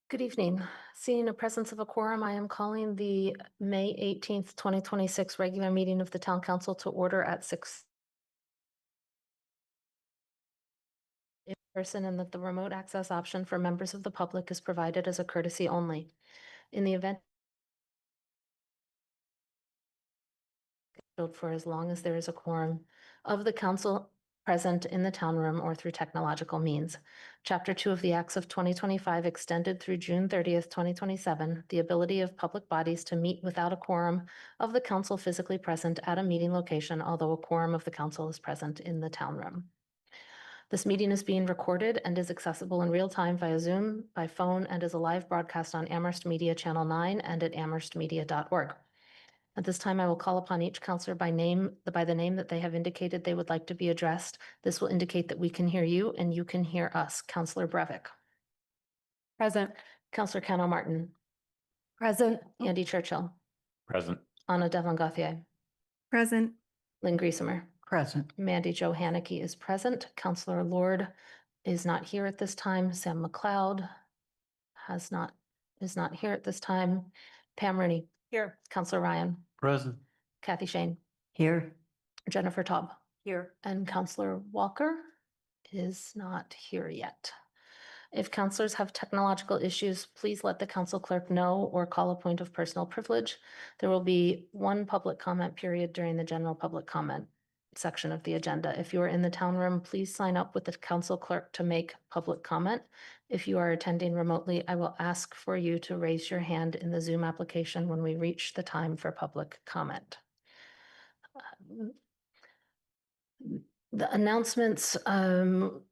Good evening. Seeing a presence of a quorum, I am calling the May 18th, 2026 regular meeting of the Town Council to order at 6 in person, and that the remote access option for members of the public is provided as a courtesy only. In the event for as long as there is a quorum of the council present in the town room or through technological means. Chapter 2 of the Acts of 2025 extended through June 30th, 2027, the ability of public bodies to meet without a quorum of the council physically present at a meeting location, although a quorum of the council is present in the town room. This meeting is being recorded and is accessible in real time via Zoom, by phone, and is a live broadcast on Amherst Media Channel 9 and at amherstmedia.org. At this time, I will call upon each counselor by the name that they have indicated they would like to be addressed. This will indicate that we can hear you and you can hear us. Counselor Breivik. Present. Counselor Cano Martin. Present. Andy Churchill. Present. Anna Devlin Gauthier. Present. Lynn Griesemer. Present. Mandy Jo Haneke is present. Counselor Lord is not here at this time. Sam McLeod is not here at this time. Pam Rooney. Here. Counselor Ryan. Present. Kathy Shane. Here. Jennifer Taub. Here. And Counselor Walker is not here yet. If counselors have technological issues, please let the council clerk know or call a point of personal privilege. There will be one public comment period during the general public comment section of the agenda. If you are in the town room, please sign up with the council clerk to make public comment. If you are attending remotely, I will ask for you to raise your hand in the Zoom application when we reach the time for public comment. The announcements, our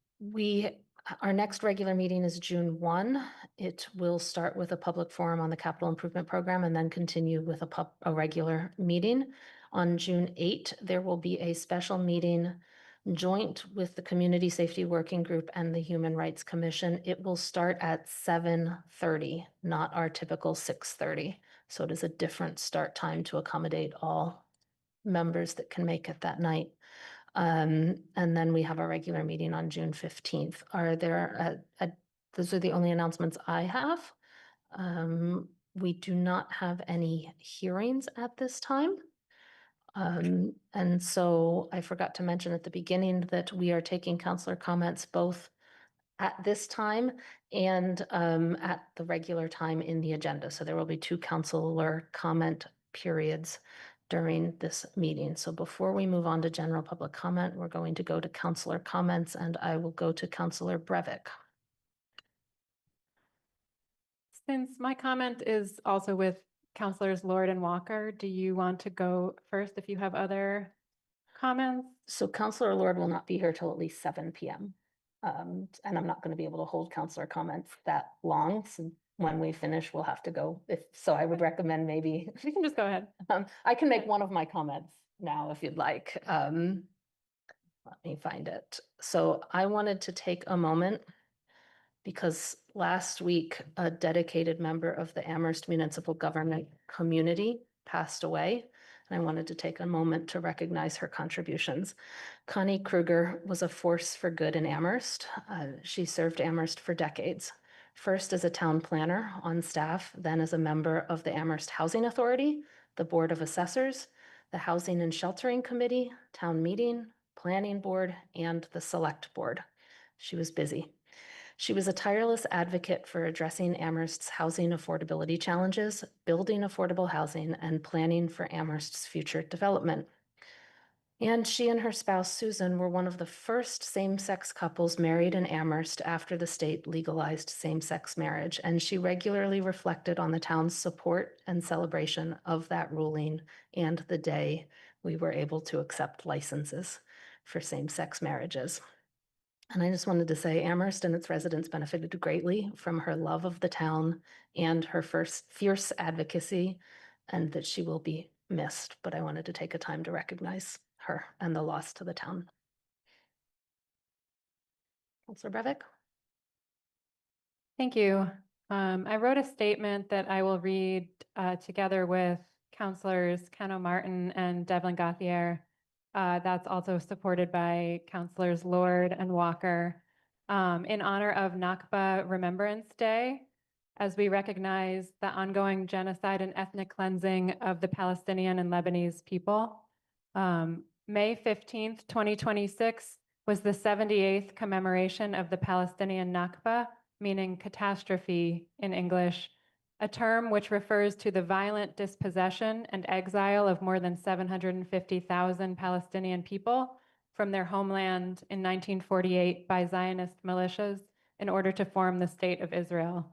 next regular meeting is June 1. It will start with a public forum on the capital improvement program and then continue with a regular meeting. On June 8, there will be a special meeting joint with the Community Safety Working Group and the Human Rights Commission. It will start at 7:30, not our typical 6:30. So it is a different start time to accommodate all members that can make it that night. And then we have our regular meeting on June 15th. Those are the only announcements I have. We do not have any hearings at this time. And so I forgot to mention at the beginning that we are taking counselor comments both at this time and at the regular time in the agenda. So there will be 2 counselor comment periods during this meeting. So before we move on to general public comment, we're going to go to counselor comments, and I will go to Counselor Breivik. Since my comment is also with Counselors Lord and Walker, do you want to go first if you have other comments? So Counselor Lord will not be here till at least 7 p.m. And I'm not going to be able to hold counselor comments that long. So when we finish, we'll have to go. So I would recommend maybe You can just go ahead. I can make one of my comments now if you'd like. Let me find it. So I wanted to take a moment because last week, a dedicated member of the Amherst municipal government community passed away. And I wanted to take a moment to recognize her contributions. Connie Kruger was a force for good in Amherst. She served Amherst for decades, first as a town planner on staff, then as a member of the Amherst Housing Authority, the Board of Assessors, the Housing and Sheltering Committee, Town Meeting, Planning Board, and the Select Board. She was busy. She was a tireless advocate for addressing Amherst's housing affordability challenges, building affordable housing, and planning for Amherst's future development. And she and her spouse, Susan, were one of the first same-sex couples married in Amherst after the state legalized same-sex marriage, and she regularly reflected on the town's support and celebration of that ruling and the day we were able to accept licenses for same-sex marriages. And I just wanted to say Amherst and its residents benefited greatly from her love of the town and her fierce advocacy, and that she will be missed. But I wanted to take a time to recognize her and the loss to the town. Councilor Breivik. Thank you. I wrote a statement that I will read together with Counselors Cano Martin and Devlin Gauthier. That's also supported by Counselors Lord and Walker in honor of Nakba Remembrance Day. as we recognize the ongoing genocide and ethnic cleansing of the Palestinian and Lebanese people. May 15th, 2026 was the 78th commemoration of the Palestinian Nakba, meaning catastrophe in English, a term which refers to the violent dispossession and exile of more than 750,000 Palestinian people from their homeland in 1948 by Zionist militias in order to form the State of Israel.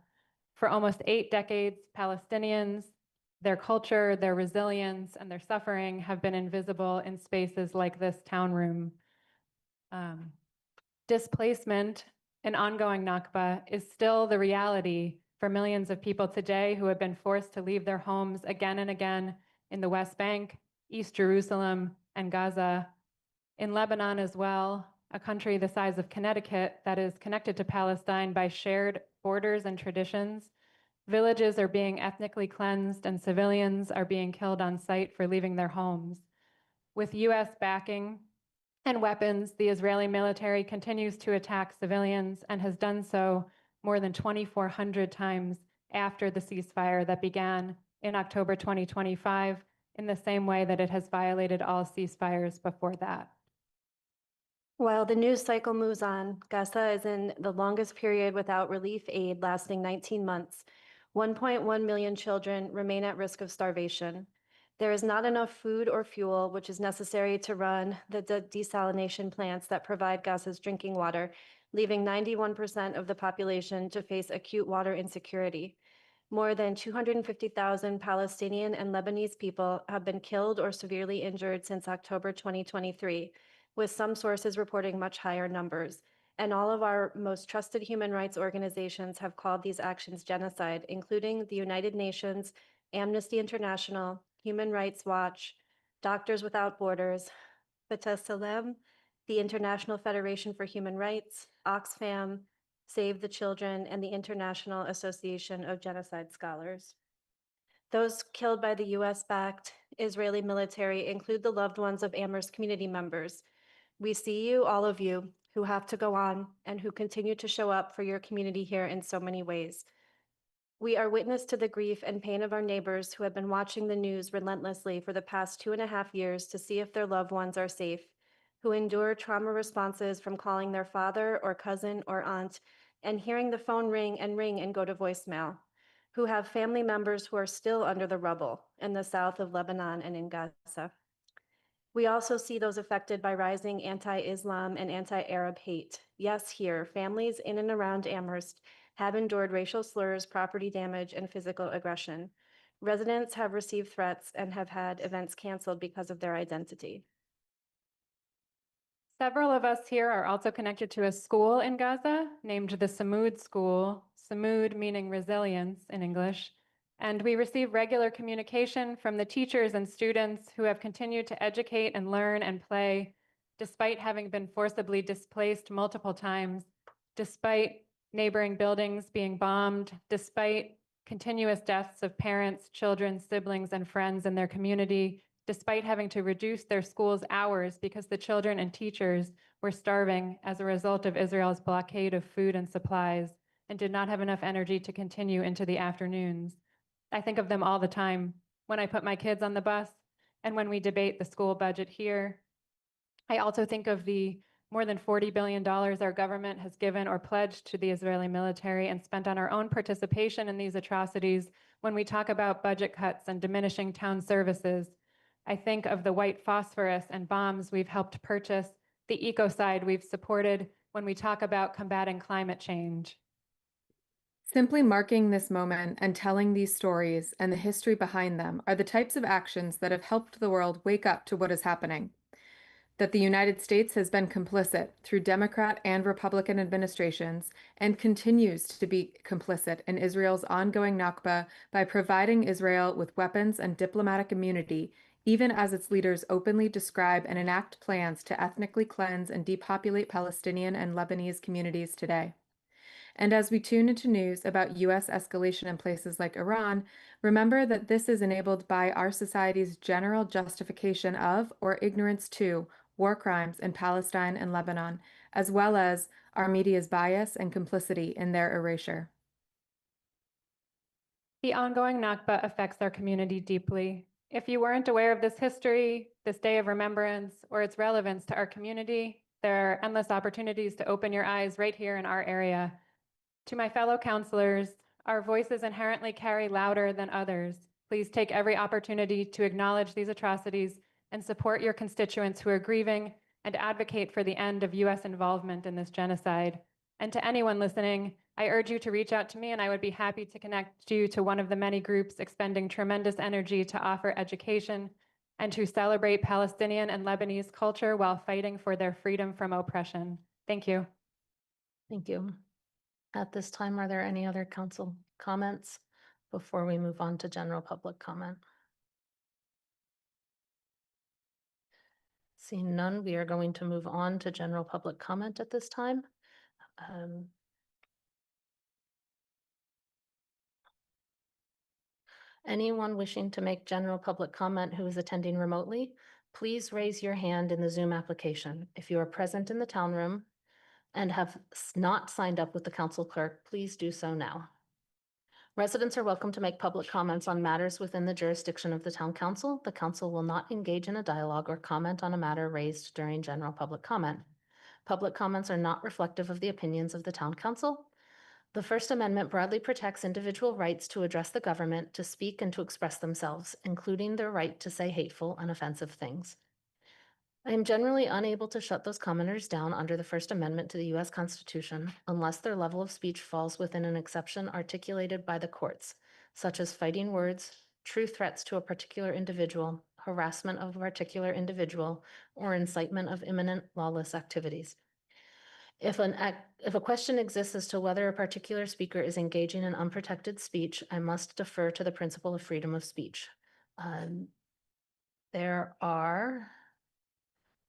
For almost 8 decades, Palestinians, their culture, their resilience, and their suffering have been invisible in spaces like this town room. Displacement and ongoing Nakba is still the reality for millions of people today who have been forced to leave their homes again and again in the West Bank, East Jerusalem, and Gaza. In Lebanon as well, a country the size of Connecticut that is connected to Palestine by shared borders and traditions, villages are being ethnically cleansed and civilians are being killed on sight for leaving their homes. With US backing and weapons, the Israeli military continues to attack civilians and has done so more than 2,400 times after the ceasefire that began in October 2025, in the same way that it has violated all ceasefires before that. While the news cycle moves on, Gaza is in the longest period without relief aid lasting 19 months. 1.1 million children remain at risk of starvation. There is not enough food or fuel, which is necessary to run the desalination plants that provide Gaza's drinking water, leaving 91% of the population to face acute water insecurity. More than 250,000 Palestinian and Lebanese people have been killed or severely injured since October 2023, with some sources reporting much higher numbers. And all of our most trusted human rights organizations have called these actions genocide, including the United Nations, Amnesty International, Human Rights Watch, Doctors Without Borders, B'Tselem, the International Federation for Human Rights, Oxfam, Save the Children, and the International Association of Genocide Scholars. Those killed by the US-backed Israeli military include the loved ones of Amherst community members. We see you, all of you, who have to go on and who continue to show up for your community here in so many ways. We are witness to the grief and pain of our neighbors who have been watching the news relentlessly for the past 2.5 years to see if their loved ones are safe, who endure trauma responses from calling their father or cousin or aunt and hearing the phone ring and go to voicemail, who have family members who are still under the rubble in the south of Lebanon and in Gaza. We also see those affected by rising anti-Islam and anti-Arab hate. Yes, here, families in and around Amherst have endured racial slurs, property damage, and physical aggression. Residents have received threats and have had events canceled because of their identity. Several of us here are also connected to a school in Gaza named the Samud School, Samud meaning resilience in English, and we receive regular communication from the teachers and students who have continued to educate and learn and play despite having been forcibly displaced multiple times, despite neighboring buildings being bombed, despite continuous deaths of parents, children, siblings, and friends in their community, despite having to reduce their school's hours because the children and teachers were starving as a result of Israel's blockade of food and supplies and did not have enough energy to continue into the afternoons. I think of them all the time when I put my kids on the bus and when we debate the school budget here. I also think of the more than $40 billion our government has given or pledged to the Israeli military and spent on our own participation in these atrocities when we talk about budget cuts and diminishing town services. I think of the white phosphorus and bombs we've helped purchase, the ecocide we've supported when we talk about combating climate change. Simply marking this moment and telling these stories and the history behind them are the types of actions that have helped the world wake up to what is happening. That the United States has been complicit through Democrat and Republican administrations and continues to be complicit in Israel's ongoing Nakba by providing Israel with weapons and diplomatic immunity, even as its leaders openly describe and enact plans to ethnically cleanse and depopulate Palestinian and Lebanese communities today. And as we tune into news about U.S. escalation in places like Iran, remember that this is enabled by our society's general justification of or ignorance to war crimes in Palestine and Lebanon, as well as our media's bias and complicity in their erasure. The ongoing Nakba affects our community deeply. If you weren't aware of this history, this day of remembrance, or its relevance to our community, there are endless opportunities to open your eyes right here in our area. To my fellow counselors, our voices inherently carry louder than others. Please take every opportunity to acknowledge these atrocities and support your constituents who are grieving and advocate for the end of U.S. involvement in this genocide. And to anyone listening, I urge you to reach out to me and I would be happy to connect you to one of the many groups expending tremendous energy to offer education and to celebrate Palestinian and Lebanese culture while fighting for their freedom from oppression. Thank you. Thank you. At this time, are there any other council comments before we move on to general public comment? Seeing none, we are going to move on to general public comment at this time. Anyone wishing to make general public comment who is attending remotely, please raise your hand in the Zoom application. If you are present in the town room and have not signed up with the council clerk, please do so now. Residents are welcome to make public comments on matters within the jurisdiction of the town council. The council will not engage in a dialogue or comment on a matter raised during general public comment. Public comments are not reflective of the opinions of the town council. The First Amendment broadly protects individual rights to address the government, to speak and to express themselves, including their right to say hateful and offensive things. I am generally unable to shut those commenters down under the First Amendment to the U.S. Constitution unless their level of speech falls within an exception articulated by the courts, such as fighting words, true threats to a particular individual, harassment of a particular individual, or incitement of imminent lawless activities. If a question exists as to whether a particular speaker is engaging in unprotected speech, I must defer to the principle of freedom of speech. There are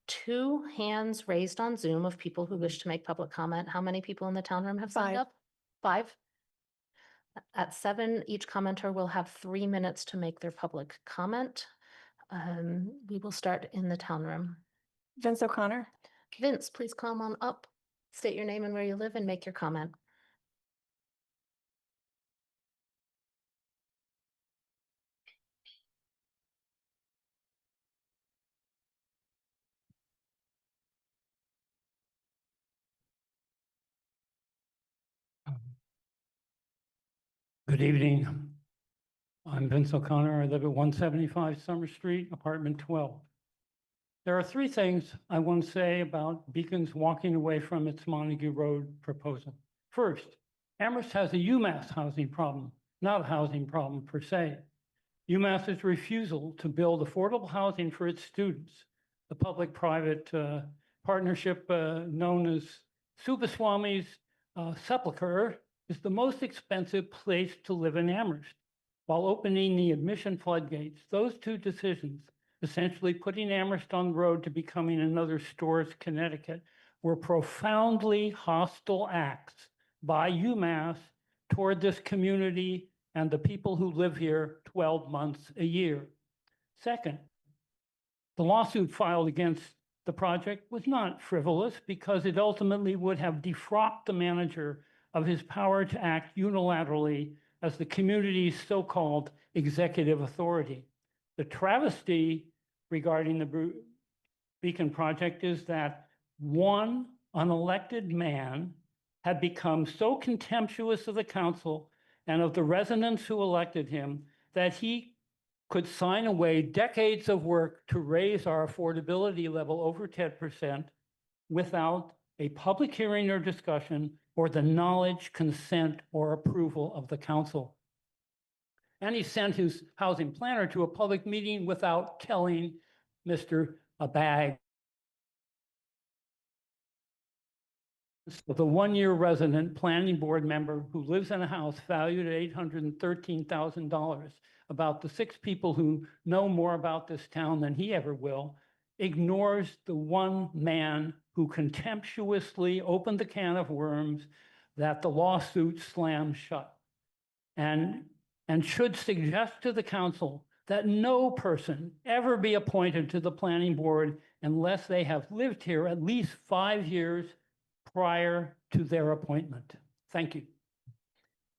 2 hands raised on Zoom of people who wish to make public comment. How many people in the town room have signed 5. up? 5. At 7, each commenter will have 3 minutes to make their public comment. We will start in the town room. Vince O'Connor. Vince, please come on up, state your name and where you live and make your comment. Good evening. I'm Vince O'Connor. I live at 175 Summer Street, apartment 12. There are 3 things I want to say about Beacon's walking away from its Montague Road proposal. First, Amherst has a UMass housing problem, not a housing problem per se. UMass's refusal to build affordable housing for its students, the public-private partnership known as Subaswamy's Sepulchre, is the most expensive place to live in Amherst. While opening the admission floodgates, those 2 decisions, essentially putting Amherst on the road to becoming another Storrs, Connecticut, were profoundly hostile acts by UMass toward this community and the people who live here 12 months a year. Second, the lawsuit filed against the project was not frivolous because it ultimately would have defrocked the manager of his power to act unilaterally as the community's so-called executive authority. The travesty regarding the Beacon project is that one unelected man had become so contemptuous of the council and of the residents who elected him that he could sign away decades of work to raise our affordability level over 10% without a public hearing or discussion or the knowledge, consent, or approval of the council. And he sent his housing planner to a public meeting without telling Mr. Abag. The 1-year resident planning board member who lives in a house valued at $813,000, about the 6 people who know more about this town than he ever will, ignores the one man who contemptuously opened the can of worms that the lawsuit slammed shut, and should suggest to the council that no person ever be appointed to the planning board unless they have lived here at least 5 years prior to their appointment. Thank you.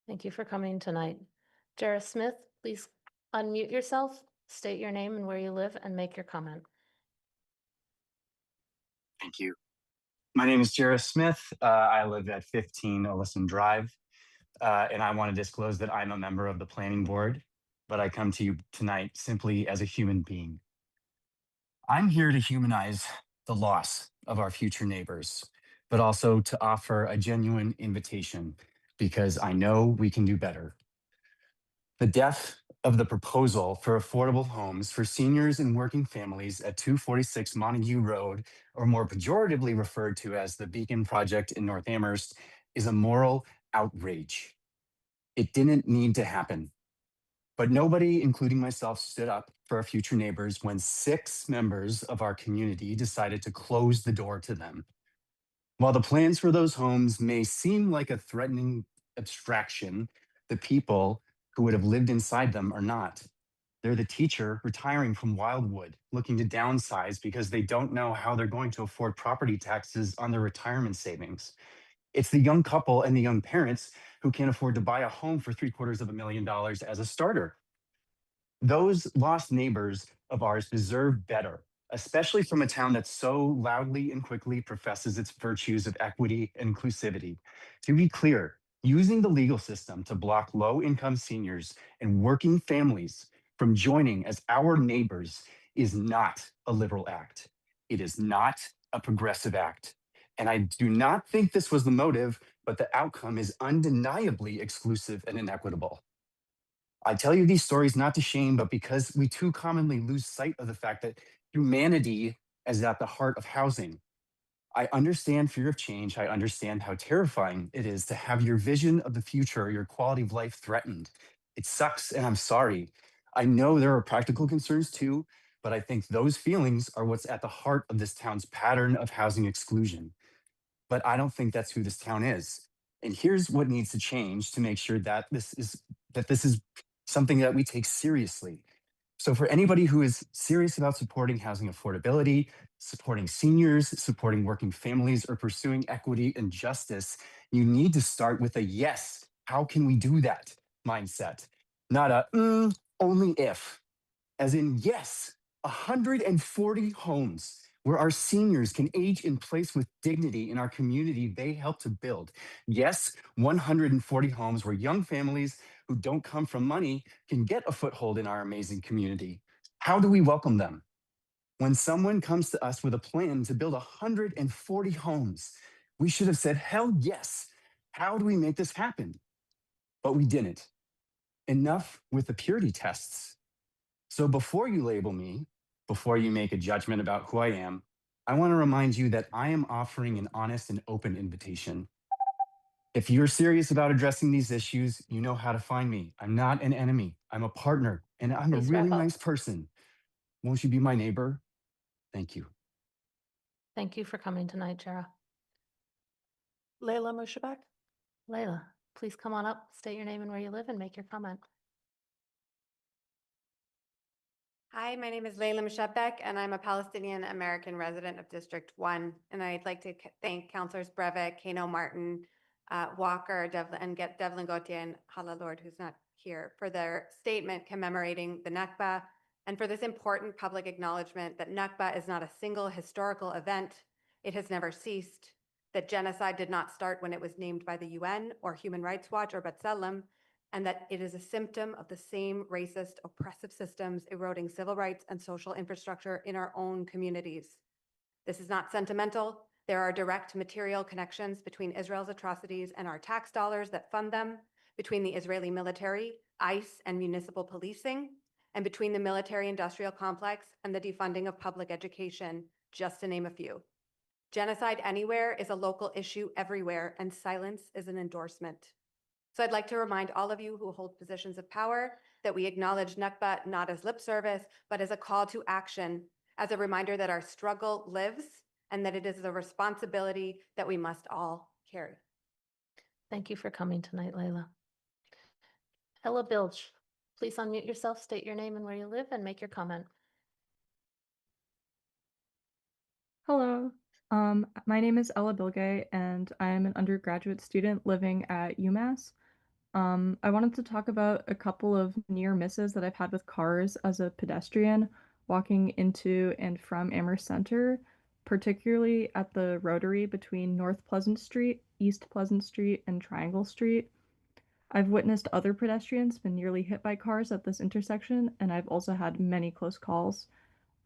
Thank you for coming tonight. Jara Smith, please unmute yourself, state your name and where you live, and make your comment. Thank you. My name is Jarrah Smith. I live at 15 Ellison Drive, and I want to disclose that I'm a member of the planning board, but I come to you tonight simply as a human being. I'm here to humanize the loss of our future neighbors, but also to offer a genuine invitation because I know we can do better. The death of the proposal for affordable homes for seniors and working families at 246 Montague Road, or more pejoratively referred to as the Beacon Project in North Amherst, is a moral outrage. It didn't need to happen. But nobody, including myself, stood up for our future neighbors when 6 members of our community decided to close the door to them. While the plans for those homes may seem like a threatening abstraction, the people who would have lived inside them are not. They're the teacher retiring from Wildwood, looking to downsize because they don't know how they're going to afford property taxes on their retirement savings. It's the young couple and the young parents who can't afford to buy a home for $750,000 as a starter. Those lost neighbors of ours deserve better, especially from a town that so loudly and quickly professes its virtues of equity and inclusivity. To be clear, using the legal system to block low income seniors and working families from joining as our neighbors is not a liberal act. It is not a progressive act. And I do not think this was the motive, but the outcome is undeniably exclusive and inequitable. I tell you these stories not to shame, but because we too commonly lose sight of the fact that humanity is at the heart of housing. I understand fear of change. I understand how terrifying it is to have your vision of the future, your quality of life threatened. It sucks, and I'm sorry. I know there are practical concerns too, but I think those feelings are what's at the heart of this town's pattern of housing exclusion. But I don't think that's who this town is. And here's what needs to change to make sure that this is something that we take seriously. So for anybody who is serious about supporting housing affordability, supporting seniors, supporting working families, or pursuing equity and justice, you need to start with a yes, how can we do that mindset, not a only if, as in yes, 140 homes where our seniors can age in place with dignity in our community they help to build. Yes, 140 homes where young families who don't come from money can get a foothold in our amazing community. How do we welcome them? When someone comes to us with a plan to build 140 homes, we should have said, hell yes. How do we make this happen? But we didn't. Enough with the purity tests. So before you label me, before you make a judgment about who I am, I want to remind you that I am offering an honest and open invitation. If you're serious about addressing these issues, you know how to find me. I'm not an enemy. I'm a partner, and I'm a Please really wrap up. nice person. Won't you be my neighbor? Thank you. Thank you for coming tonight, Jara. Layla Mushabak. Layla, please come on up, state your name and where you live, and make your comment. Hi, my name is Layla Mushabak, and I'm a Palestinian American resident of District 1. And I'd like to thank Councilors Breivik, Kano Martin, Walker, Devlin Gautier, and Hala Lord, who's not here, for their statement commemorating the Nakba and for this important public acknowledgement that Nakba is not a single historical event. It has never ceased, that genocide did not start when it was named by the UN or Human Rights Watch or B'Tselem, and that it is a symptom of the same racist, oppressive systems eroding civil rights and social infrastructure in our own communities. This is not sentimental. There are direct material connections between Israel's atrocities and our tax dollars that fund them, between the Israeli military, ICE, and municipal policing, and between the military-industrial complex and the defunding of public education, just to name a few. Genocide anywhere is a local issue everywhere, and silence is an endorsement. So I'd like to remind all of you who hold positions of power that we acknowledge Nakba not as lip service, but as a call to action, as a reminder that our struggle lives and that it is a responsibility that we must all carry. Thank you for coming tonight, Layla. Ella Bilge, please unmute yourself, state your name and where you live, and make your comment. Hello, my name is Ella Bilge, and I am an undergraduate student living at UMass. I wanted to talk about a couple of near misses that I've had with cars as a pedestrian walking into and from Amherst Center, particularly at the rotary between North Pleasant Street, East Pleasant Street, and Triangle Street. I've witnessed other pedestrians been nearly hit by cars at this intersection, and I've also had many close calls.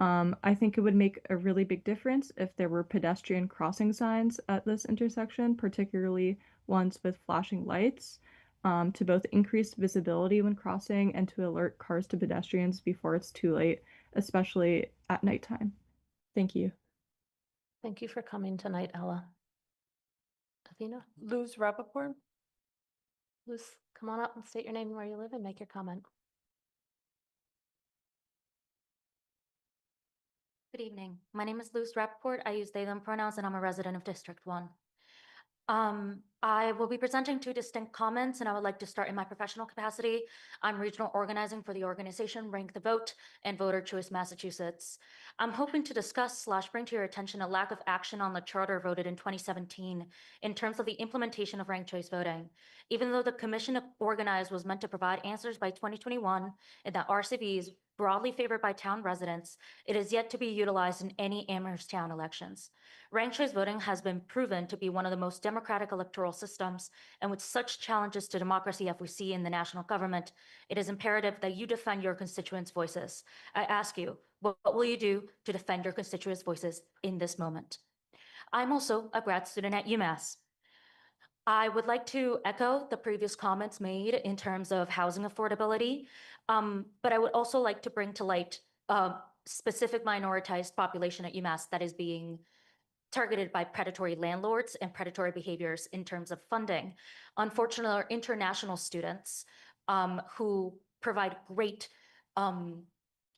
I think it would make a really big difference if there were pedestrian crossing signs at this intersection, particularly ones with flashing lights, to both increase visibility when crossing and to alert cars to pedestrians before it's too late, especially at nighttime. Thank you. Thank you for coming tonight, Ella. Athena, Luz Rappaport. Luz, come on up and state your name and where you live and make your comment. Good evening. My name is Luz Rappaport. I use they, them pronouns, and I'm a resident of District 1. I will be presenting two distinct comments, and I would like to start in my professional capacity. I'm regional organizing for the organization Rank the Vote and Voter Choice Massachusetts. I'm hoping to discuss / bring to your attention a lack of action on the charter voted in 2017 in terms of the implementation of ranked choice voting. Even though the commission organized was meant to provide answers by 2021 and that RCVs broadly favored by town residents, it is yet to be utilized in any Amherst town elections. Ranked choice voting has been proven to be one of the most democratic electoral systems, and with such challenges to democracy as we see in the national government, it is imperative that you defend your constituents' voices. I ask you, what will you do to defend your constituents' voices in this moment? I'm also a grad student at UMass. I would like to echo the previous comments made in terms of housing affordability, but I would also like to bring to light a specific minoritized population at UMass that is being targeted by predatory landlords and predatory behaviors in terms of funding. Unfortunately, our international students who provide great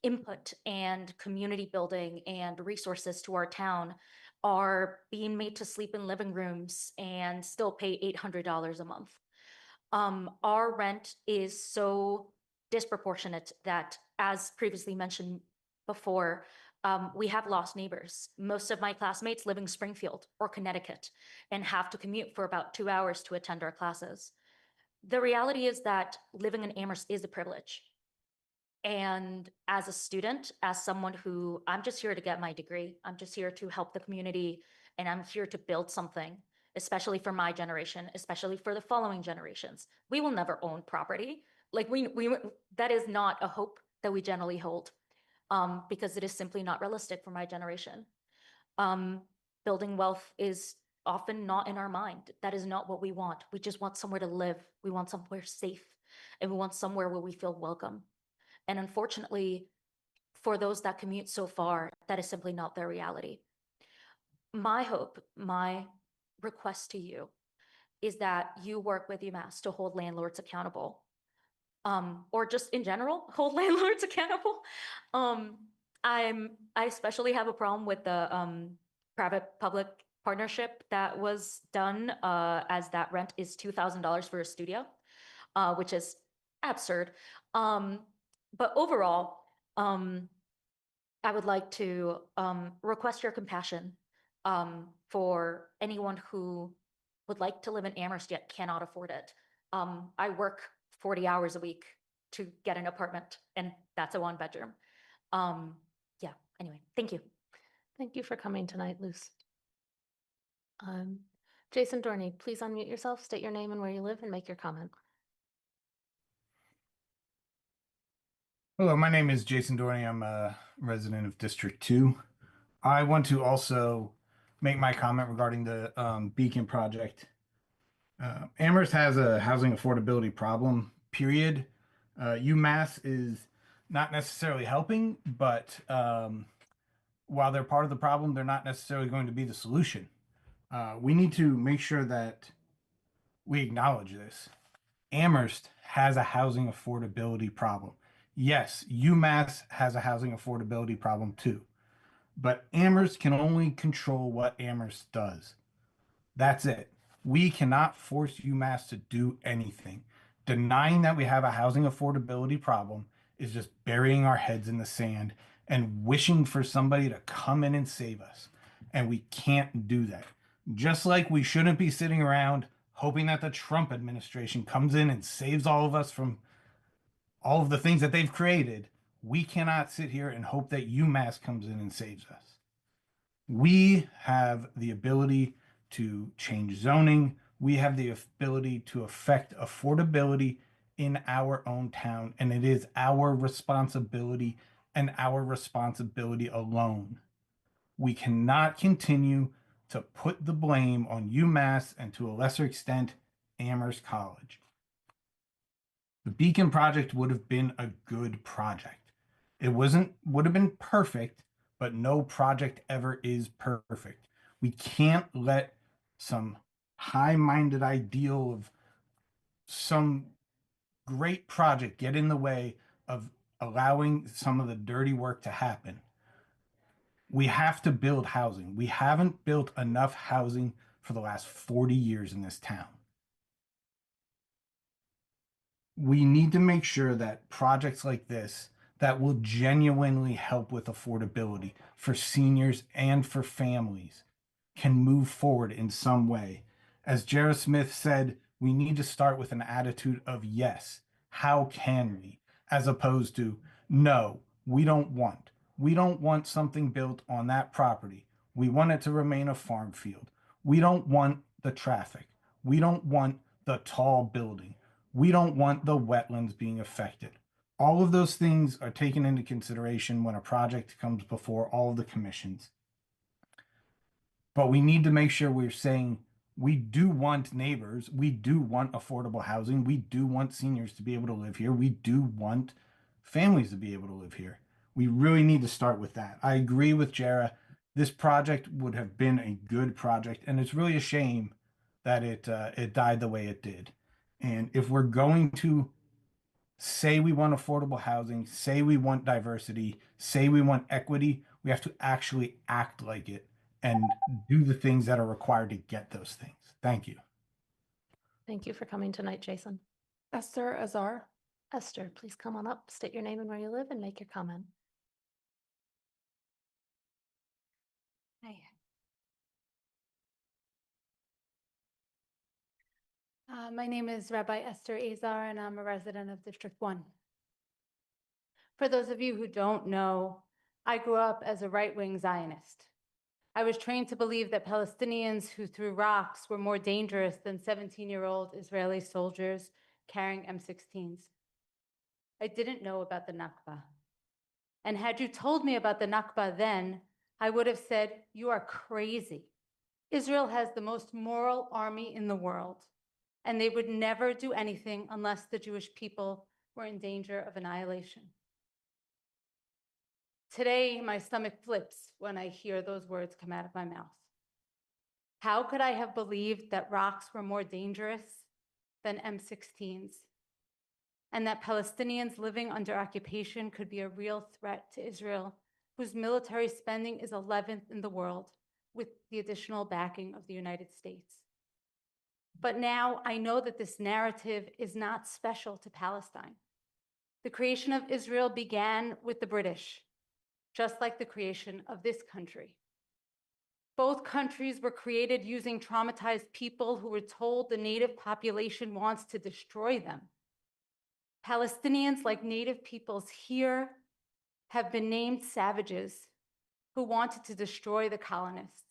input and community building and resources to our town are being made to sleep in living rooms and still pay $800 a month. Our rent is so disproportionate that, as previously mentioned before, we have lost neighbors. Most of my classmates live in Springfield or Connecticut and have to commute for about 2 hours to attend our classes. The reality is that living in Amherst is a privilege. And as a student, as someone who, I'm just here to get my degree, I'm just here to help the community, and I'm here to build something, especially for my generation, especially for the following generations. We will never own property. Like that is not a hope that we generally hold, because it is simply not realistic for my generation. Building wealth is often not in our mind. That is not what we want. We just want somewhere to live. We want somewhere safe, and we want somewhere where we feel welcome. And unfortunately, for those that commute so far, that is simply not their reality. My hope, my request to you is that you work with UMass to hold landlords accountable, or just in general, hold landlords accountable. I especially have a problem with the private-public partnership that was done, as that rent is $2,000 for a studio, which is absurd. But overall, I would like to request your compassion for anyone who would like to live in Amherst yet cannot afford it. I work 40 hours a week to get an apartment, and that's a 1-bedroom. Yeah, anyway, thank you. Thank you for coming tonight, Luz. Jason Dorney, please unmute yourself, state your name and where you live, and make your comment. Hello, my name is Jason Dorney. I'm a resident of District 2. I want to also make my comment regarding the Beacon project. Amherst has a housing affordability problem, period. UMass is not necessarily helping, but while they're part of the problem, they're not necessarily going to be the solution. We need to make sure that we acknowledge this. Amherst has a housing affordability problem. Yes, UMass has a housing affordability problem too, but Amherst can only control what Amherst does. That's it. We cannot force UMass to do anything. Denying that we have a housing affordability problem is just burying our heads in the sand and wishing for somebody to come in and save us. And we can't do that. Just like we shouldn't be sitting around hoping that the Trump administration comes in and saves all of us from all of the things that they've created. We cannot sit here and hope that UMass comes in and saves us. We have the ability to change zoning. We have the ability to affect affordability in our own town, and it is our responsibility and our responsibility alone. We cannot continue to put the blame on UMass and to a lesser extent, Amherst College. The Beacon project would have been a good project. It would have been perfect, but no project ever is perfect. We can't let some high-minded ideal of some great project get in the way of allowing some of the dirty work to happen. We have to build housing. We haven't built enough housing for the last 40 years in this town. We need to make sure that projects like this that will genuinely help with affordability for seniors and for families can move forward in some way. As Jarrah Smith said, we need to start with an attitude of yes, how can we? As opposed to no, we don't want. We don't want something built on that property. We want it to remain a farm field. We don't want the traffic. We don't want the tall building. We don't want the wetlands being affected. All of those things are taken into consideration when a project comes before all of the commissions. But we need to make sure we're saying we do want neighbors. We do want affordable housing. We do want seniors to be able to live here. We do want families to be able to live here. We really need to start with that. I agree with Jarrah. This project would have been a good project, and it's really a shame that it died the way it did. And if we're going to say we want affordable housing, say we want diversity, say we want equity, we have to actually act like it and do the things that are required to get those things. Thank you. Thank you for coming tonight, Jason. Esther Azar. Esther, please come on up, state your name and where you live, and make your comment. Hi. My name is Rabbi Esther Azar, and I'm a resident of District 1. For those of you who don't know, I grew up as a right-wing Zionist. I was trained to believe that Palestinians who threw rocks were more dangerous than 17-year-old Israeli soldiers carrying M16s. I didn't know about the Nakba. And had you told me about the Nakba then, I would have said, you are crazy. Israel has the most moral army in the world, and they would never do anything unless the Jewish people were in danger of annihilation. Today, my stomach flips when I hear those words come out of my mouth. How could I have believed that rocks were more dangerous than M16s, and that Palestinians living under occupation could be a real threat to Israel, whose military spending is 11th in the world, with the additional backing of the United States? But now I know that this narrative is not special to Palestine. The creation of Israel began with the British, just like the creation of this country. Both countries were created using traumatized people who were told the native population wants to destroy them. Palestinians, like native peoples here, have been named savages who wanted to destroy the colonists.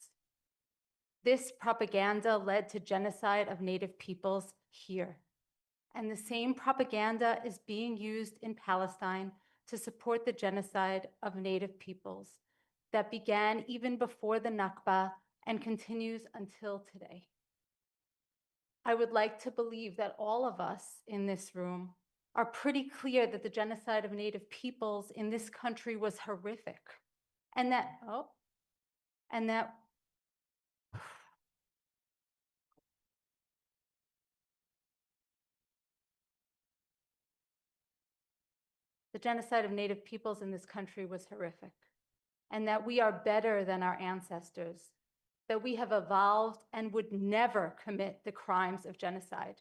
This propaganda led to genocide of native peoples here. And the same propaganda is being used in Palestine to support the genocide of native peoples that began even before the Nakba and continues until today. I would like to believe that all of us in this room are pretty clear that the genocide of native peoples in this country was horrific, and that the genocide of native peoples in this country was horrific, and that we are better than our ancestors, that we have evolved and would never commit the crimes of genocide.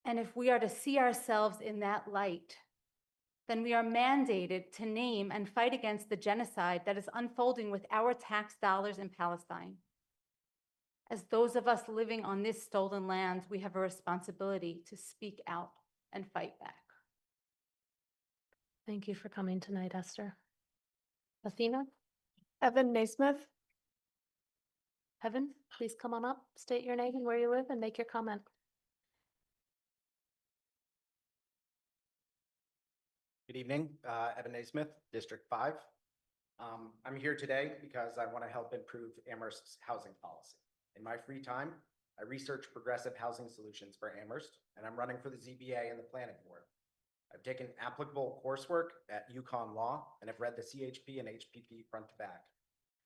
And if we are to see ourselves in that light, then we are mandated to name and fight against the genocide that is unfolding with our tax dollars in Palestine. As those of us living on this stolen land, we have a responsibility to speak out and fight back. Thank you for coming tonight, Esther. Athena? Evan Naismith. Evan, please come on up, state your name and where you live and make your comment. Good evening, Evan Naismith, District 5. I'm here today because I want to help improve Amherst's housing policy. In my free time, I research progressive housing solutions for Amherst, and I'm running for the ZBA and the Planning Board. I've taken applicable coursework at UConn Law and have read the CHP and HPP front to back.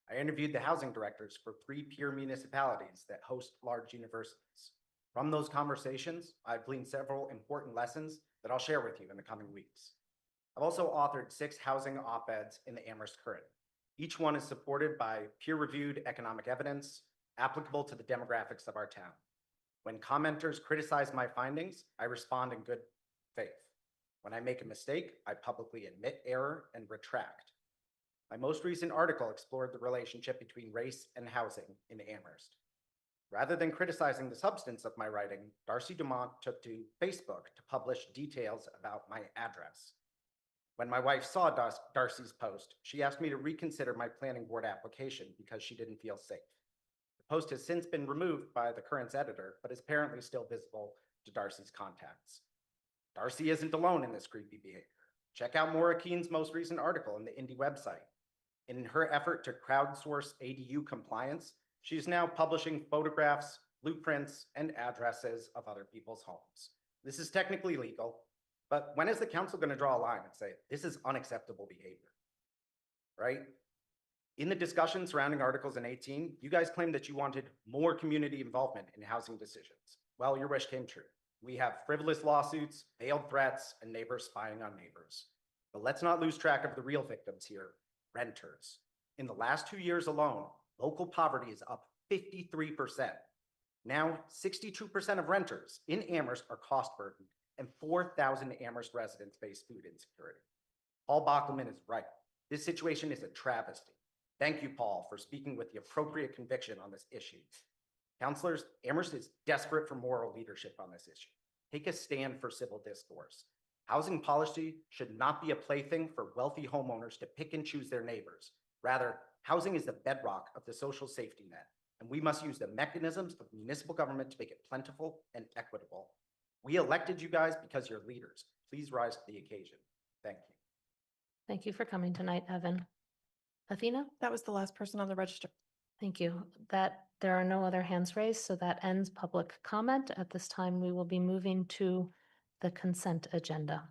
I interviewed the housing directors for 3 peer municipalities that host large universities. From those conversations, I've gleaned several important lessons that I'll share with you in the coming weeks. I've also authored 6 housing op-eds in the Amherst Courier. Each one is supported by peer-reviewed economic evidence applicable to the demographics of our town. When commenters criticize my findings, I respond in good faith. When I make a mistake, I publicly admit error and retract. My most recent article explored the relationship between race and housing in Amherst. Rather than criticizing the substance of my writing, Darcy Dumont took to Facebook to publish details about my address. When my wife saw Darcy's post, she asked me to reconsider my planning board application because she didn't feel safe. The post has since been removed by the Current's editor, but is apparently still visible to Darcy's contacts. Darcy isn't alone in this creepy behavior. Check out Maura Keene's most recent article in the Indy website. In her effort to crowdsource ADU compliance, she's now publishing photographs, blueprints, and addresses of other people's homes. This is technically legal, but when is the council going to draw a line and say, this is unacceptable behavior, right? In the discussion surrounding Articles in 18, you guys claimed that you wanted more community involvement in housing decisions. Well, your wish came true. We have frivolous lawsuits, veiled threats, and neighbors spying on neighbors. But let's not lose track of the real victims here, renters. In the last 2 years alone, local poverty is up 53%. Now, 62% of renters in Amherst are cost burdened, and 4,000 Amherst residents face food insecurity. Paul Bockelman is right. This situation is a travesty. Thank you, Paul, for speaking with the appropriate conviction on this issue. Councilors, Amherst is desperate for moral leadership on this issue. Take a stand for civil discourse. Housing policy should not be a plaything for wealthy homeowners to pick and choose their neighbors. Rather, housing is the bedrock of the social safety net, and we must use the mechanisms of municipal government to make it plentiful and equitable. We elected you guys because you're leaders. Please rise to the occasion. Thank you. Thank you for coming tonight, Evan. Athena? That was the last person on the register. Thank you. There are no other hands raised, so that ends public comment. At this time, we will be moving to the consent agenda.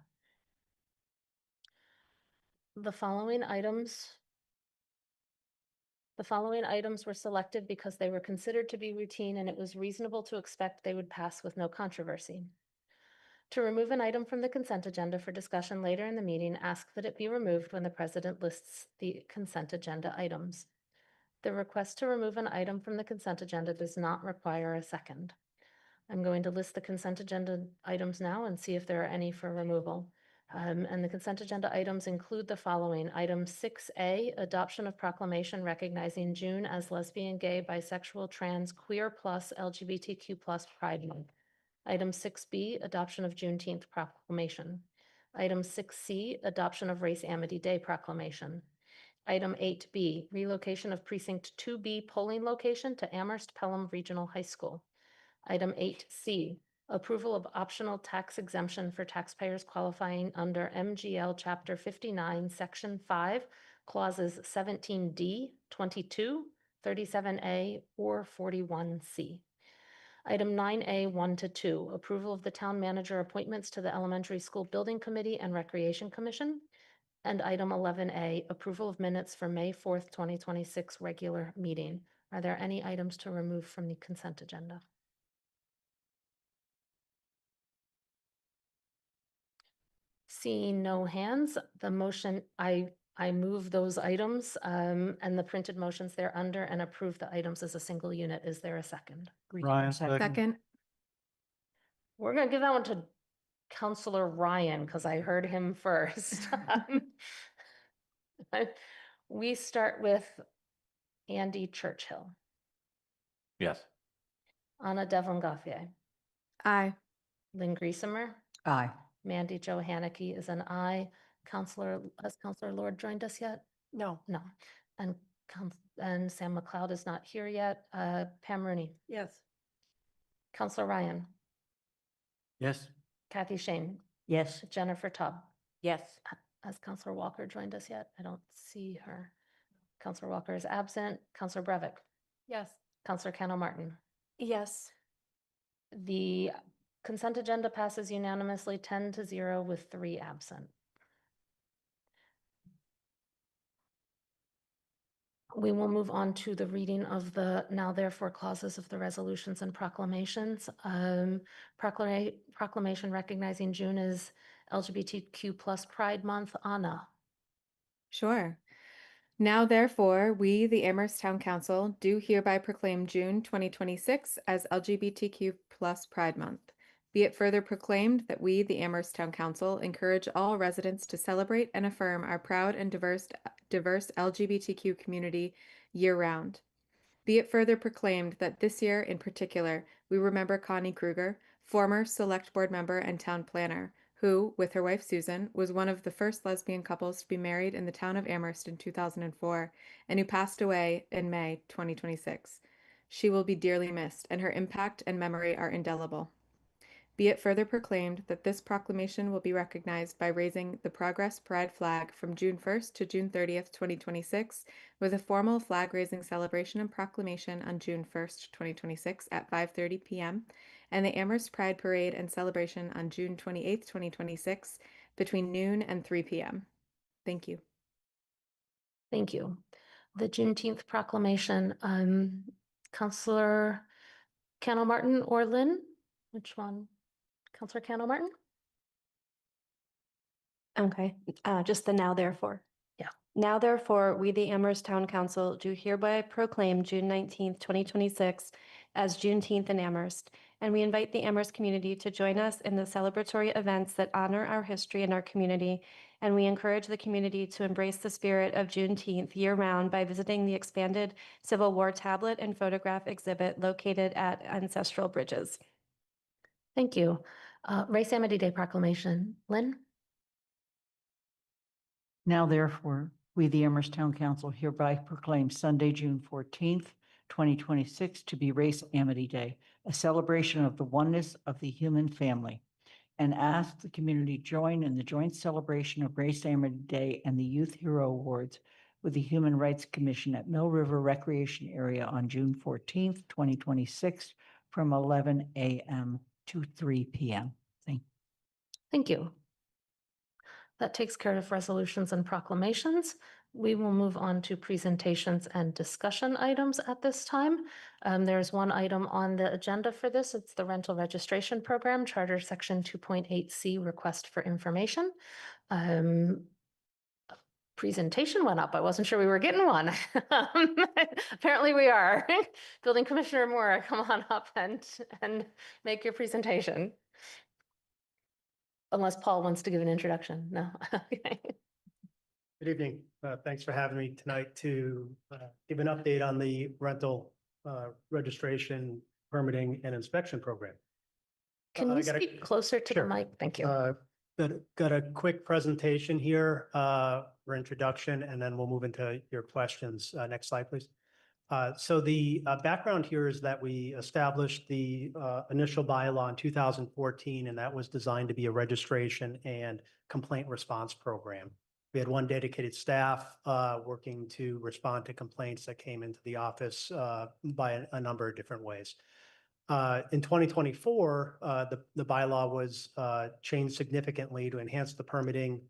The following items were selected because they were considered to be routine and it was reasonable to expect they would pass with no controversy. To remove an item from the consent agenda for discussion later in the meeting, ask that it be removed when the president lists the consent agenda items. The request to remove an item from the consent agenda does not require a second. I'm going to list the consent agenda items now and see if there are any for removal. And the consent agenda items include the following. Item 6A, adoption of proclamation recognizing June as lesbian, gay, bisexual, trans, queer plus, LGBTQ plus Pride Month. Item 6B, adoption of Juneteenth proclamation. Item 6C, adoption of Race Amity Day proclamation. Item 8B, relocation of precinct 2B polling location to Amherst Pelham Regional High School. Item 8C, approval of optional tax exemption for taxpayers qualifying under MGL Chapter 59, Section 5, Clauses 17D, 22, 37A, or 41C. Item 9A, 1 to 2, approval of the town manager appointments to the Elementary School Building Committee and Recreation Commission. And item 11A, approval of minutes for May 4th, 2026 regular meeting. Are there any items to remove from the consent agenda? Seeing no hands, the motion, I move those items and the printed motions there under and approve the items as a single unit. Is there a second? Ryan, Second. We're going to give that one to Counselor Ryan because I heard him first. We start with Andy Churchill. Yes. Anna Devlin Gauthier, Aye. Lynn Griesemer, Aye. Mandy Jo Haneke is an aye. Has Counselor Lord joined us yet? No. No. And and Sam McLeod is not here yet. Pam Rooney, Yes. Counselor Ryan, Yes. Kathy Shane, Yes. Jennifer Tubb. Yes. Has Counselor Walker joined us yet? I don't see her. Counselor Walker is absent. Counselor Brevick, Yes. Counselor Cano Martin. Yes. The consent agenda passes unanimously 10-0 with 3 absent. We will move on to the reading of the now therefore clauses of the resolutions and proclamations. Proclamation recognizing June as LGBTQ plus Pride Month. Anna. Sure. Now, therefore, we, the Amherst Town Council, do hereby proclaim June 2026 as LGBTQ plus Pride Month. Be it further proclaimed that we, the Amherst Town Council, encourage all residents to celebrate and affirm our proud and diverse LGBTQ community year-round. Be it further proclaimed that this year in particular, we remember Connie Kruger, former Select Board member and town planner, who, with her wife Susan, was one of the first lesbian couples to be married in the town of Amherst in 2004, and who passed away in May 2026. She will be dearly missed, and her impact and memory are indelible. Be it further proclaimed that this proclamation will be recognized by raising the Progress Pride flag from June 1st to June 30th, 2026, with a formal flag-raising celebration and proclamation on June 1st, 2026 at 5:30 p.m., and the Amherst Pride Parade and celebration on June 28th, 2026 between noon and 3 p.m. Thank you. Thank you. The Juneteenth proclamation, Counselor Cano Martin or Lynn? Which one? Counselor Cano Martin? Okay, just the now therefore. Yeah. Now therefore, we, the Amherst Town Council, do hereby proclaim June 19th, 2026 as Juneteenth in Amherst, and we invite the Amherst community to join us in the celebratory events that honor our history and our community, and we encourage the community to embrace the spirit of Juneteenth year-round by visiting the expanded Civil War tablet and photograph exhibit located at Ancestral Bridges. Thank you. Race Amity Day proclamation. Lynn? Now therefore, we, the Amherst Town Council, hereby proclaim Sunday, June 14th, 2026 to be Race Amity Day, a celebration of the oneness of the human family, and ask the community join in the joint celebration of Race Amity Day and the Youth Hero Awards with the Human Rights Commission at Mill River Recreation Area on June 14th, 2026 from 11 a.m. to 3 p.m. Thank you. That takes care of resolutions and proclamations. We will move on to presentations and discussion items at this time. There's one item on the agenda for this. It's the rental registration program, Charter Section 2.8C, request for information. Presentation went up. I wasn't sure we were getting one. Apparently we are. Building Commissioner Moore, come on up and make your presentation. Unless Paul wants to give an introduction. No. Okay. Good evening. Thanks for having me tonight to give an update on the rental registration, permitting, and inspection program. Can you speak closer to the mic? Thank you. Got a quick presentation here for introduction, and then we'll move into your questions. Next slide, please. So the background here is that we established the initial bylaw in 2014, and that was designed to be a registration and complaint response program. We had one dedicated staff working to respond to complaints that came into the office by a number of different ways. In 2024, the bylaw was changed significantly to enhance the permitting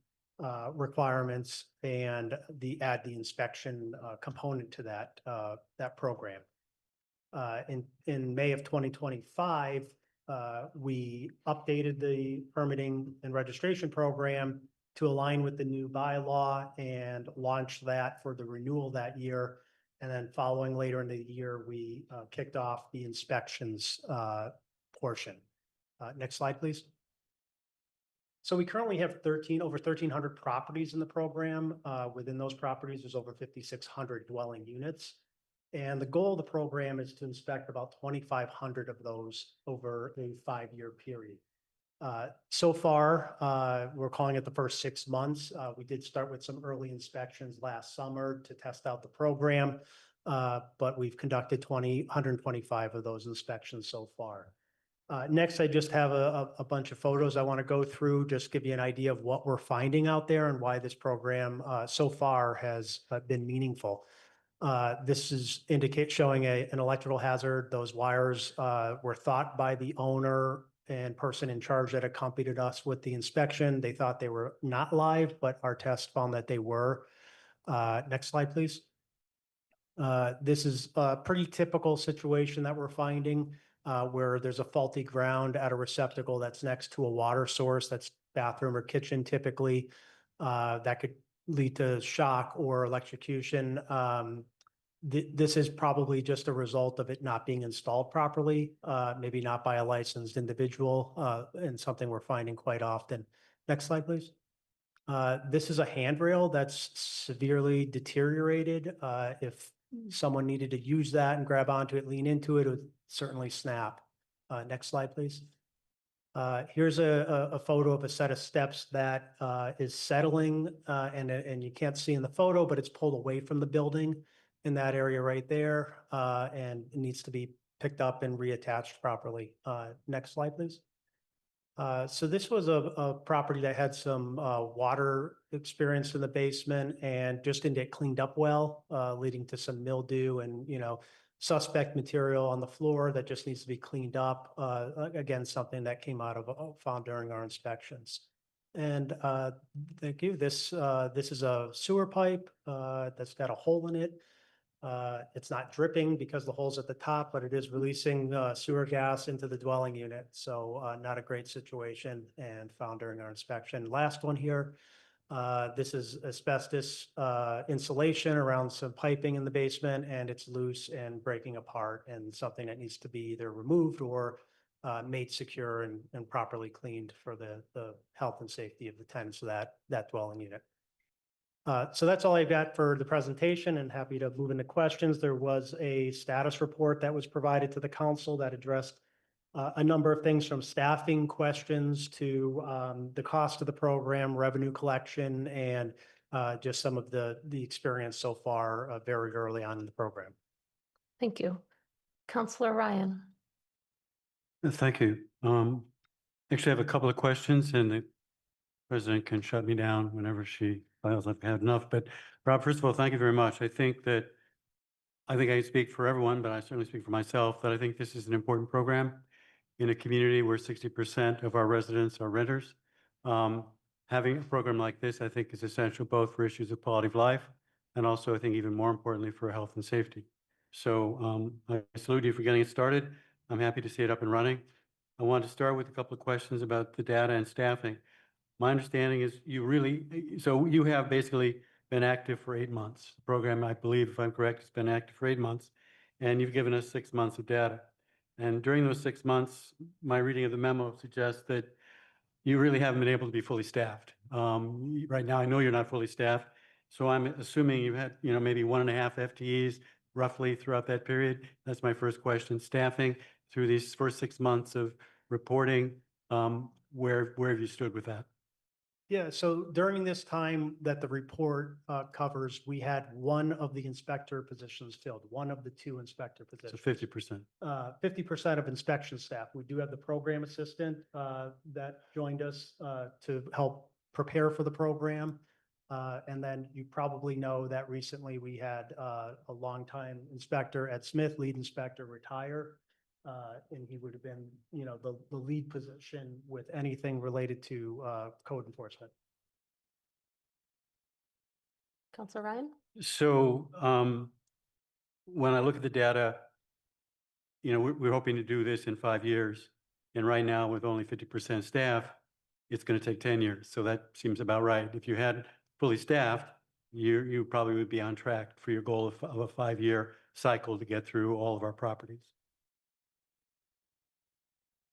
requirements and add the inspection component to that program. In May of 2025, we updated the permitting and registration program to align with the new bylaw and launched that for the renewal that year. And then following later in the year, we kicked off the inspections portion. Next slide, please. So we currently have over 1,300 properties in the program. Within those properties, there's over 5,600 dwelling units. And the goal of the program is to inspect about 2,500 of those over a 5-year period. So far, we're calling it the first 6 months. We did start with some early inspections last summer to test out the program, but we've conducted 125 of those inspections so far. Next, I just have a bunch of photos I want to go through, just give you an idea of what we're finding out there and why this program so far has been meaningful. This is showing an electrical hazard. Those wires were thought by the owner and person in charge that accompanied us with the inspection. They thought they were not live, but our test found that they were. Next slide, please. This is a pretty typical situation that we're finding where there's a faulty ground at a receptacle that's next to a water source, that's bathroom or kitchen typically, that could lead to shock or electrocution. This is probably just a result of it not being installed properly, maybe not by a licensed individual, and something we're finding quite often. Next slide, please. This is a handrail that's severely deteriorated. If someone needed to use that and grab onto it, lean into it, it would certainly snap. Next slide, please. Here's a photo of a set of steps that is settling, and you can't see in the photo, but it's pulled away from the building in that area right there, and it needs to be picked up and reattached properly. Next slide, please. So this was a property that had some water experience in the basement and just didn't get cleaned up well, leading to some mildew and, suspect material on the floor that just needs to be cleaned up. Again, something that came out of found during our inspections. And thank you. This is a sewer pipe that's got a hole in it. It's not dripping because the hole's at the top, but it is releasing sewer gas into the dwelling unit. So not a great situation and found during our inspection. Last one here. This is asbestos insulation around some piping in the basement, and it's loose and breaking apart, and something that needs to be either removed or made secure and properly cleaned for the health and safety of the tenants of that dwelling unit. So that's all I've got for the presentation, and happy to move into questions. There was a status report that was provided to the council that addressed a number of things, from staffing questions to the cost of the program, revenue collection, and just some of the experience so far very early on in the program. Thank you. Councillor Ryan. Thank you. Actually, I have a couple of questions, and the president can shut me down whenever she feels I've had enough. But Rob, first of all, thank you very much. I think I speak for everyone, but I certainly speak for myself, that I think this is an important program in a community where 60% of our residents are renters. Having a program like this, I think, is essential both for issues of quality of life and also, I think, even more importantly, for health and safety. So I salute you for getting it started. I'm happy to see it up and running. I want to start with a couple of questions about the data and staffing. My understanding is you have basically been active for 8 months. The program, I believe, if I'm correct, has been active for 8 months, and you've given us 6 months of data. And during those 6 months, my reading of the memo suggests that you really haven't been able to be fully staffed. Right now, I know you're not fully staffed, so I'm assuming you've had, maybe 1.5 FTEs roughly throughout that period. That's my first question. Staffing through these first 6 months of reporting, where have you stood with that? Yeah, so during this time that the report covers, we had one of the inspector positions filled, one of the 2 inspector positions. So 50%. 50% of inspection staff. We do have the program assistant that joined us to help prepare for the program. And then you probably know that recently we had a longtime inspector, Ed Smith, lead inspector, retire. And he would have been, the lead position with anything related to code enforcement. Councillor Ryan? So when I look at the data, we're hoping to do this in 5 years. And right now, with only 50% staff, it's going to take 10 years. So that seems about right. If you had fully staffed, you probably would be on track for your goal of a 5-year cycle to get through all of our properties.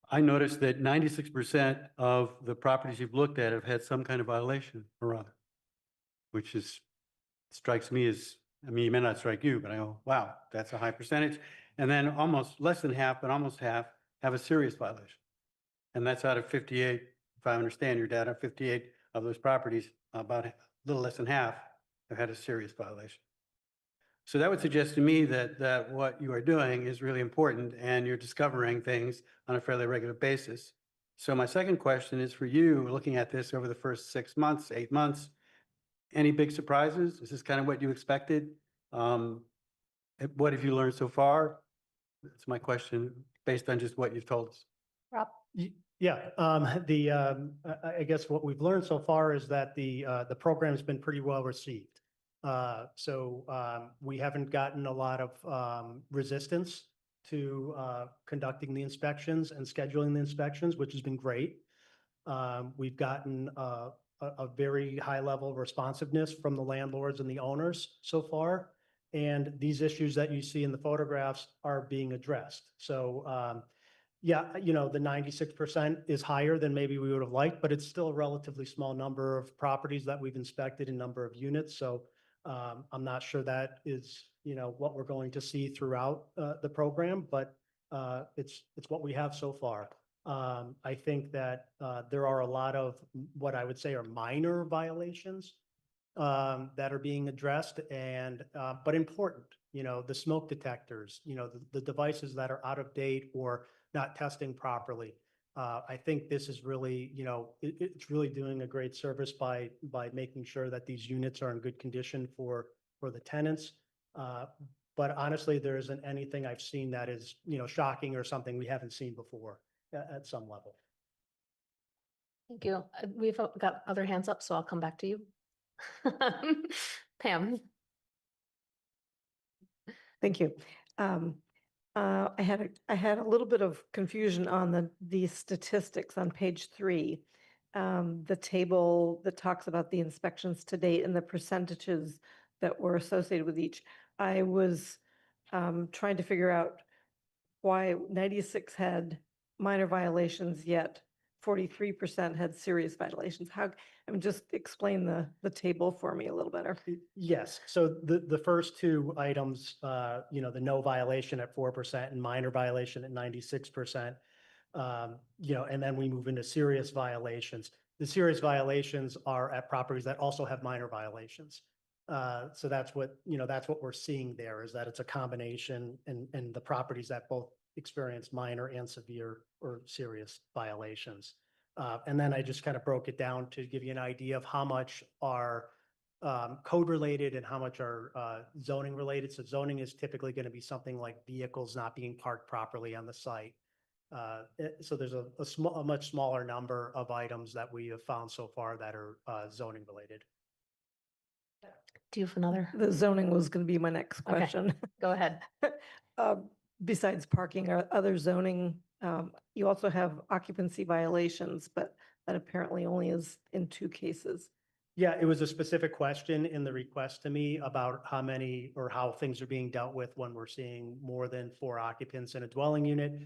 I noticed that 96% of the properties you've looked at have had some kind of violation or other, which strikes me as I mean, it may not strike you, but I go, wow, that's a high percentage. And then almost less than half, but almost half have a serious violation. And that's out of 58, if I understand your data, 58 of those properties, about a little less than half have had a serious violation. So that would suggest to me that what you are doing is really important and you're discovering things on a fairly regular basis. So my second question is for you, looking at this over the first 6 months, 8 months, any big surprises? Is this kind of what you expected? What have you learned so far? That's my question based on just what you've told us. Rob? Yeah, I guess what we've learned so far is that the program's been pretty well received. So we haven't gotten a lot of resistance to conducting the inspections and scheduling the inspections, which has been great. We've gotten a very high level of responsiveness from the landlords and the owners so far. And these issues that you see in the photographs are being addressed. So yeah, you know, the 96% is higher than maybe we would have liked, but it's still a relatively small number of properties that we've inspected in number of units. So I'm not sure that is, you know, what we're going to see throughout the program, but it's what we have so far. I think that there are a lot of what I would say are minor violations that are being addressed and but important, you know, the smoke detectors, you know, the devices that are out of date or not testing properly. I think this is really, you know, it's really doing a great service by making sure that these units are in good condition for the tenants. But honestly, there isn't anything I've seen that is, you know, shocking or something we haven't seen before at some level. Thank you. We've got other hands up, so I'll come back to you. Pam? Thank you. I had a little bit of confusion on the statistics on page 3. The table that talks about the inspections to date and the percentages that were associated with each. I was trying to figure out why 96 had minor violations, yet 43% had serious violations. Just explain the table for me a little better. Yes, so the first two items, you know, the no violation at 4% and minor violation at 96%, you know, and then we move into serious violations. The serious violations are at properties that also have minor violations. So that's what, you know, that's what we're seeing there is that it's a combination and the properties that both experience minor and severe or serious violations. And then I just kind of broke it down to give you an idea of how much are code related and how much are zoning related. So zoning is typically going to be something like vehicles not being parked properly on the site. So there's a much smaller number of items that we have found so far that are zoning related. Do you have another? The zoning was going to be my next Okay. question. Go ahead. Besides parking or other zoning, you also have occupancy violations, but that apparently only is in 2 cases. Yeah, it was a specific question in the request to me about how many or how things are being dealt with when we're seeing more than 4 occupants in a dwelling unit.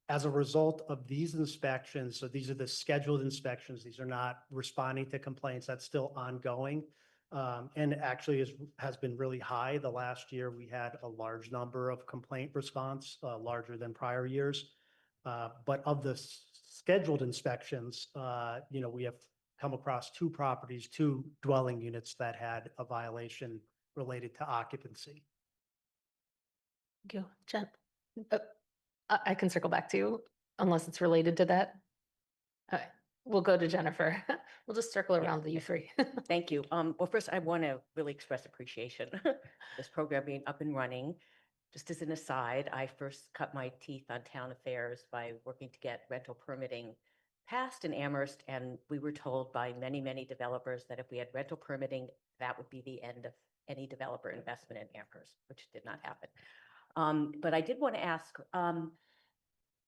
As a result of these inspections, so these are the scheduled inspections, these are not responding to complaints, that's still ongoing. And actually has been really high. The last year we had a large number of complaint response, larger than prior years. But of the scheduled inspections, you know, we have come across 2 properties, 2 dwelling units that had a violation related to occupancy. Thank you. Jen? I can circle back to you unless it's related to that. All right, we'll go to Jennifer. We'll just circle around the you 3. Thank you. Well, first, I want to really express appreciation this program being up and running. Just as an aside, I first cut my teeth on town affairs by working to get rental permitting passed in Amherst, and we were told by many, many developers that if we had rental permitting, that would be the end of any developer investment in Amherst, which did not happen. But I did want to ask,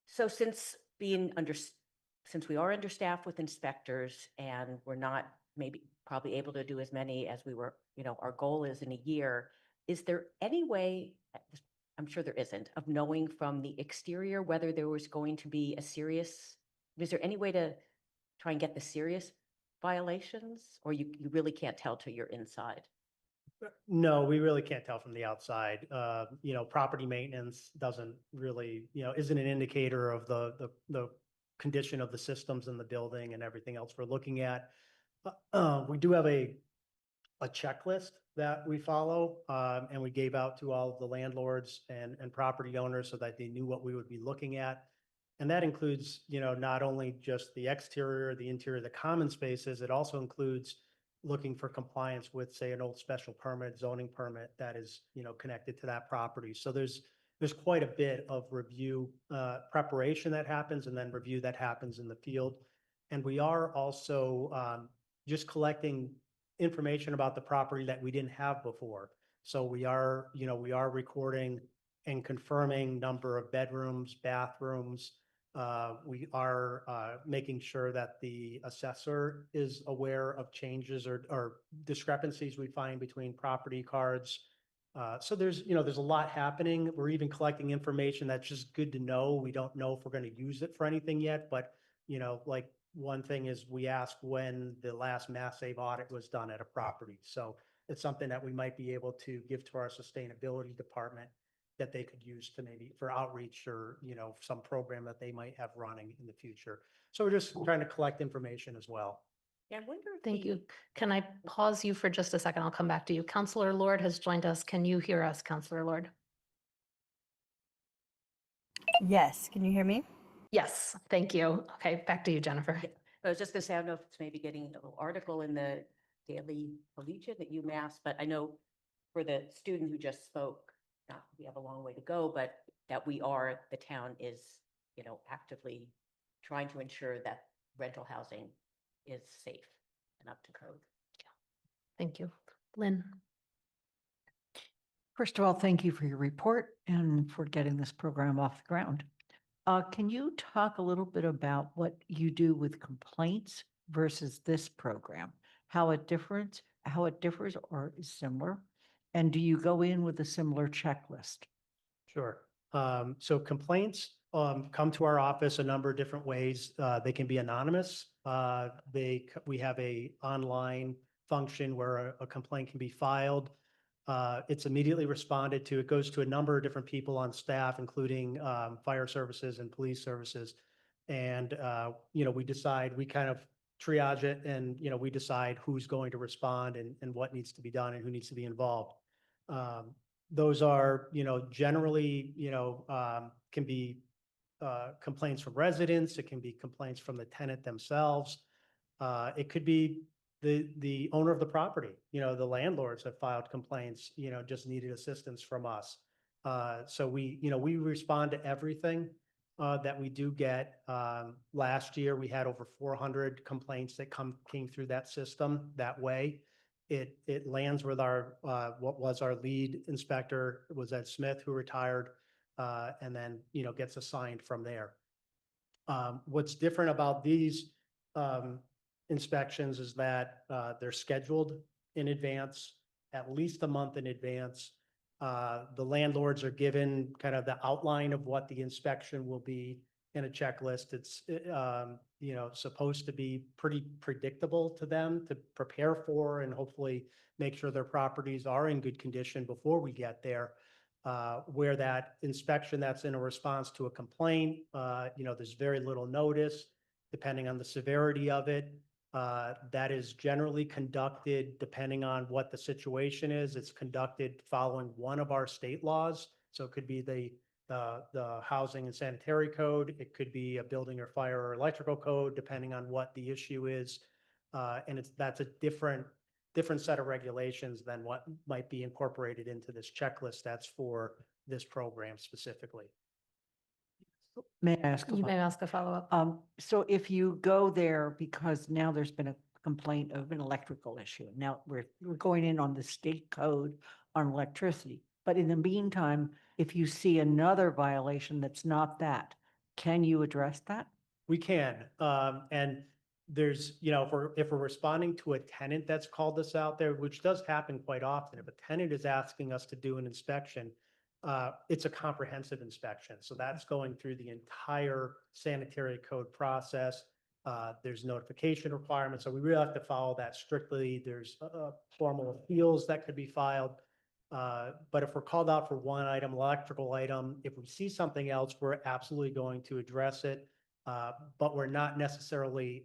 so since we are understaffed with inspectors and we're not probably able to do as many as we were, you know, our goal is in a year, is there any way, I'm sure there isn't, of knowing from the exterior whether there was going to be is there any way to try and get the serious violations, or you really can't tell till you're inside? No, we really can't tell from the outside. Property maintenance doesn't really, isn't an indicator of the condition of the systems in the building and everything else we're looking at. We do have a checklist that we follow, and we gave out to all of the landlords and property owners so that they knew what we would be looking at. And that includes, not only just the exterior, the interior, the common spaces, it also includes looking for compliance with, say, an old special permit, zoning permit that is, connected to that property. So there's quite a bit of review, preparation that happens, and then review that happens in the field. And we are also just collecting information about the property that we didn't have before. So we are recording and confirming number of bedrooms, bathrooms. We are making sure that the assessor is aware of changes or discrepancies we find between property cards. So there's a lot happening. We're even collecting information that's just good to know. We don't know if we're going to use it for anything yet, but like one thing is we ask when the last mass save audit was done at a property. So it's something that we might be able to give to our sustainability department that they could use to maybe for outreach or, some program that they might have running in the future. So we're just trying to collect information as well. Yeah, I wonder if Thank the- you. Can I pause you for just a second? I'll come back to you. Counselor Lord has joined us. Can you hear us, Counselor Lord? Yes, can you hear me? Yes, thank you. Okay, back to you, Jennifer. Yeah, I was just gonna say, I don't know if it's maybe getting a little article in the Daily Collegian at UMass, but I know for the student who just spoke, not, we have a long way to go, but that the town is, actively trying to ensure that rental housing is safe and up to code. Thank you. Lynn? First of all, thank you for your report and for getting this program off the ground. Can you talk a little bit about what you do with complaints versus this program? How it differs or is similar? And do you go in with a similar checklist? Sure. So complaints come to our office a number of different ways. They can be anonymous. We have a online function where a complaint can be filed. It's immediately responded to. It goes to a number of different people on staff, including fire services and police services. And, we kind of triage it and, we decide who's going to respond and what needs to be done and who needs to be involved. Those are, generally, can be complaints from residents. It can be complaints from the tenant themselves. It could be the owner of the property. The landlords have filed complaints, just needed assistance from us. So we respond to everything that we do get. Last year, we had over 400 complaints that came through that system that way. It lands with our what was our lead inspector, was Ed Smith, who retired, and then gets assigned from there. What's different about these inspections is that they're scheduled in advance, at least a month in advance. The landlords are given kind of the outline of what the inspection will be in a checklist. It's supposed to be pretty predictable to them to prepare for and hopefully make sure their properties are in good condition before we get there. Where that inspection that's in a response to a complaint, there's very little notice depending on the severity of it. That is generally conducted depending on what the situation is. It's conducted following one of our state laws. So it could be the housing and sanitary code. It could be a building or fire or electrical code, depending on what the issue is. And that's a different set of regulations than what might be incorporated into this checklist that's for this program specifically. May I ask? You may ask a follow-up. So if you go there, because now there's been a complaint of an electrical issue. Now we're going in on the state code on electricity. But in the meantime, if you see another violation that's not that, can you address that? We can. And there's, if we're responding to a tenant that's called us out there, which does happen quite often, if a tenant is asking us to do an inspection, it's a comprehensive inspection. So that's going through the entire sanitary code process. There's notification requirements, so we really have to follow that strictly. There's formal appeals that could be filed. But if we're called out for one item, electrical item, if we see something else, we're absolutely going to address it. But we're not necessarily,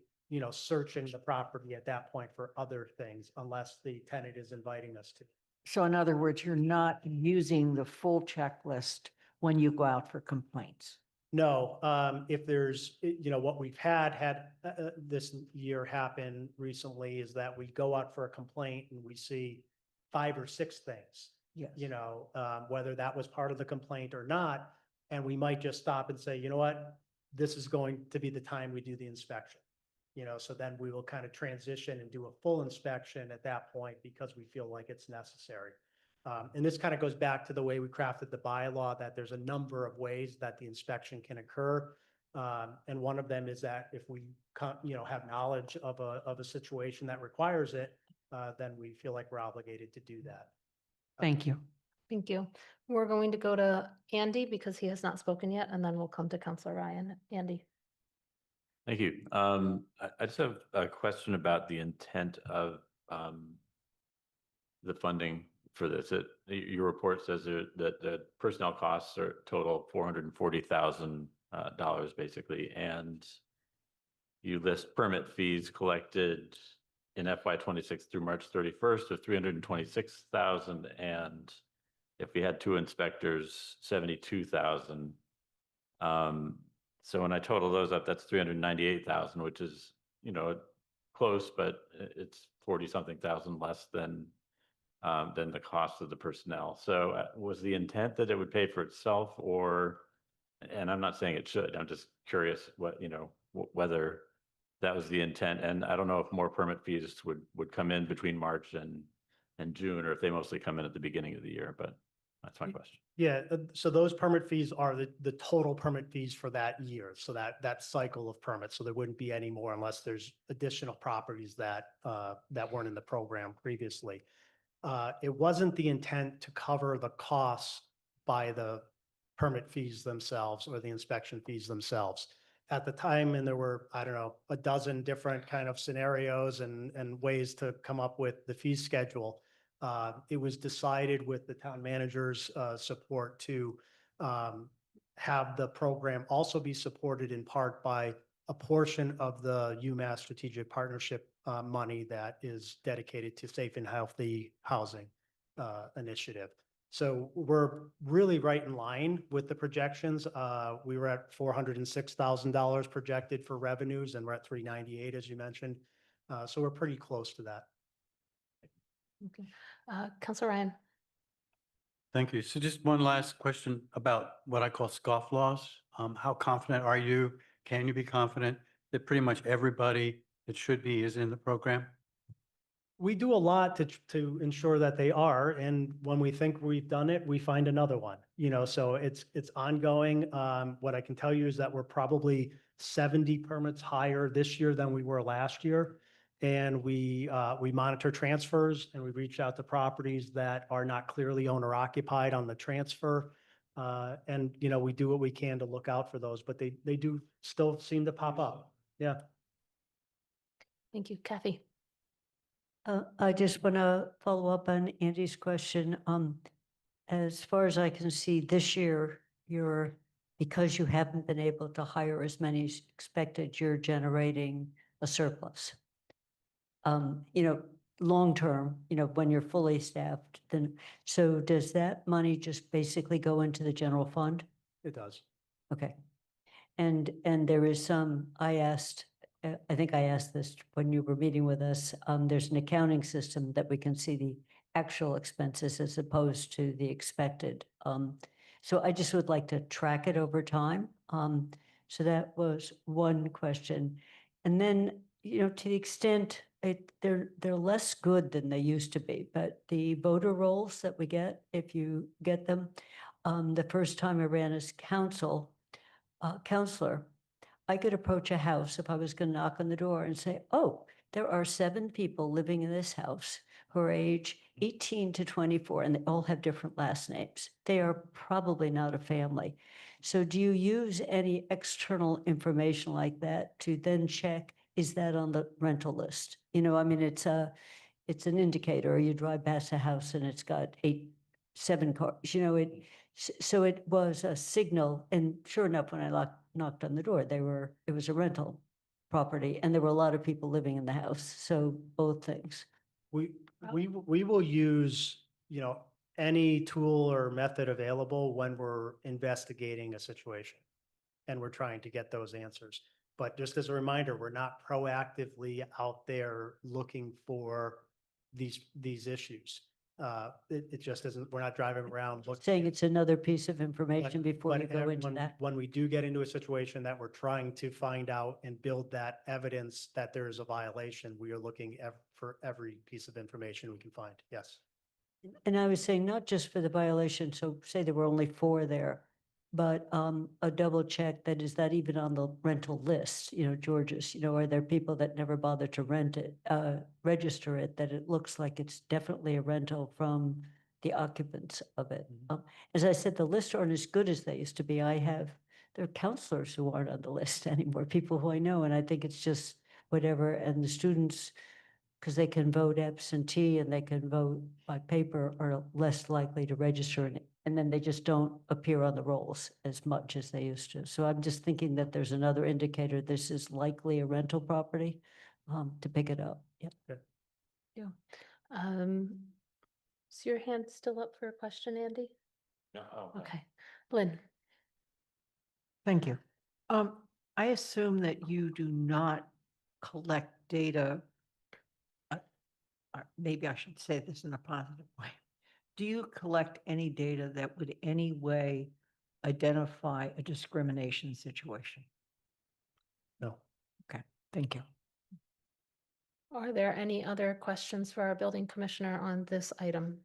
searching the property at that point for other things unless the tenant is inviting us to. So in other words, you're not using the full checklist when you go out for complaints. No, if there's, what we've had this year happen recently is that we go out for a complaint and we see 5 or 6 things. Yes. Whether that was part of the complaint or not, and we might just stop and say, you know what, this is going to be the time we do the inspection. So then we will kind of transition and do a full inspection at that point because we feel like it's necessary. And this kind of goes back to the way we crafted the bylaw, that there's a number of ways that the inspection can occur. And one of them is that if we, have knowledge of a situation that requires it, then we feel like we're obligated to do that. Thank you. Thank you. We're going to go to Andy because he has not spoken yet, and then we'll come to Councilor Ryan. Andy. Thank you. I just have a question about the intent of the funding for this. Your report says that the personnel costs are total $440,000 basically, and you list permit fees collected in FY26 through March 31st of $326,000, and if we had 2 inspectors, $72,000. So when I total those up, that's $398,000, which is, close, but it's 40-something thousand less than the cost of the personnel. So was the intent that it would pay for itself, and I'm not saying it should, I'm just curious whether that was the intent. And I don't know if more permit fees would come in between March and June, or if they mostly come in at the beginning of the year, but that's my question. Yeah, so those permit fees are the total permit fees for that year. So that cycle of permits. So there wouldn't be any more unless there's additional properties that weren't in the program previously. It wasn't the intent to cover the costs by the permit fees themselves or the inspection fees themselves. At the time, and there were, I don't know, a dozen different kind of scenarios and ways to come up with the fee schedule. It was decided with the town manager's support to have the program also be supported in part by a portion of the UMass Strategic Partnership money that is dedicated to safe and healthy housing initiative. So we're really right in line with the projections. We were at $406,000 projected for revenues, and we're at $398,000, as you mentioned. So we're pretty close to that. Okay. Councilor Ryan. Thank you. So just one last question about what I call scofflaws. How confident are you? Can you be confident that pretty much everybody that should be is in the program? We do a lot to ensure that they are, and when we think we've done it, we find another one. So it's ongoing. What I can tell you is that we're probably 70 permits higher this year than we were last year. And we monitor transfers, and we reach out to properties that are not clearly owner occupied on the transfer. And we do what we can to look out for those, but they do still seem to pop up. Yeah. Thank you. Kathy. I just want to follow up on Andy's question. As far as I can see, this year, because you haven't been able to hire as many as expected, you're generating a surplus. Long term, when you're fully staffed, then, so does that money just basically go into the general fund? It does. Okay. And there is some, I think I asked this when you were meeting with us, there's an accounting system that we can see the actual expenses as opposed to the expected. So I just would like to track it over time. So that was one question. And then, to the extent they're less good than they used to be, but the voter rolls that we get, if you get them, the first time I ran as counselor, I could approach a house if I was going to knock on the door and say, oh, there are 7 people living in this house who are age 18 to 24, and they all have different last names. They are probably not a family. So do you use any external information like that to then check, is that on the rental list? You know, I mean, it's an indicator. You drive past a house and it's got 7 cars, you know, so it was a signal. And sure enough, when I knocked on the door, it was a rental property and there were a lot of people living in the house. So both things. We will use, you know, any tool or method available when we're investigating a situation and we're trying to get those answers. But just as a reminder, we're not proactively out there looking for these issues. It just isn't, we're not driving around looking. Saying it's another piece of information But- before but you go into when- that. When we do get into a situation that we're trying to find out and build that evidence that there is a violation, we are looking for every piece of information we can find. Yes. And I was saying not just for the violation, so say there were only 4 there, but a double check that is that even on the rental list, you know, George's, you know, are there people that never bother to rent it, register it, that it looks like it's definitely a rental from the occupants of it. As I said, the lists aren't as good as they used to be. There are counselors who aren't on the list anymore, people who I know, and I think it's just whatever, and the students, because they can vote absentee and they can vote by paper, are less likely to register and then they just don't appear on the rolls as much as they used to. So I'm just thinking that there's another indicator this is likely a rental property to pick it up. Yeah. Yeah. Is your hand still up for a question, Andy? No. Okay. Lynn? Thank you. I assume that you do not collect data. Or maybe I should say this in a positive way. Do you collect any data that would any way identify a discrimination situation? No. Okay, thank you. Are there any other questions for our building commissioner on this item?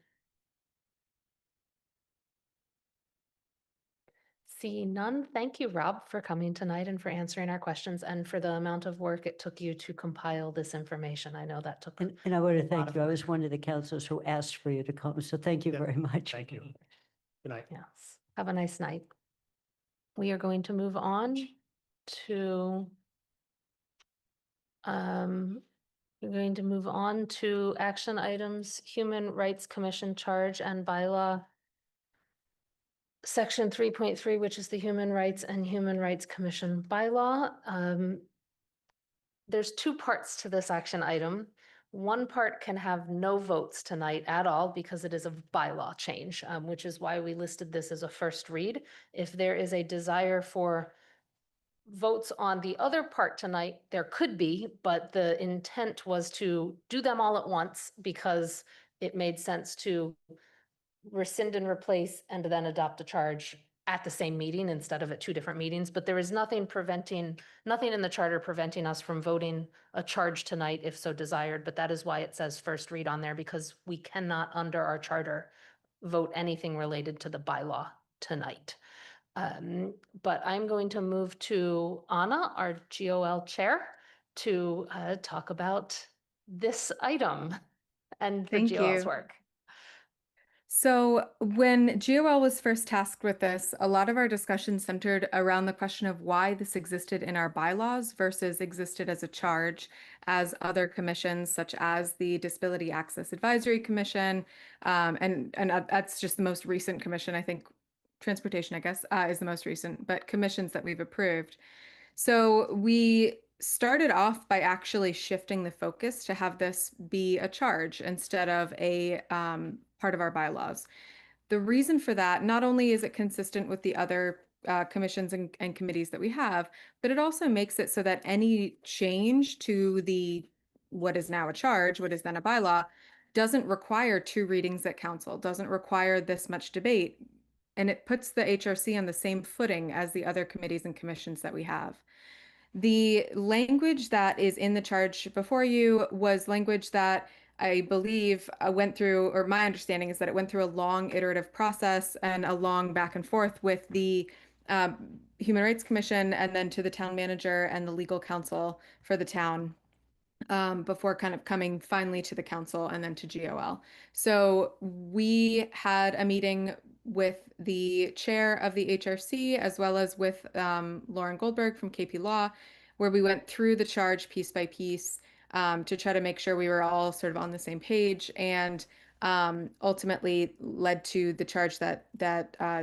See none. Thank you, Rob, for coming tonight and for answering our questions and for the amount of work it took you to compile this information. I know that took. And I want to lot thank of you. I work. was one of the counselors who asked for you to come, so thank you Yeah, very much. Thank you. Good night. Yes. Have a nice night. We are going to move on to we're going to move on to action items, Human Rights Commission charge and bylaw. Section 3.3, which is the Human Rights and Human Rights Commission bylaw. There's 2 parts to this action item. One part can have no votes tonight at all because it is a bylaw change, which is why we listed this as a first read. If there is a desire for votes on the other part tonight, there could be, but the intent was to do them all at once because it made sense to rescind and replace and then adopt a charge at the same meeting instead of at 2 different meetings. But there is nothing in the charter preventing us from voting a charge tonight if so desired. But that is why it says first read on there, because we cannot under our charter vote anything related to the bylaw tonight. But I'm going to move to Anna, our GOL chair, to talk about this item and the Thank GOL's you. work. So when GOL was first tasked with this, a lot of our discussion centered around the question of why this existed in our bylaws versus existed as a charge as other commissions, such as the Disability Access Advisory Commission. And that's just the most recent commission. I think transportation, I guess, is the most recent, but commissions that we've approved. So we started off by actually shifting the focus to have this be a charge instead of a part of our bylaws. The reason for that, not only is it consistent with the other commissions and committees that we have, but it also makes it so that any change to what is now a charge, what is then a bylaw, doesn't require 2 readings at council, doesn't require this much debate, and it puts the HRC on the same footing as the other committees and commissions that we have. The language that is in the charge before you was language that I believe went through, or my understanding is that it went through a long iterative process and a long back and forth with the Human Rights Commission and then to the town manager and the legal counsel for the town. before kind of coming finally to the council and then to GOL. So we had a meeting with the chair of the HRC as well as with Lauren Goldberg from KP Law, where we went through the charge piece by piece to try to make sure we were all sort of on the same page, and ultimately led to the charge that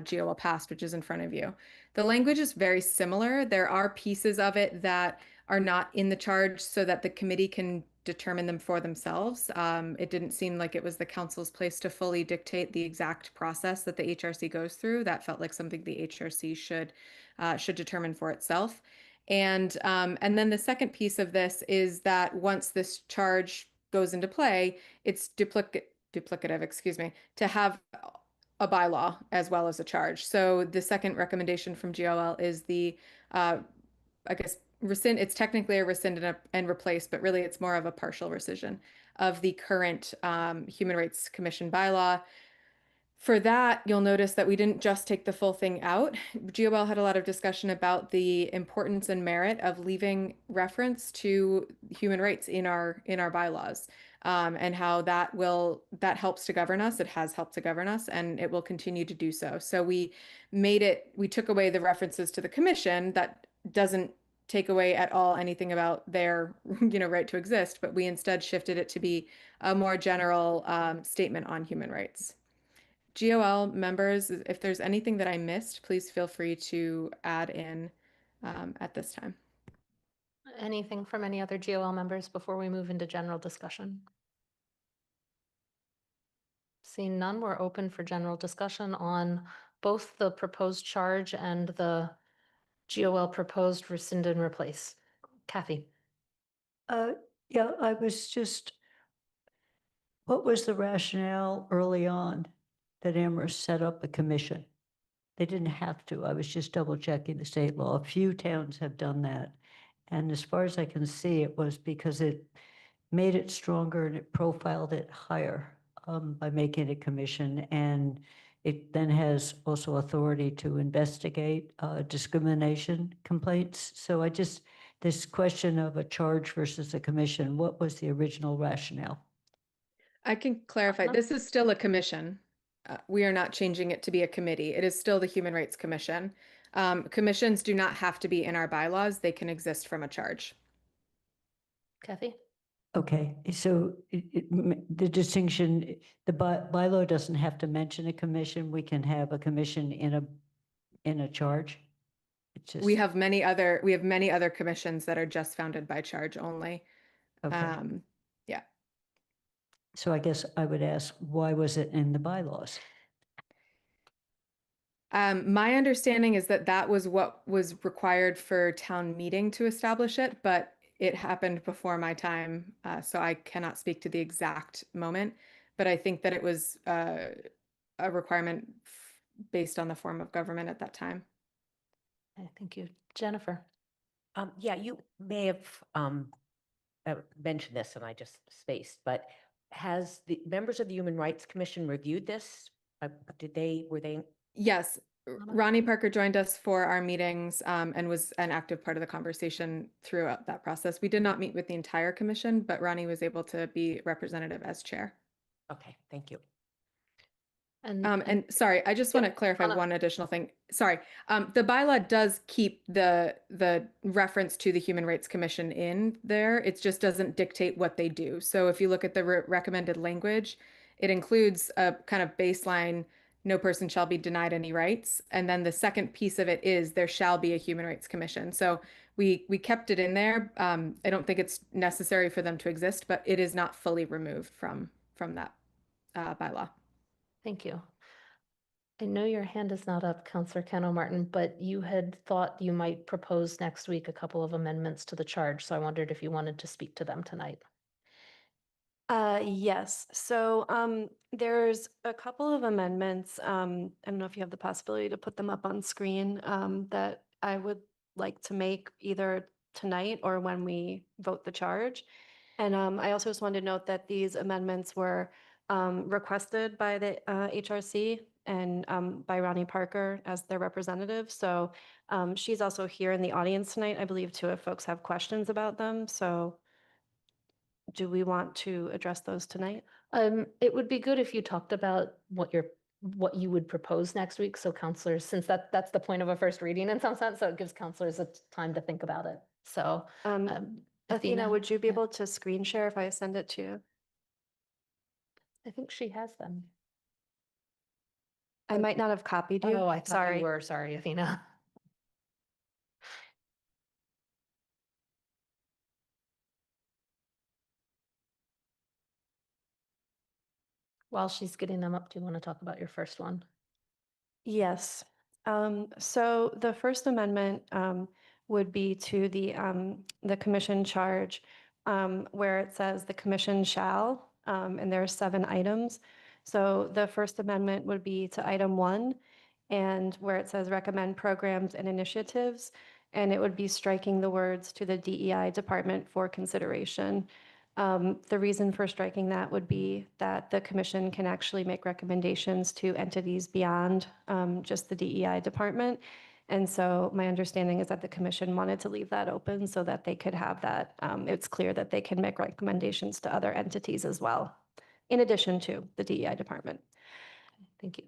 GOL passed, which is in front of you. The language is very similar. There are pieces of it that are not in the charge so that the committee can determine them for themselves. It didn't seem like it was the council's place to fully dictate the exact process that the HRC goes through. That felt like something the HRC should determine for itself. And then the second piece of this is that once this charge goes into play, it's duplicative, excuse me, to have a bylaw as well as a charge. So the second recommendation from GOL is the I guess rescind. It's technically a rescind and replace, but really it's more of a partial rescission of the current Human Rights Commission bylaw. For that, you'll notice that we didn't just take the full thing out. GOL had a lot of discussion about the importance and merit of leaving reference to human rights in our bylaws, and how that helps to govern us. It has helped to govern us, and it will continue to do so. So we took away the references to the commission. That doesn't take away at all anything about their right to exist, but we instead shifted it to be a more general statement on human rights. GOL members, if there's anything that I missed, please feel free to add in at this time. Anything from any other GOL members before we move into general discussion? Seeing none, we're open for general discussion on both the proposed charge and the GOL proposed rescind and replace. Kathy? Yeah, I was just, what was the rationale early on that Amherst set up a commission? They didn't have to. I was just double checking the state law. A few towns have done that. And as far as I can see, it was because it made it stronger and it profiled it higher by making it a commission. And it then has also authority to investigate discrimination complaints. So this question of a charge versus a commission, what was the original rationale? I can clarify. This is still a commission. We are not changing it to be a committee. It is still the Human Rights Commission. Commissions do not have to be in our bylaws. They can exist from a charge. Kathy? Okay, so the distinction, the bylaw doesn't have to mention a commission. We can have a commission in a charge. It's just, We have many other commissions that are just founded by charge only. okay. Yeah. So I guess I would ask, why was it in the bylaws? My understanding is that was what was required for town meeting to establish it, but it happened before my time, so I cannot speak to the exact moment. But I think that it was a requirement based on the form of government at that time. Thank you. Jennifer? Yeah, you may have mentioned this and I just spaced, but has the members of the Human Rights Commission reviewed this? Were they? Yes. Ronnie Parker joined us for our meetings and was an active part of the conversation throughout that process. We did not meet with the entire commission, but Ronnie was able to be representative as chair. Okay, thank you. And sorry, I just want to clarify one additional thing. Sorry, the bylaw does keep the reference to the Human Rights Commission in there. It just doesn't dictate what they do. So if you look at the recommended language, it includes a kind of baseline, no person shall be denied any rights. And then the second piece of it is there shall be a Human Rights Commission. So we kept it in there. I don't think it's necessary for them to exist, but it is not fully removed from that bylaw. Thank you. I know your hand is not up, Councillor Keno Martin, but you had thought you might propose next week a couple of amendments to the charge, so I wondered if you wanted to speak to them tonight. Yes. So there's a couple of amendments. I don't know if you have the possibility to put them up on screen that I would like to make either tonight or when we vote the charge. And I also just wanted to note that these amendments were requested by the HRC and by Ronnie Parker as their representative. So she's also here in the audience tonight, I believe, too, if folks have questions about them. So do we want to address those tonight? It would be good if you talked about what you would propose next week. So counselors, since that's the point of a first reading in some sense, so it gives counselors a time to think about it. So, Athena, would you be able to screen share if I send it to you? I think she has them. I might not have copied you. Oh, I thought Sorry. you were. Sorry, Athena. While she's getting them up, do you want to talk about your first one? Yes. So the First Amendment would be to the commission charge where it says the commission shall, and there are 7 items. So the First Amendment would be to item 1, and where it says recommend programs and initiatives, and it would be striking the words to the DEI department for consideration. The reason for striking that would be that the commission can actually make recommendations to entities beyond just the DEI department. And so my understanding is that the commission wanted to leave that open so that they could have that. It's clear that they can make recommendations to other entities as well, in addition to the DEI department. Thank you.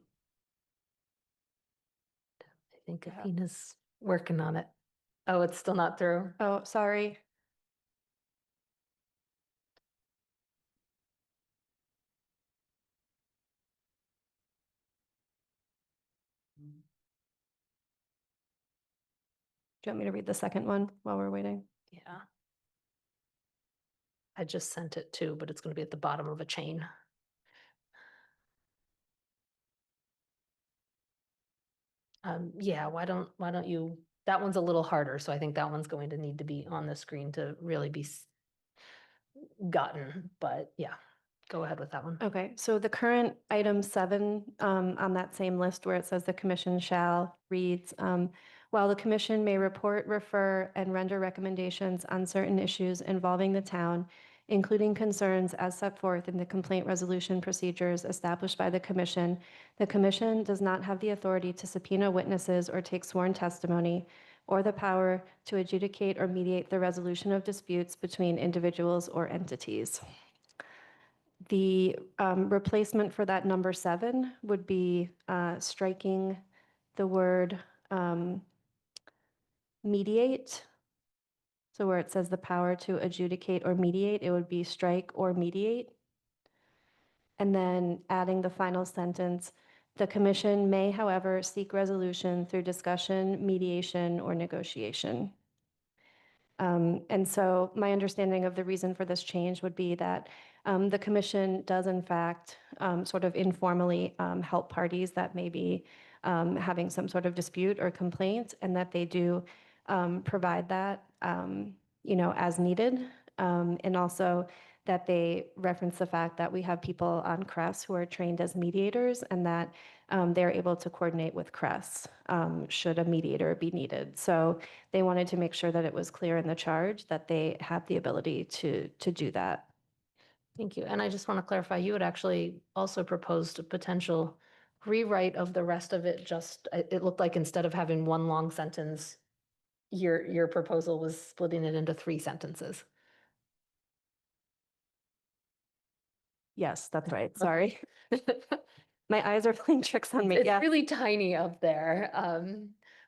I think Athena's working on it. Oh, it's still not through. Oh, sorry. Do you want me to read the second one while we're waiting? Yeah. I just sent it too, but it's going to be at the bottom of a chain. Yeah, why don't you, that one's a little harder, so I think that one's going to need to be on the screen to really be gotten, but yeah, go ahead with that one. Okay, so the current item 7 on that same list where it says the commission shall reads, while the commission may report, refer, and render recommendations on certain issues involving the town, including concerns as set forth in the complaint resolution procedures established by the commission does not have the authority to subpoena witnesses or take sworn testimony or the power to adjudicate or mediate the resolution of disputes between individuals or entities. The replacement for that number 7 would be striking the word mediate. So where it says the power to adjudicate or mediate, it would be strike or mediate. And then adding the final sentence, the commission may, however, seek resolution through discussion, mediation, or negotiation. And so my understanding of the reason for this change would be that the commission does in fact sort of informally help parties that may be having some sort of dispute or complaint, and that they do provide that, as needed. And also that they reference the fact that we have people on CRES who are trained as mediators, and that they're able to coordinate with CRES should a mediator be needed. So they wanted to make sure that it was clear in the charge that they have the ability to do that. Thank you. And I just want to clarify, you had actually also proposed a potential rewrite of the rest of it. Just, it looked like instead of having one long sentence, your proposal was splitting it into 3 sentences. Yes, that's right. Sorry. My eyes are playing tricks on me. It's Yeah. really tiny up there.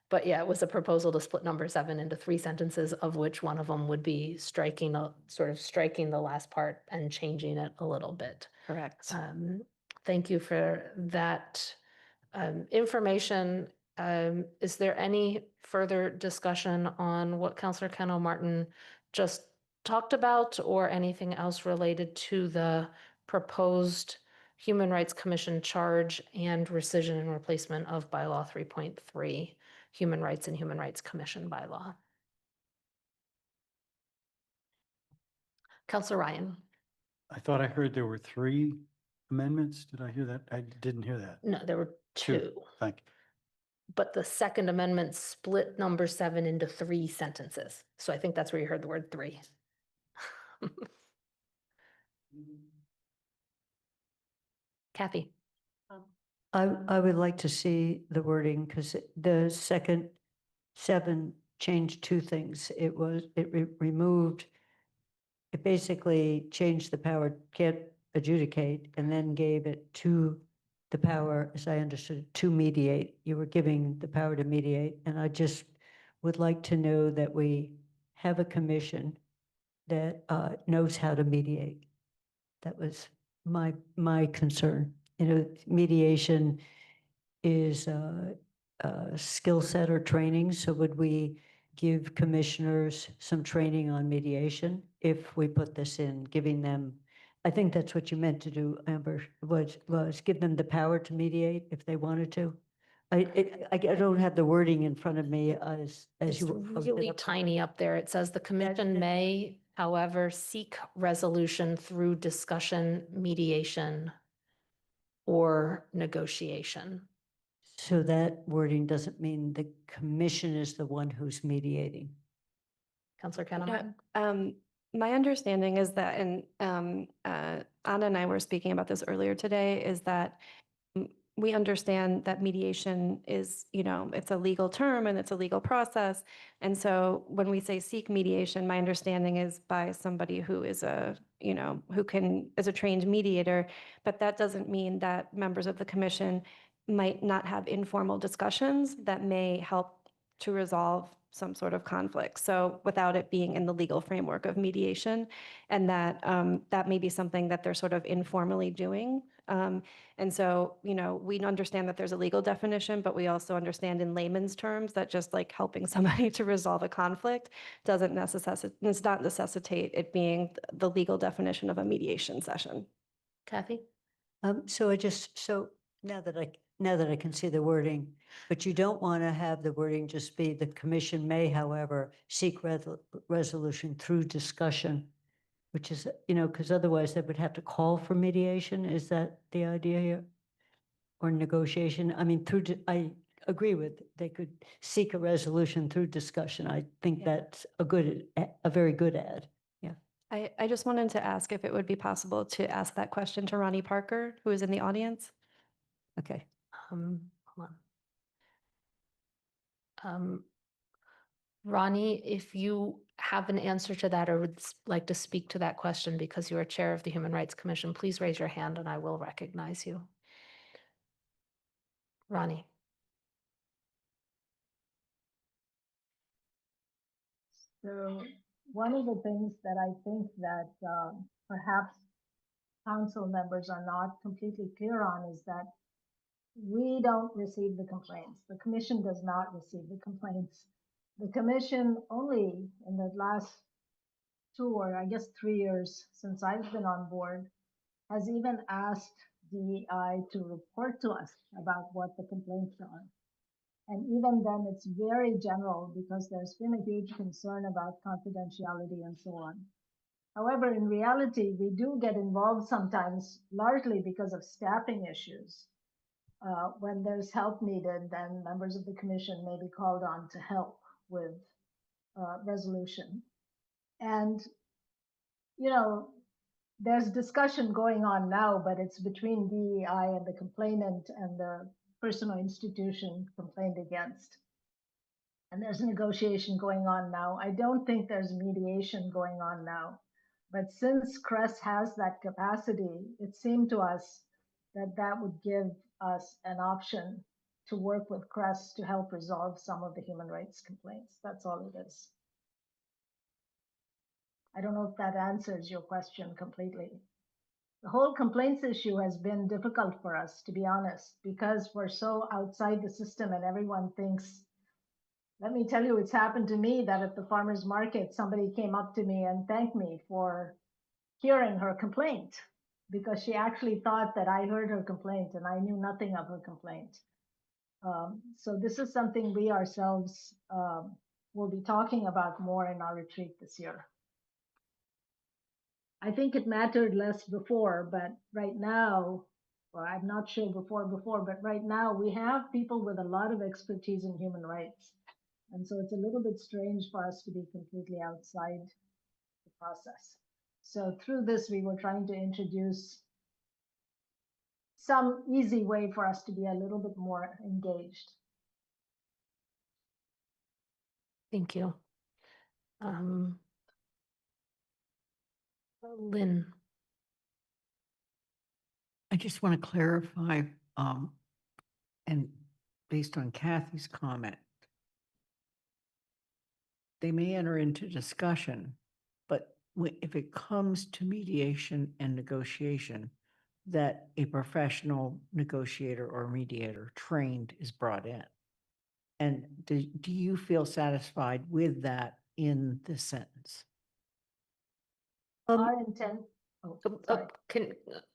But yeah, it was a proposal to split number 7 into 3 sentences, of which one of them would be striking the last part and changing it a little bit. Correct. Thank you for that information. Is there any further discussion on what Councillor Ken Martin just talked about, or anything else related to the proposed Human Rights Commission charge and rescission and replacement of bylaw 3.3, Human Rights and Human Rights Commission bylaw? Councillor Ryan? I thought I heard there were 3 amendments. Did I hear that? I didn't hear that. No, there were 2. Thank you. But the Second Amendment split number 7 into 3 sentences. So I think that's where you heard the word 3. Kathy? I would like to see the wording, because the second 7 changed 2 things. It removed it basically changed the power, can't adjudicate, and then gave it to the power, as I understood, it, to mediate. You were giving the power to mediate, and I just would like to know that we have a commission that knows how to mediate. That was my concern. You know, mediation is a skill set or training. So would we give commissioners some training on mediation if we put this in, giving them, I think that's what you meant to do, Amber, was give them the power to mediate if they wanted to? I don't have the wording in front of me as It's you. really tiny up there. It says the commission may, however, seek resolution through discussion, mediation, or negotiation. So that wording doesn't mean the commission is the one who's mediating. Counselor Yeah, Kahneman? my understanding is that, and Anna and I were speaking about this earlier today, is that we understand that mediation is, you know, it's a legal term and it's a legal process. And so when we say seek mediation, my understanding is by somebody who is a, you know, is a trained mediator, but that doesn't mean that members of the commission might not have informal discussions that may help to resolve some sort of conflict. So without it being in the legal framework of mediation, and that that may be something that they're sort of informally doing. And so, you know, we understand that there's a legal definition, but we also understand in layman's terms that just like helping somebody to resolve a conflict does not necessitate it being the legal definition of a mediation session. Kathy? So now that I can see the wording, but you don't want to have the wording just be the commission may, however, seek resolution through discussion, which is, you know, because otherwise they would have to call for mediation. Is that the idea here? Or negotiation? I mean, I agree with, they could seek a resolution through discussion. I think that's a very good ad. Yeah. I just wanted to ask if it would be possible to ask that question to Ronnie Parker, who is in the audience. Okay. Hold on. Ronnie, if you have an answer to that or would like to speak to that question because you are chair of the Human Rights Commission, please raise your hand and I will recognize you. Ronnie. So one of the things that I think that perhaps council members are not completely clear on is that we don't receive the complaints. The commission does not receive the complaints. The commission only in the last 2 or I guess 3 years since I've been on board has even asked DEI to report to us about what the complaints are. And even then it's very general because there's been a huge concern about confidentiality and so on. However, in reality, we do get involved sometimes largely because of staffing issues. When there's help needed, then members of the commission may be called on to help with resolution. And, you know, there's discussion going on now, but it's between DEI and the complainant and the person or institution complained against. And there's a negotiation going on now. I don't think there's mediation going on now. But since CRESS has that capacity, it seemed to us that that would give us an option to work with CRESS to help resolve some of the human rights complaints. That's all it is. I don't know if that answers your question completely. The whole complaints issue has been difficult for us, to be honest, because we're so outside the system and everyone thinks, let me tell you, it's happened to me that at the farmer's market, somebody came up to me and thanked me for hearing her complaint because she actually thought that I heard her complaint and I knew nothing of her complaint. So this is something we ourselves will be talking about more in our retreat this year. I think it mattered less before, but right now, well, I'm not sure before, but right now we have people with a lot of expertise in human rights. And so it's a little bit strange for us to be completely outside the process. So through this, we were trying to introduce some easy way for us to be a little bit more engaged. Thank you. Lynn. I just want to clarify, and based on Kathy's comment, they may enter into discussion, but if it comes to mediation and negotiation, that a professional negotiator or mediator trained is brought in. And do you feel satisfied with that in this sentence? Our intent, sorry.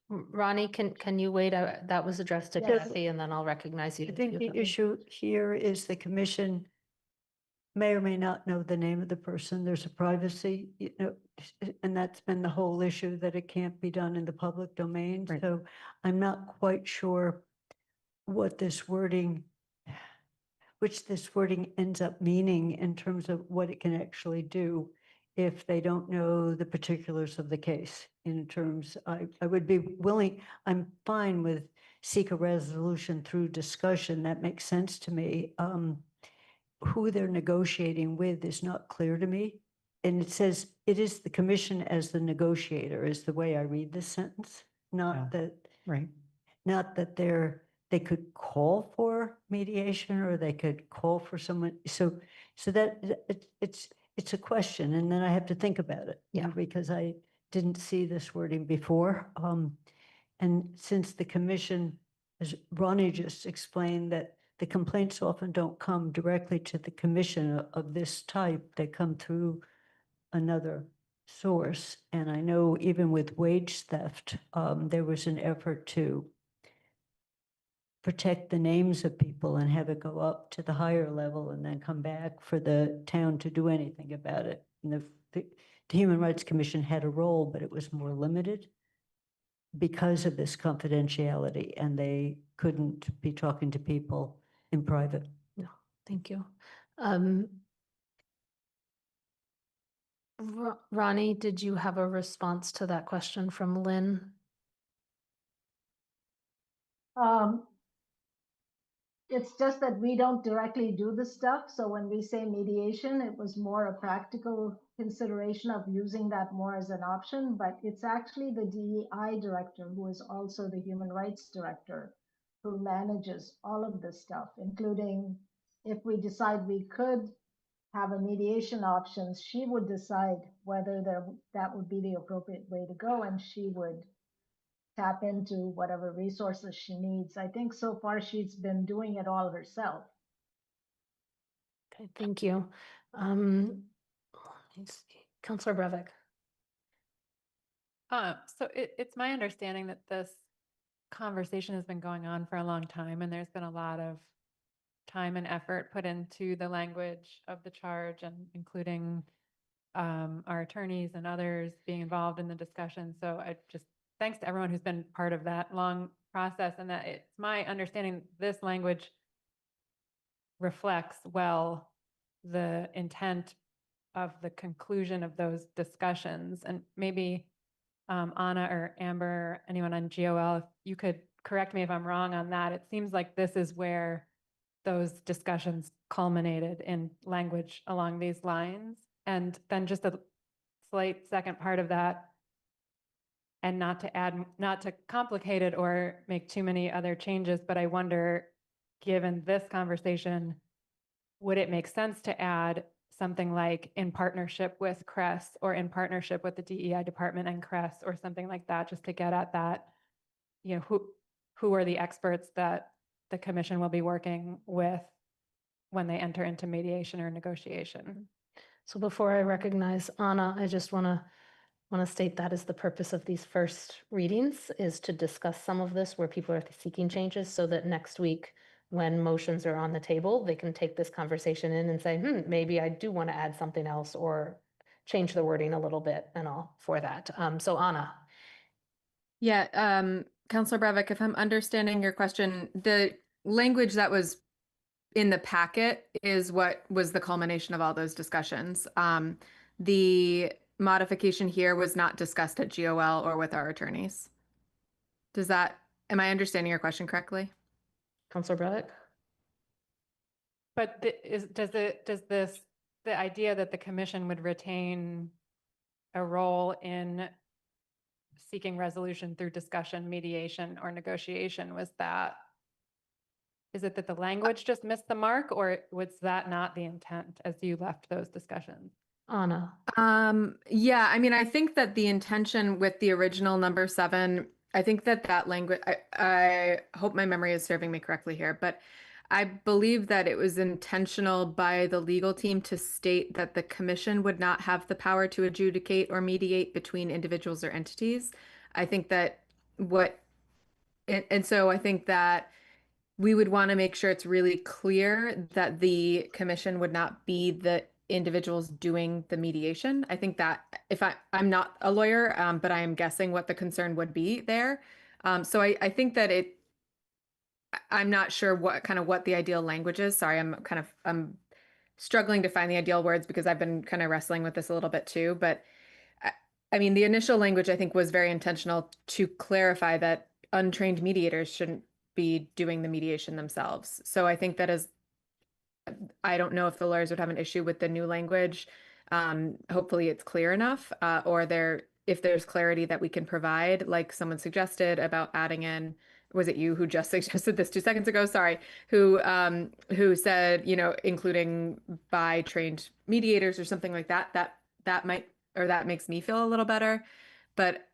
Ronnie, can you wait? That was addressed to Yes. Kathy, and then I'll recognize you. I if think you the have- issue here is the commission may or may not know the name of the person. There's a privacy, and that's been the whole issue, that it can't be done in the public domain. Right. So I'm not quite sure what which this wording ends up meaning in terms of what it can actually do if they don't know the particulars of the case. In terms, I would be willing, I'm fine with seek a resolution through discussion. That makes sense to me. Who they're negotiating with is not clear to me. And it says it is the commission as the negotiator is the way I read this sentence, not that. Right. Not that they could call for mediation or they could call for someone. So that it's a question, and then I have to think about it. Yeah. Because I didn't see this wording before. And since the commission, as Ronnie just explained, that the complaints often don't come directly to the commission of this type, they come through another source. And I know even with wage theft, there was an effort to protect the names of people and have it go up to the higher level and then come back for the town to do anything about it. And the Human Rights Commission had a role, but it was more limited because of this confidentiality, and they couldn't be talking to people in private. No, thank you. Ronnie, did you have a response to that question from Lynn? It's just that we don't directly do the stuff. So when we say mediation, it was more a practical consideration of using that more as an option. But it's actually the DEI director, who is also the human rights director, who manages all of this stuff, including if we decide we could have a mediation options, she would decide whether that would be the appropriate way to go, and she would tap into whatever resources she needs. I think so far she's been doing it all herself. Okay, thank you. Councillor Brevik. So it's my understanding that this conversation has been going on for a long time, and there's been a lot of time and effort put into the language of the charge, and including our attorneys and others being involved in the discussion. So I just, thanks to everyone who's been part of that long process, and that it's my understanding this language reflects well the intent of the conclusion of those discussions. And maybe Anna or Amber, anyone on GOL, if you could correct me if I'm wrong on that. It seems like this is where those discussions culminated in language along these lines. And then just a slight second part of that, and not to complicate it or make too many other changes, but I wonder, given this conversation, would it make sense to add something like in partnership with CRESS, or in partnership with the DEI department and CRESS, or something like that, just to get at that, who are the experts that the commission will be working with when they enter into mediation or negotiation? So before I recognize Anna, I just want to state that is the purpose of these first readings, is to discuss some of this where people are seeking changes, so that next week, when motions are on the table, they can take this conversation in and say, maybe I do want to add something else or change the wording a little bit and all for that. So Anna. Yeah, Councillor Brevik, if I'm understanding your question, the language that was in the packet is what was the culmination of all those discussions. The modification here was not discussed at GOL or with our attorneys. Am I understanding your question correctly? Councillor Brevik? But the idea that the commission would retain a role in seeking resolution through discussion, mediation, or negotiation? Is it that the language just missed the mark, or was that not the intent as you left those discussions? Anna. Yeah, I mean, I think that the intention with the original number 7, I think that language, I hope my memory is serving me correctly here, but I believe that it was intentional by the legal team to state that the commission would not have the power to adjudicate or mediate between individuals or entities. I think that and so I think that we would want to make sure it's really clear that the commission would not be the individuals doing the mediation. I think that if I'm not a lawyer, but I am guessing what the concern would be there. So I think that I'm not sure what the ideal language is. Sorry, I'm struggling to find the ideal words because I've been kind of wrestling with this a little bit too. But I mean, the initial language I think was very intentional to clarify that untrained mediators shouldn't be doing the mediation themselves. So I think I don't know if the lawyers would have an issue with the new language. Hopefully it's clear enough, or if there's clarity that we can provide, like someone suggested about adding in, was it you who just suggested this 2 seconds ago? Sorry, who said, including by trained mediators or something like that, that might, or that makes me feel a little better. But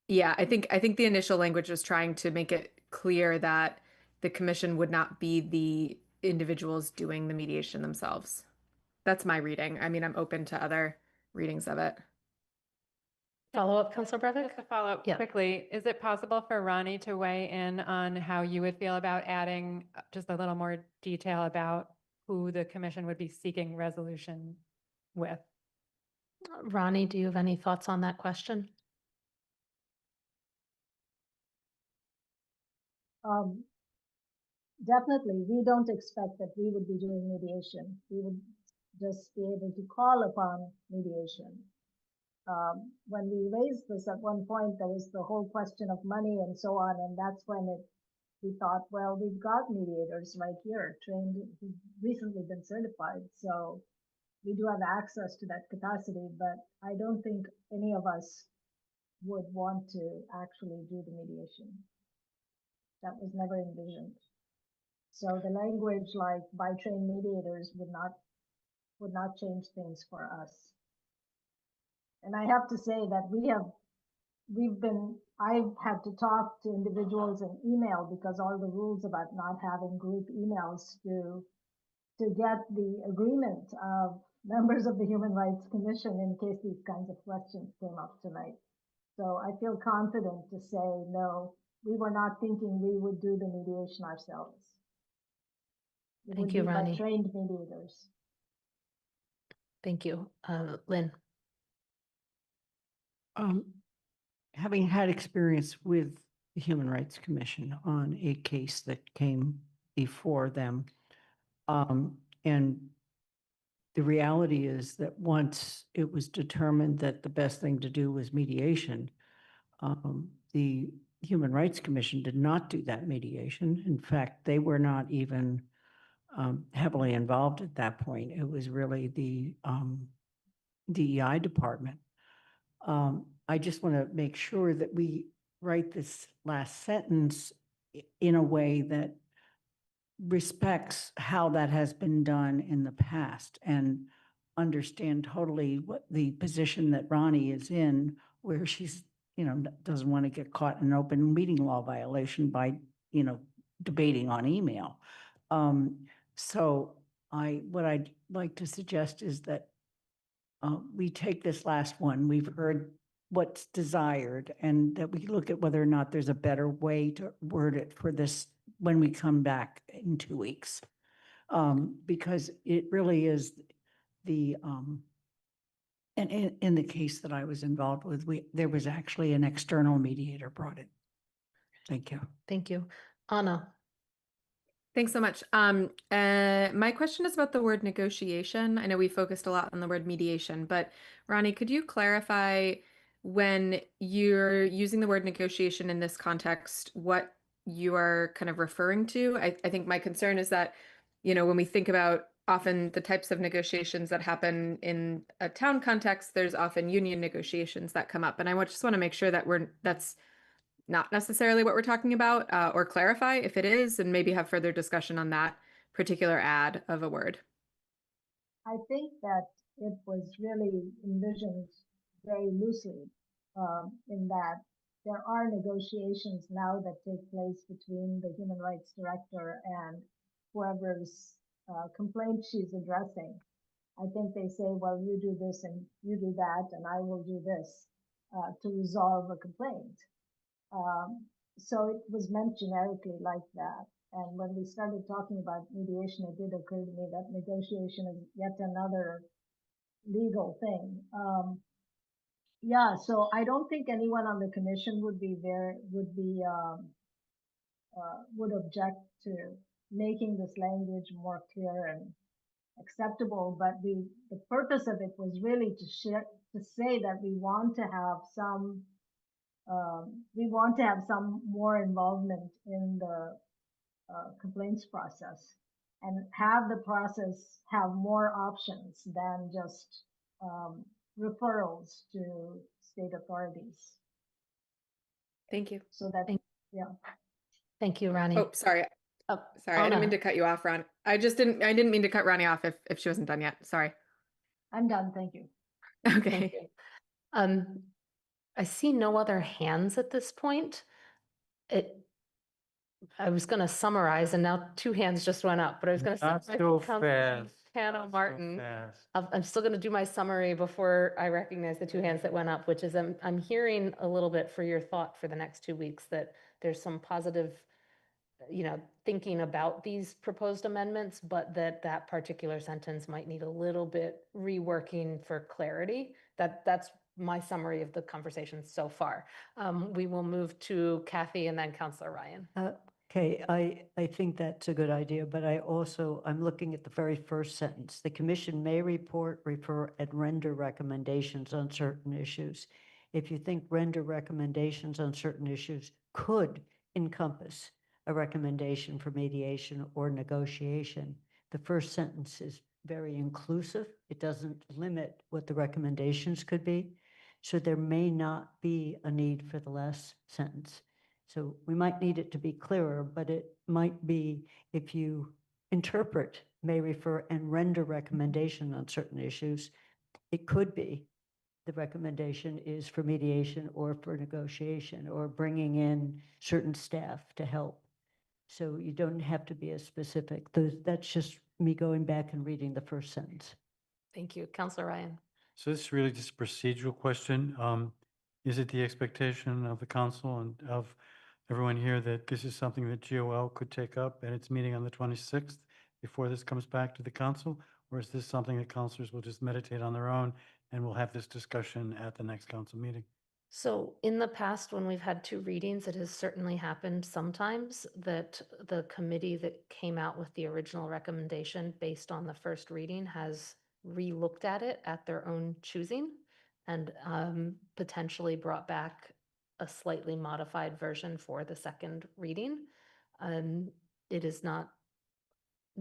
yeah, I think the initial language was trying to make it clear that the commission would not be the individuals doing the mediation themselves. That's my reading. I mean, I'm open to other readings of it. Follow up, Councilor Breivik? Just to follow up Yeah. quickly, is it possible for Ronnie to weigh in on how you would feel about adding just a little more detail about who the commission would be seeking resolution with? Ronnie, do you have any thoughts on that question? Definitely, we don't expect that we would be doing mediation. We would just be able to call upon mediation. When we raised this at one point, there was the whole question of money and so on, and that's when we thought, well, we've got mediators right here, trained, who've recently been certified, so we do have access to that capacity, but I don't think any of us would want to actually do the mediation. That was never envisioned. So the language like by trained mediators would not change things for us. And I have to say that I've had to talk to individuals in email because all the rules about not having group emails to get the agreement of members of the Human Rights Commission in case these kinds of questions came up tonight. So I feel confident to say, no, we were not thinking we would do the mediation ourselves. Thank you, Ronnie. By trained mediators. Thank you. Lynn? Having had experience with the Human Rights Commission on a case that came before them, and the reality is that once it was determined that the best thing to do was mediation, the Human Rights Commission did not do that mediation. In fact, they were not even heavily involved at that point. It was really the DEI department. I just want to make sure that we write this last sentence in a way that respects how that has been done in the past and understand totally what the position that Ronnie is in, where she's, doesn't want to get caught in an open meeting law violation by, debating on email. So what I'd like to suggest is that we take this last one. We've heard what's desired and that we look at whether or not there's a better way to word it for this when we come back in 2 weeks. Because it really is and in the case that I was involved with, there was actually an external mediator brought in. Thank you. Thank you. Anna? Thanks so much. My question is about the word negotiation. I know we focused a lot on the word mediation, but Ronnie, could you clarify when you're using the word negotiation in this context, what you are kind of referring to? I think my concern is that, when we think about often the types of negotiations that happen in a town context, there's often union negotiations that come up. And I just want to make sure that that's not necessarily what we're talking about, or clarify if it is, and maybe have further discussion on that particular add of a word. I think that it was really envisioned very loosely, in that there are negotiations now that take place between the human rights director and whoever's complaint she's addressing. I think they say, well, you do this and you do that, and I will do this to resolve a complaint. So it was meant generically like that. And when we started talking about mediation, it did occur to me that negotiation is yet another legal thing. Yeah, so I don't think anyone on the commission would object to making this language more clear and acceptable. But the purpose of it was really to say that we want to have some more involvement in the complaints process, and have the process have more options than just referrals to state authorities. Thank you. So that, yeah. Thank you, Ronnie. Oh, sorry. Oh, Sorry, I didn't mean Anna. to cut you off, Ron. I didn't mean to cut Ronnie off if she wasn't done yet. Sorry. I'm done. Thank you. Okay. Thank you. I see no other hands at this point. I was going to summarize, and now two hands just went up, but I was going to Not so fast. Cano Martin. Fast. I'm still going to do my summary before I recognize the two hands that went up, which is I'm hearing a little bit for your thought for the next 2 weeks that there's some positive, thinking about these proposed amendments, but that particular sentence might need a little bit reworking for clarity. That's my summary of the conversation so far. We will move to Kathy and then Councillor Ryan. Okay, I think that's a good idea, but I'm looking at the very first sentence. The commission may report, refer, and render recommendations on certain issues. If you think render recommendations on certain issues could encompass a recommendation for mediation or negotiation, the first sentence is very inclusive. It doesn't limit what the recommendations could be. So there may not be a need for the last sentence. So we might need it to be clearer, but it might be, if you interpret, may refer, and render recommendation on certain issues, it could be the recommendation is for mediation or for negotiation or bringing in certain staff to help. So you don't have to be as specific. That's just me going back and reading the first sentence. Thank you. Councillor Ryan. So this is really just a procedural question. Is it the expectation of the council and of everyone here that this is something that GOL could take up at its meeting on the 26th before this comes back to the council? Or is this something that councilors will just meditate on their own and we'll have this discussion at the next council meeting? So in the past, when we've had 2 readings, it has certainly happened sometimes that the committee that came out with the original recommendation based on the first reading has re-looked at it at their own choosing and potentially brought back a slightly modified version for the second reading. It is not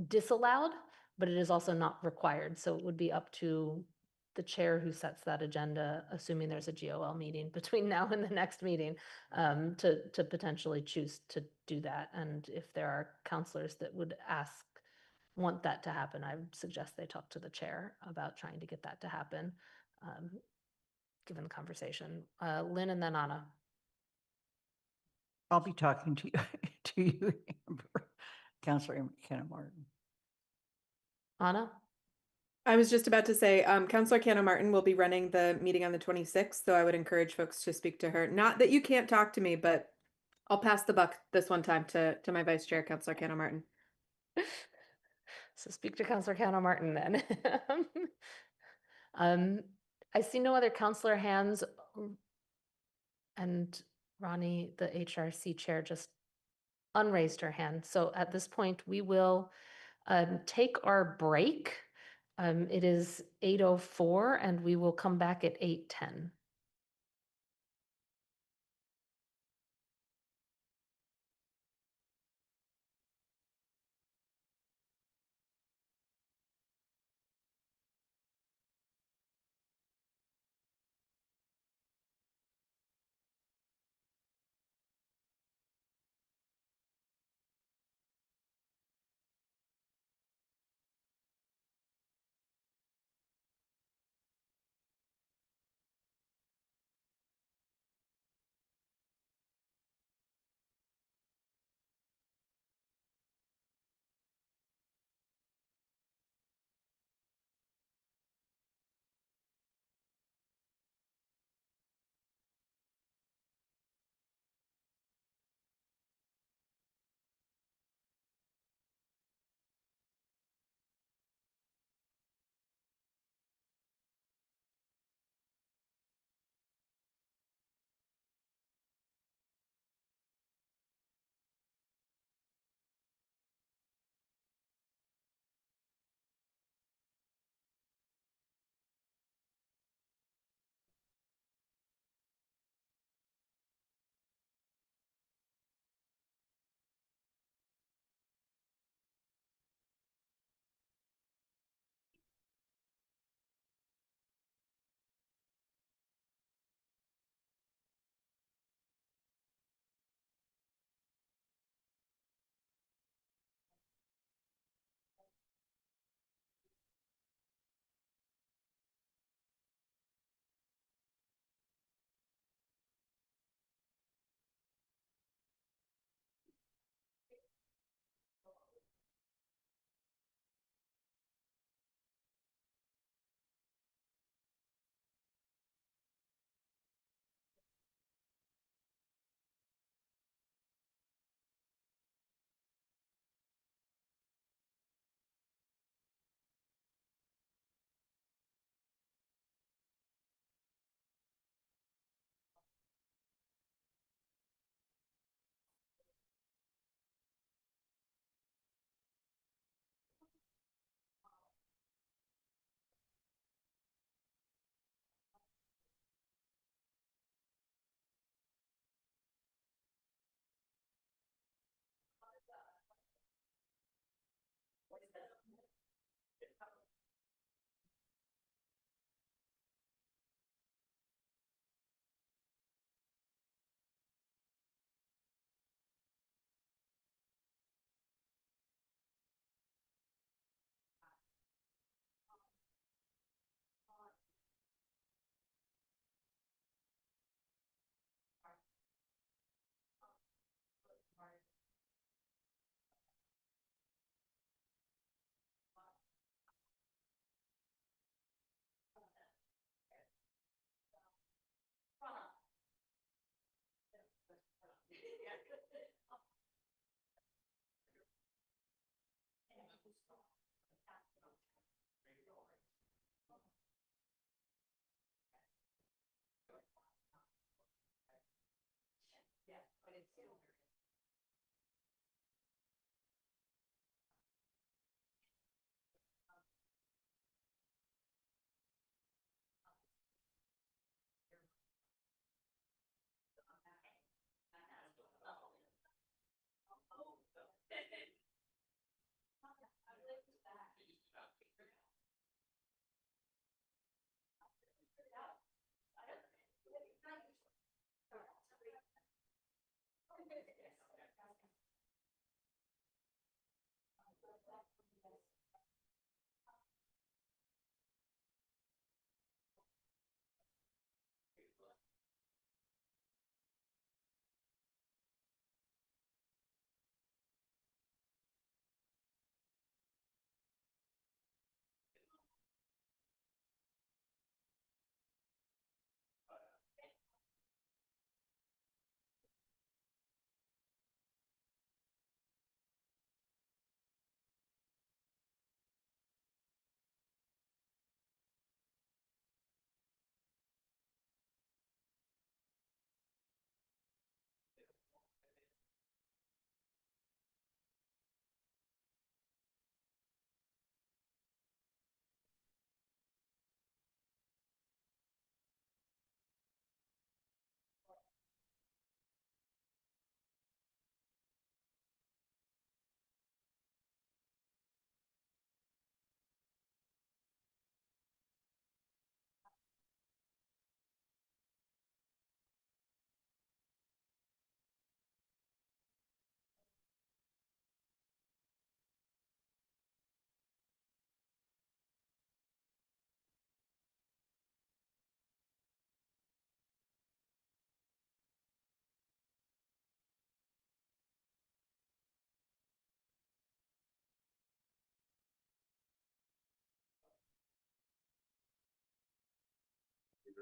disallowed, but it is also not required. So it would be up to the chair who sets that agenda, assuming there's a GOL meeting between now and the next meeting, to potentially choose to do that. And if there are counselors that would want that to happen, I would suggest they talk to the chair about trying to get that to happen, given the conversation. Lynn and then Anna. I'll be talking to you, to you, Amber. Councilor Cano Martin. Anna? I was just about to say, Councillor Cano Martin will be running the meeting on the 26th, so I would encourage folks to speak to her. Not that you can't talk to me, but I'll pass the buck this one time to my vice chair, Councillor Cano Martin. So speak to Councillor Cano Martin then. I see no other councillor hands, and Ronnie, the HRC chair, just unraised her hand. So at this point, we will take our break. It is 8:04 and we will come back at 8:10.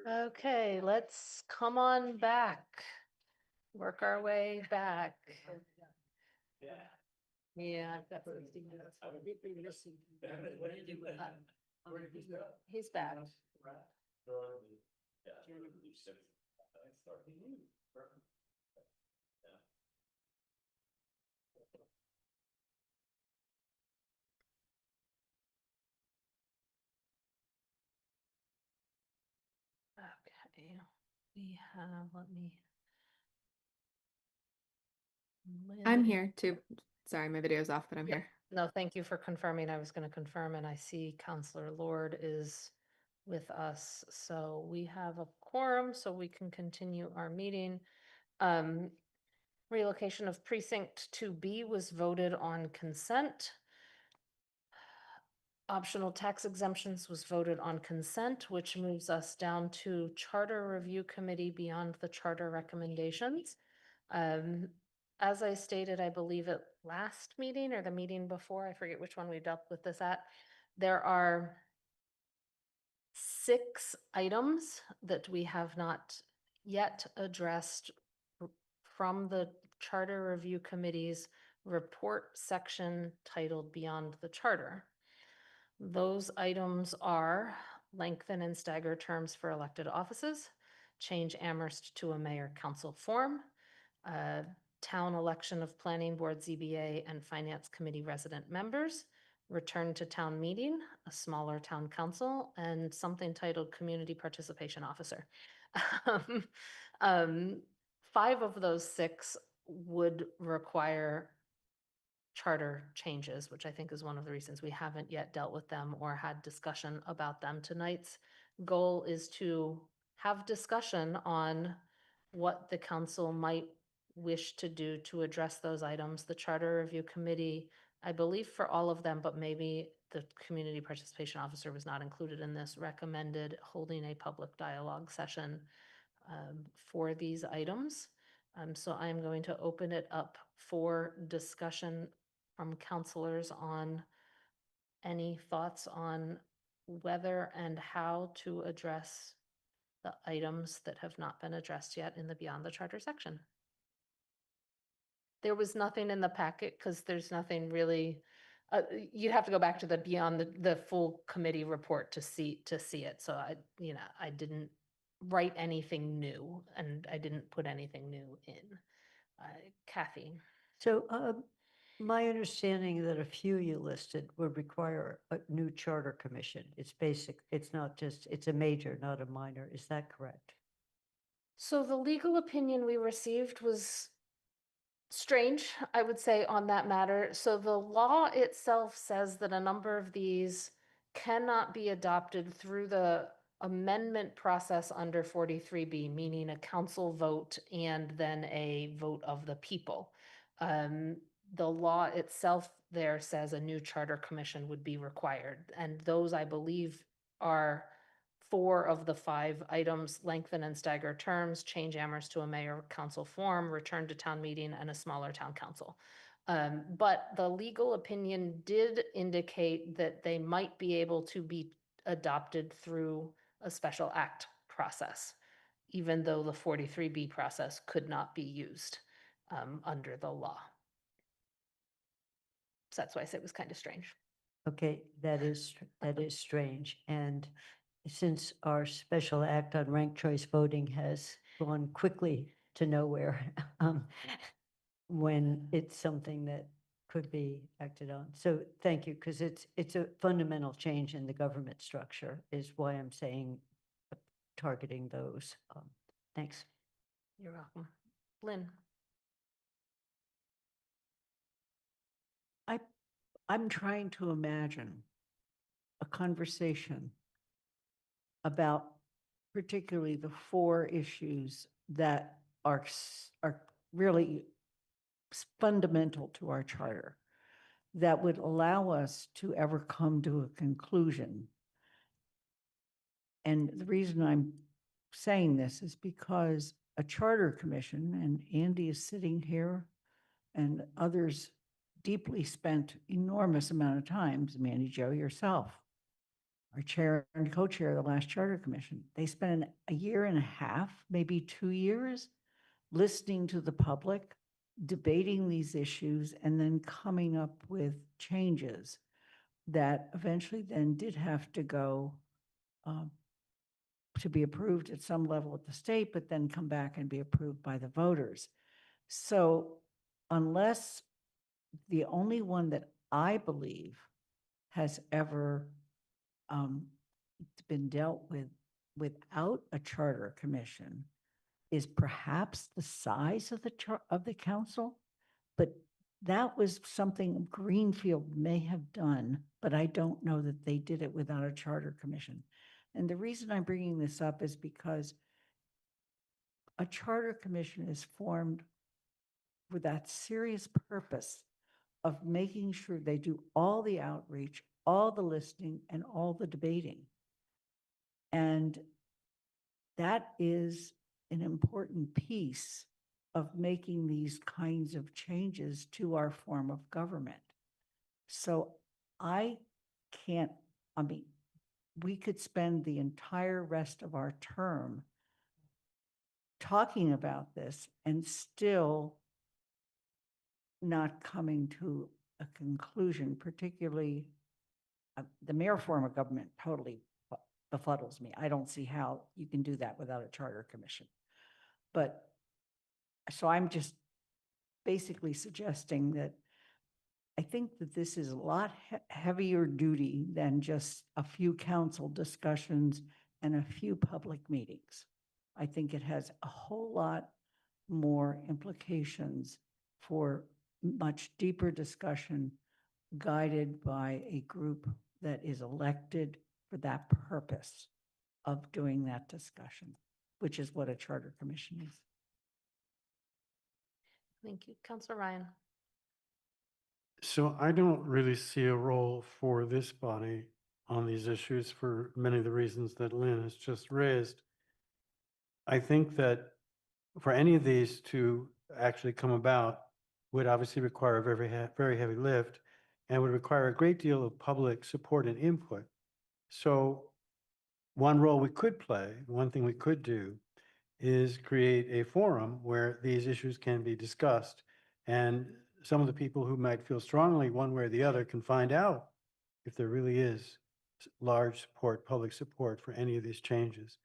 Okay, let's come on back. Work our way back. Yeah. I've got 60 minutes. He's back. Okay, we have, let me. I'm Lynn- here too. Sorry, my video's off, but I'm Yeah. here. No, thank you for confirming. I was going to confirm, and I see Counselor Lord is with us. So we have a quorum, so we can continue our meeting. Relocation of precinct 2B was voted on consent. Optional tax exemptions was voted on consent, which moves us down to Charter Review Committee beyond the charter recommendations. As I stated, I believe at last meeting or the meeting before, I forget which one we dealt with this at, there are 6 items that we have not yet addressed from the Charter Review Committee's report section titled Beyond the Charter. Those items are lengthen and stagger terms for elected offices, change Amherst to a mayor-council form, town election of planning board, ZBA, and finance committee resident members, return to town meeting, a smaller town council, and something titled community participation officer. Um, 5 of those 6 would require charter changes, which I think is one of the reasons we haven't yet dealt with them or had discussion about them. Tonight's goal is to have discussion on what the council might wish to do to address those items. The Charter Review Committee, I believe for all of them, but maybe the Community Participation Officer was not included in this, recommended holding a public dialogue session for these items. So I'm going to open it up for discussion from counselors on any thoughts on whether and how to address the items that have not been addressed yet in the Beyond the Charter section. There was nothing in the packet because there's nothing really, you'd have to go back to the Beyond the full committee report to see it. So I didn't write anything new and I didn't put anything new in. Kathy. So my understanding that a few you listed would require a new charter commission. It's basic, it's not just, it's a major, not a minor. Is that correct? So the legal opinion we received was strange, I would say, on that matter. So the law itself says that a number of these cannot be adopted through the amendment process under 43B, meaning a council vote and then a vote of the people. The law itself there says a new charter commission would be required, and those, I believe, are 4 of the 5 items: lengthen and stagger terms, change Amherst to a mayor council form, return to town meeting, and a smaller town council. But the legal opinion did indicate that they might be able to be adopted through a special act process, even though the 43B process could not be used under the law. So that's why I said it was kind of strange. Okay, that is strange. And since our special act on ranked choice voting has gone quickly to nowhere, when it's something that could be acted on. So thank you, because it's a fundamental change in the government structure is why I'm saying targeting those. Thanks. You're welcome. Lynn. I'm trying to imagine a conversation about particularly the 4 issues that are really fundamental to our charter that would allow us to ever come to a conclusion. And the reason I'm saying this is because a charter commission, and Andy is sitting here and others deeply spent enormous amount of time, Mandy Jo yourself, our chair and co-chair of the last Charter Commission. They spent a year and a half, maybe 2 years, listening to the public, debating these issues, and then coming up with changes that eventually then did have to go to be approved at some level at the state, but then come back and be approved by the voters. So unless the only one that I believe has ever been dealt with without a charter commission is perhaps the size of the council, but that was something Greenfield may have done, but I don't know that they did it without a charter commission. And the reason I'm bringing this up is because a charter commission is formed with that serious purpose of making sure they do all the outreach, all the listening, and all the debating. And that is an important piece of making these kinds of changes to our form of government. So I mean, we could spend the entire rest of our term talking about this and still not coming to a conclusion, particularly the mayor form of government totally befuddles me. I don't see how you can do that without a charter commission. But so I'm just basically suggesting that I think that this is a lot heavier duty than just a few council discussions and a few public meetings. I think it has a whole lot more implications for much deeper discussion guided by a group that is elected for that purpose of doing that discussion, which is what a charter commission is. Thank you. Councilor Ryan. So I don't really see a role for this body on these issues for many of the reasons that Lynn has just raised. I think that for any of these to actually come about would obviously require a very heavy lift and would require a great deal of public support and input. So one role we could play, one thing we could do is create a forum where these issues can be discussed, and some of the people who might feel strongly one way or the other can find out if there really is large support, public support for any of these changes.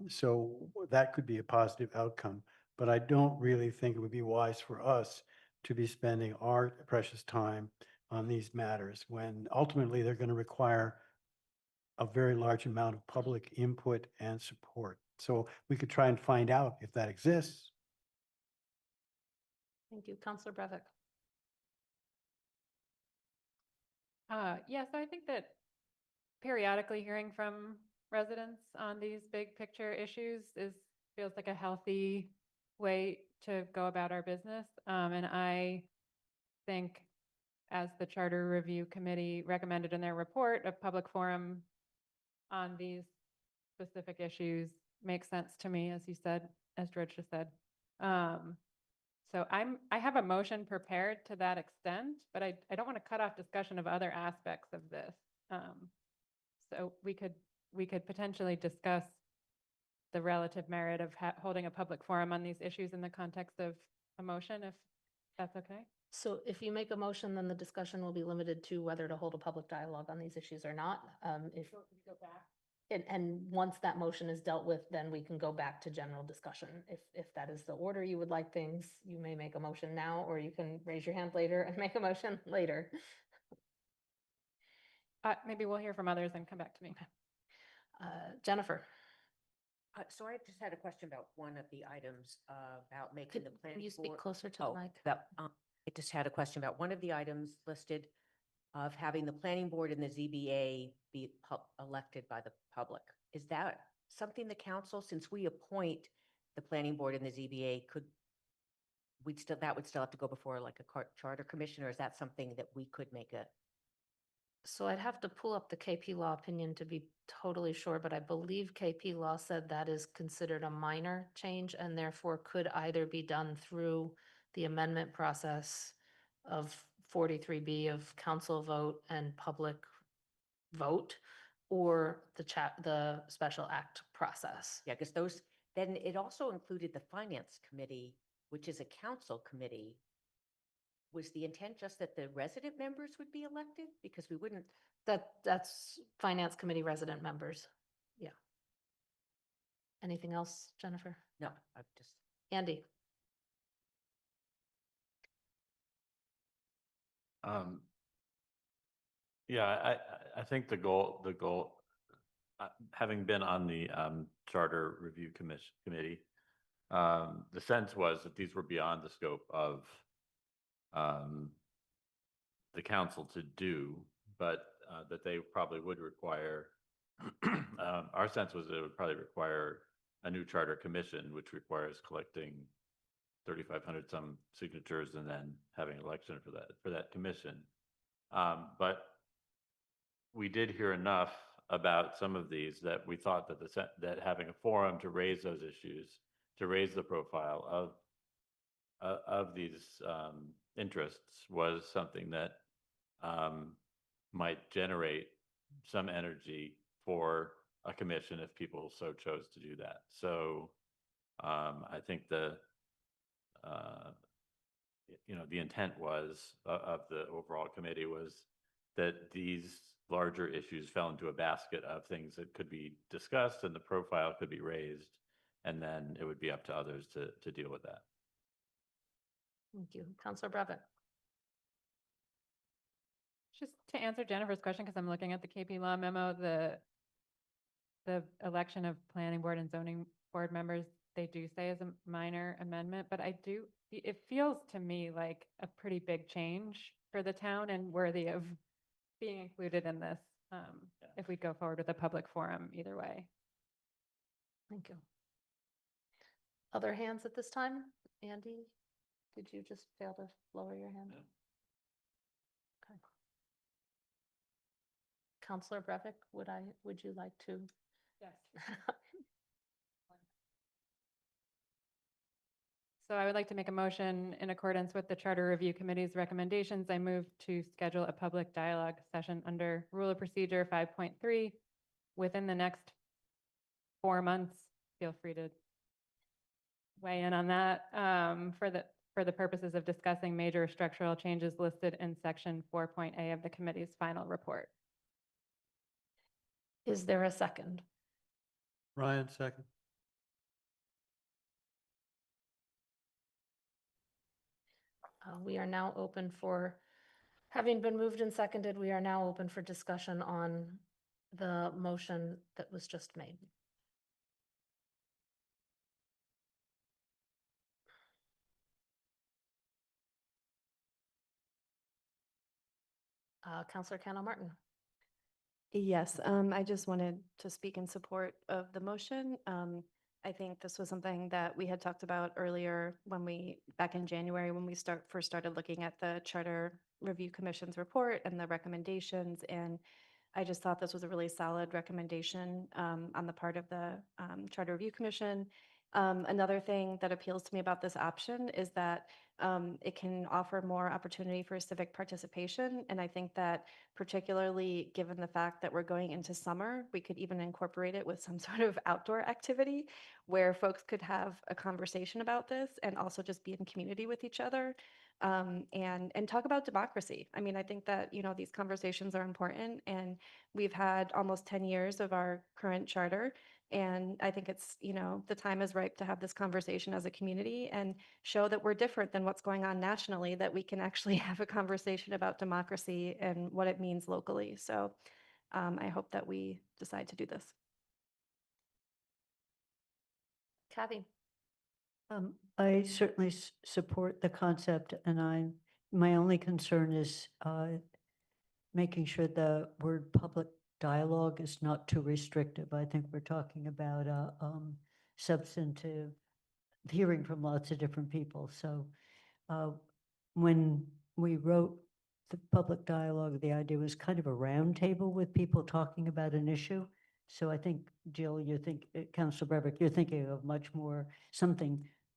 So that could be a positive outcome, but I don't really think it would be wise for us to be spending our precious time on these matters when ultimately they're going to require a very large amount of public input and support. So we could try and find out if that exists. Thank you. Councilor Breivik. Yeah, so I think that periodically hearing from residents on these big picture issues feels like a healthy way to go about our business. And I think, as the Charter Review Committee recommended in their report, a public forum on these specific issues makes sense to me, as you said, as George just said. So I have a motion prepared to that extent, but I don't want to cut off discussion of other aspects of this. So we could potentially discuss the relative merit of holding a public forum on these issues in the context of a motion, if that's okay. So if you make a motion, then the discussion will be limited to whether to hold a public dialogue on these issues or not. If go back. And once that motion is dealt with, then we can go back to general discussion. If that is the order you would like things, you may make a motion now, or you can raise your hand later and make a motion later. Maybe we'll hear from others and come back to me. Jennifer. So I just had a question about one of the items about making the plan. Can you speak closer to the mic? I just had a question about one of the items listed of having the planning board and the ZBA be elected by the public. Is that something the council, since we appoint the planning board and the ZBA, that would still have to go before like a charter commission, or is that something that we could make a? So I'd have to pull up the KP Law opinion to be totally sure, but I believe KP Law said that is considered a minor change and therefore could either be done through the amendment process of 43B of council vote and public vote, or the special act process. Yeah, because those, then it also included the finance committee, which is a council committee. Was the intent just that the resident members would be elected? Because we wouldn't, That's finance committee resident members. Yeah. Anything else, Jennifer? no, I've just, Andy? Yeah, I think the goal, having been on the Charter Review Committee, the sense was that these were beyond the scope of the council to do, but that they probably would require, our sense was it would probably require a new charter commission, which requires collecting 3,500 some signatures and then having an election for that commission. But we did hear enough about some of these that we thought that that having a forum to raise those issues, to raise the profile of these interests was something that might generate some energy for a commission if people so chose to do that. So I think the intent was of the overall committee was that these larger issues fell into a basket of things that could be discussed and the profile could be raised, and then it would be up to others to deal with that. Thank you. Councilor Brevitt. Just to answer Jennifer's question, because I'm looking at the KP Law memo, the election of planning board and zoning board members, they do say is a minor amendment, but it feels to me like a pretty big change for the town and worthy of being included in this if we go forward with a public forum either way. Thank you. Other hands at this time? Andy, did you just fail to lower your hand? Okay. Councilor Brevick, would you like to? Yes. So I would like to make a motion in accordance with the Charter Review Committee's recommendations. I move to schedule a public dialogue session under Rule of Procedure 5.3 within the next 4 months. Feel free to weigh in on that for the purposes of discussing major structural changes listed in Section 4.A of the committee's final report. Is there a second? Ryan, second. We are now open for, having been moved and seconded, we are now open for discussion on the motion that was just made. Councilor Cano Martin. Yes, I just wanted to speak in support of the motion. I think this was something that we had talked about earlier back in January, when we first started looking at the Charter Review Commission's report and the recommendations. And I just thought this was a really solid recommendation on the part of the Charter Review Commission. Another thing that appeals to me about this option is that it can offer more opportunity for civic participation. And I think that particularly given the fact that we're going into summer, we could even incorporate it with some sort of outdoor activity where folks could have a conversation about this and also just be in community with each other. And talk about democracy. I mean, I think that, these conversations are important, and we've had almost 10 years of our current charter. And I think it's, the time is ripe to have this conversation as a community and show that we're different than what's going on nationally, that we can actually have a conversation about democracy and what it means locally. So I hope that we decide to do this. Kathy. I certainly support the concept, and my only concern is making sure the word public dialogue is not too restrictive. I think we're talking about substantive hearing from lots of different people. So when we wrote the public dialogue, the idea was kind of a round table with people talking about an issue. So I think, Jill, Councilor Brevick, you're thinking of much more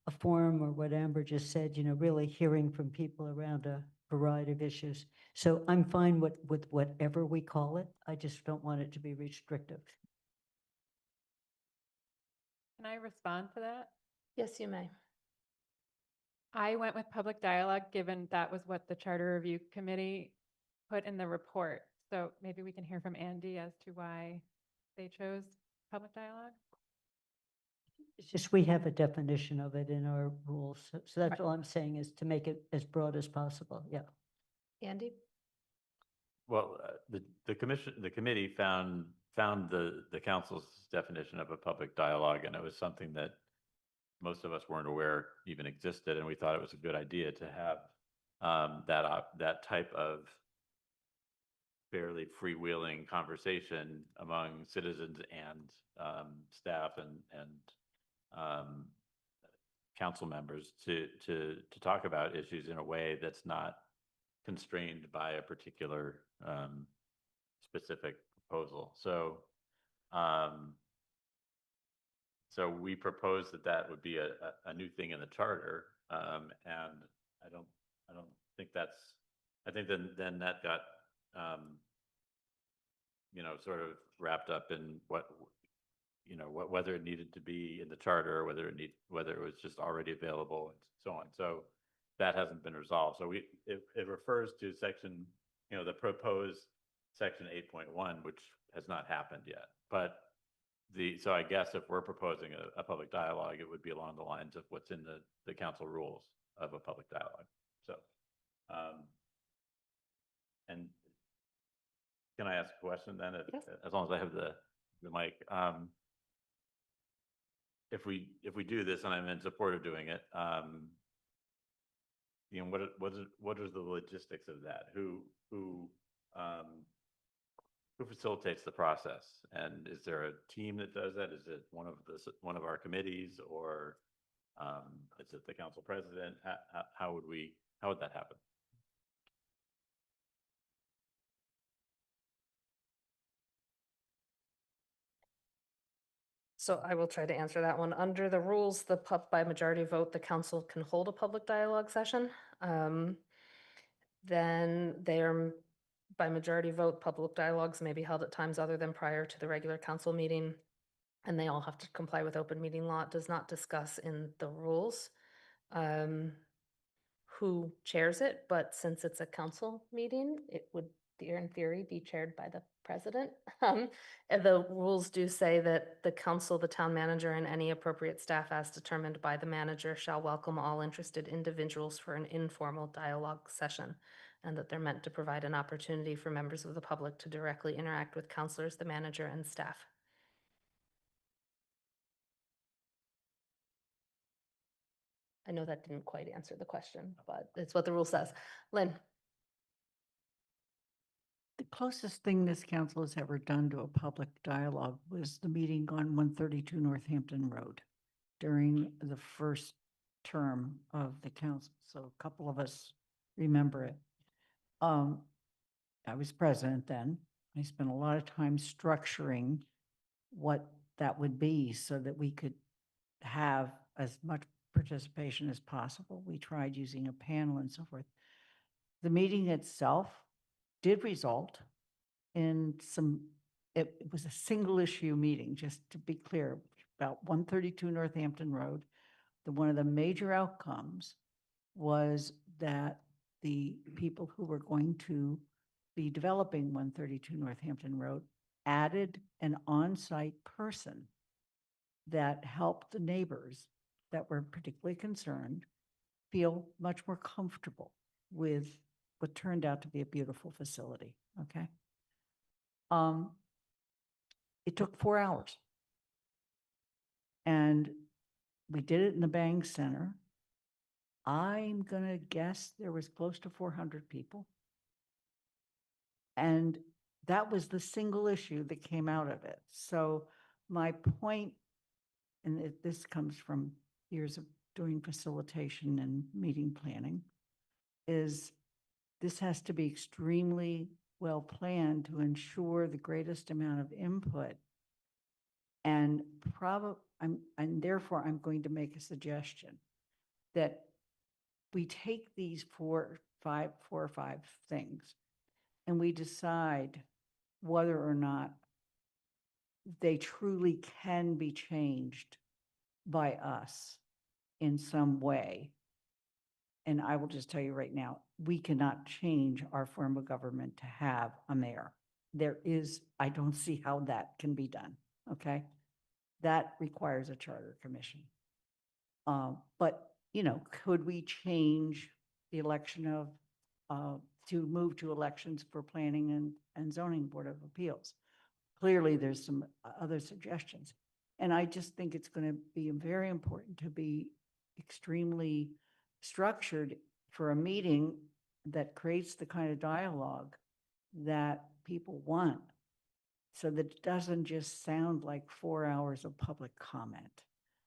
a forum, or what Amber just said, really hearing from people around variety of issues. So I'm fine with whatever we call it. I just don't want it to be restrictive. Can I respond to that? Yes, you may. I went with public dialogue, given that was what the Charter Review Committee put in the report. So maybe we can hear from Andy as to why they chose public dialogue. It's just we have a definition of it in our rules. So that's Right. all I'm saying is to make it as broad as possible. Yeah. Andy? Well, the committee found the council's definition of a public dialogue, and it was something that most of us weren't aware even existed, and we thought it was a good idea to have that type of fairly freewheeling conversation among citizens and staff and council members to talk about issues in a way that's not constrained by a particular specific proposal. So so we proposed that would be a new thing in the charter, and I don't think that's. I think then that got sort of wrapped up in whether it needed to be in the charter, or whether it was just already available, and so on. So that hasn't been resolved. So it refers to section, the proposed section 8.1, which has not happened yet. But so I guess if we're proposing a public dialogue, it would be along the lines of what's in the council rules of a public dialogue. So, and can I ask a question then? Yes. As long as I have the mic. If we do this, and I'm in support of doing it, what are the logistics of that? Who facilitates the process? And is there a team that does that? Is it one of our committees, or is it the council president? How would that happen? So I will try to answer that one. Under the rules, by majority vote, the council can hold a public dialogue session. Then they are, by majority vote, public dialogues may be held at times other than prior to the regular council meeting. And they all have to comply with open meeting law. It does not discuss in the rules who chairs it, but since it's a council meeting, it would, in theory, be chaired by the president. And the rules do say that the council, the town manager, and any appropriate staff as determined by the manager shall welcome all interested individuals for an informal dialogue session, and that they're meant to provide an opportunity for members of the public to directly interact with councilors, the manager, and staff. I know that didn't quite answer the question, but it's what the rule says. Lynn? The closest thing this council has ever done to a public dialogue was the meeting on 132 Northampton Road during the first term of the council. So a couple of us remember it. I was president then. I spent a lot of time structuring what that would be so that we could have as much participation as possible. We tried using a panel and so forth. The meeting itself did result in it was a single issue meeting, just to be clear, about 132 Northampton Road. One of the major outcomes was that the people who were going to be developing 132 Northampton Road added an on-site person that helped the neighbors that were particularly concerned feel much more comfortable with what turned out to be a beautiful facility. Okay. It took 4 hours, and we did it in the Bang Center. I'm gonna guess there was close to 400 people, and that was the single issue that came out of it. So my point, and this comes from years of doing facilitation and meeting planning, is this has to be extremely well planned to ensure the greatest amount of input. And therefore I'm going to make a suggestion that we take these 4 four or five things, and we decide whether or not they truly can be changed by us in some way. And I will just tell you right now, we cannot change our form of government to have a mayor. I don't see how that can be done, okay? That requires a charter commission. But, could we change the election to move to elections for planning and zoning board of appeals? Clearly, there's some other suggestions. And I just think it's going to be very important to be extremely structured for a meeting that creates the kind of dialogue that people want, so that it doesn't just sound like 4 hours of public comment,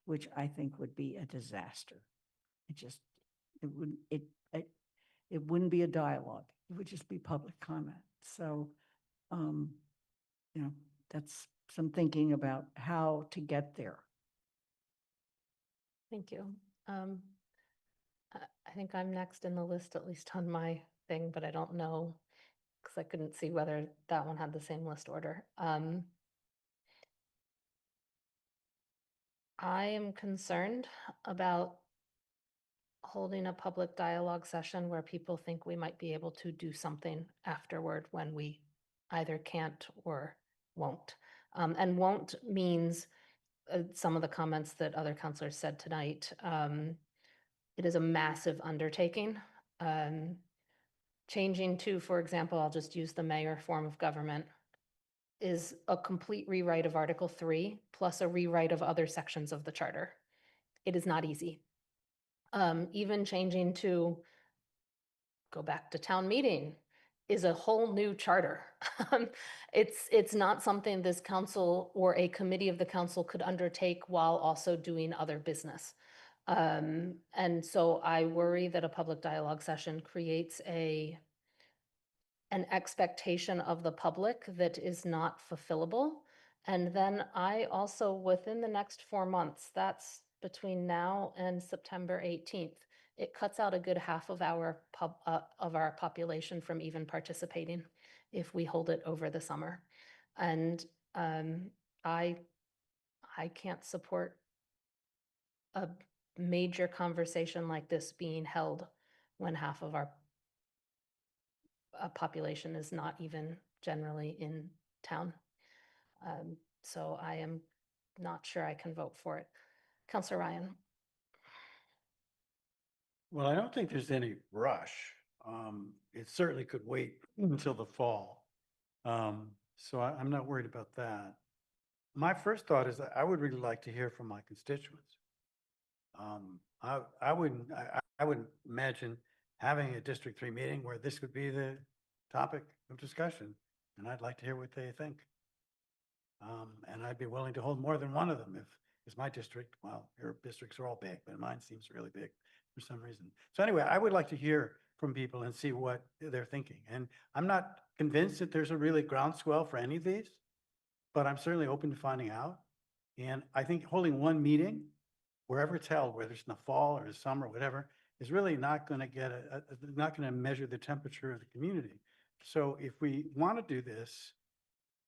which I think would be a disaster. It wouldn't be a dialogue. It would just be public comment. So, that's some thinking about how to get there. Thank you. I think I'm next in the list, at least on my thing, but I don't know, because I couldn't see whether that one had the same list order. I am concerned about holding a public dialogue session where people think we might be able to do something afterward when we either can't or won't. And won't means some of the comments that other counselors said tonight. It is a massive undertaking. Changing to, for example, I'll just use the mayor form of government, is a complete rewrite of Article 3 plus a rewrite of other sections of the charter. It is not easy. Even changing to go back to town meeting is a whole new charter. It's not something this council or a committee of the council could undertake while also doing other business. And so I worry that a public dialogue session creates an expectation of the public that is not fulfillable. And then I also, within the next 4 months, that's between now and September 18th, it cuts out a good half of our population from even participating if we hold it over the summer. And I can't support a major conversation like this being held when half of our population is not even generally in town. So I am not sure I can vote for it. Councillor Ryan. Well, I don't think there's any rush. It certainly could wait until the fall. So I'm not worried about that. My first thought is that I would really like to hear from my constituents. I would imagine having a District 3 meeting where this would be the topic of discussion, and I'd like to hear what they think. And I'd be willing to hold more than one of them if it's my district. Well, your districts are all big, but mine seems really big for some reason. So anyway, I would like to hear from people and see what they're thinking. And I'm not convinced that there's a really groundswell for any of these, but I'm certainly open to finding out. And I think holding one meeting, wherever it's held, whether it's in the fall or the summer or whatever, is really not going to get not going to measure the temperature of the community. So if we want to do this,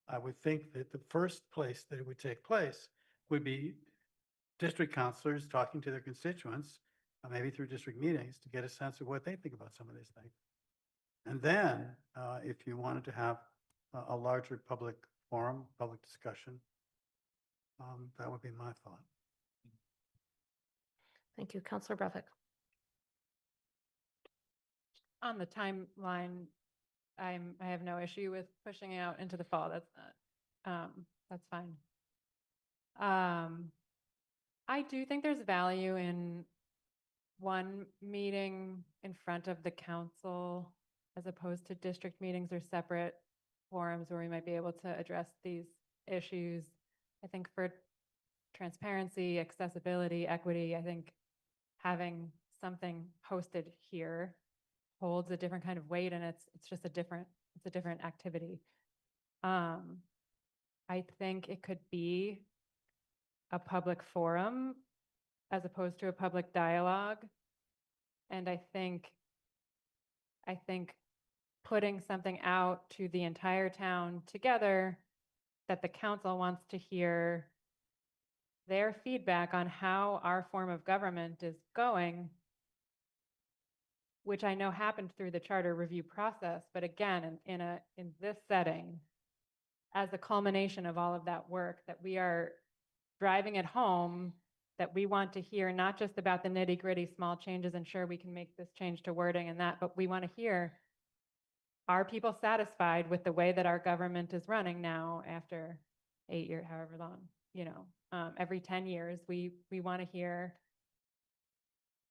I would think that the first place that it would take place would be district councilors talking to their constituents, maybe through district meetings, to get a sense of what they think about some of these things. And then if you wanted to have a larger public forum, public discussion, that would be my thought. Thank you. Councillor Brevik. On the timeline, I have no issue with pushing out into the fall. That's fine. I do think there's value in one meeting in front of the council as opposed to district meetings or separate forums where we might be able to address these issues. I think for transparency, accessibility, equity, I think having something hosted here holds a different kind of weight, and it's just a different activity. I think it could be a public forum as opposed to a public dialogue. And I think I think putting something out to the entire town together that the council wants to hear their feedback on how our form of government is going, which I know happened through the charter review process, but again, in this setting, as a culmination of all of that work, that we are driving it home, that we want to hear not just about the nitty gritty small changes, and sure, we can make this change to wording and that, but we want to hear, are people satisfied with the way that our government is running now after 8 years, however long, every 10 years, we want to hear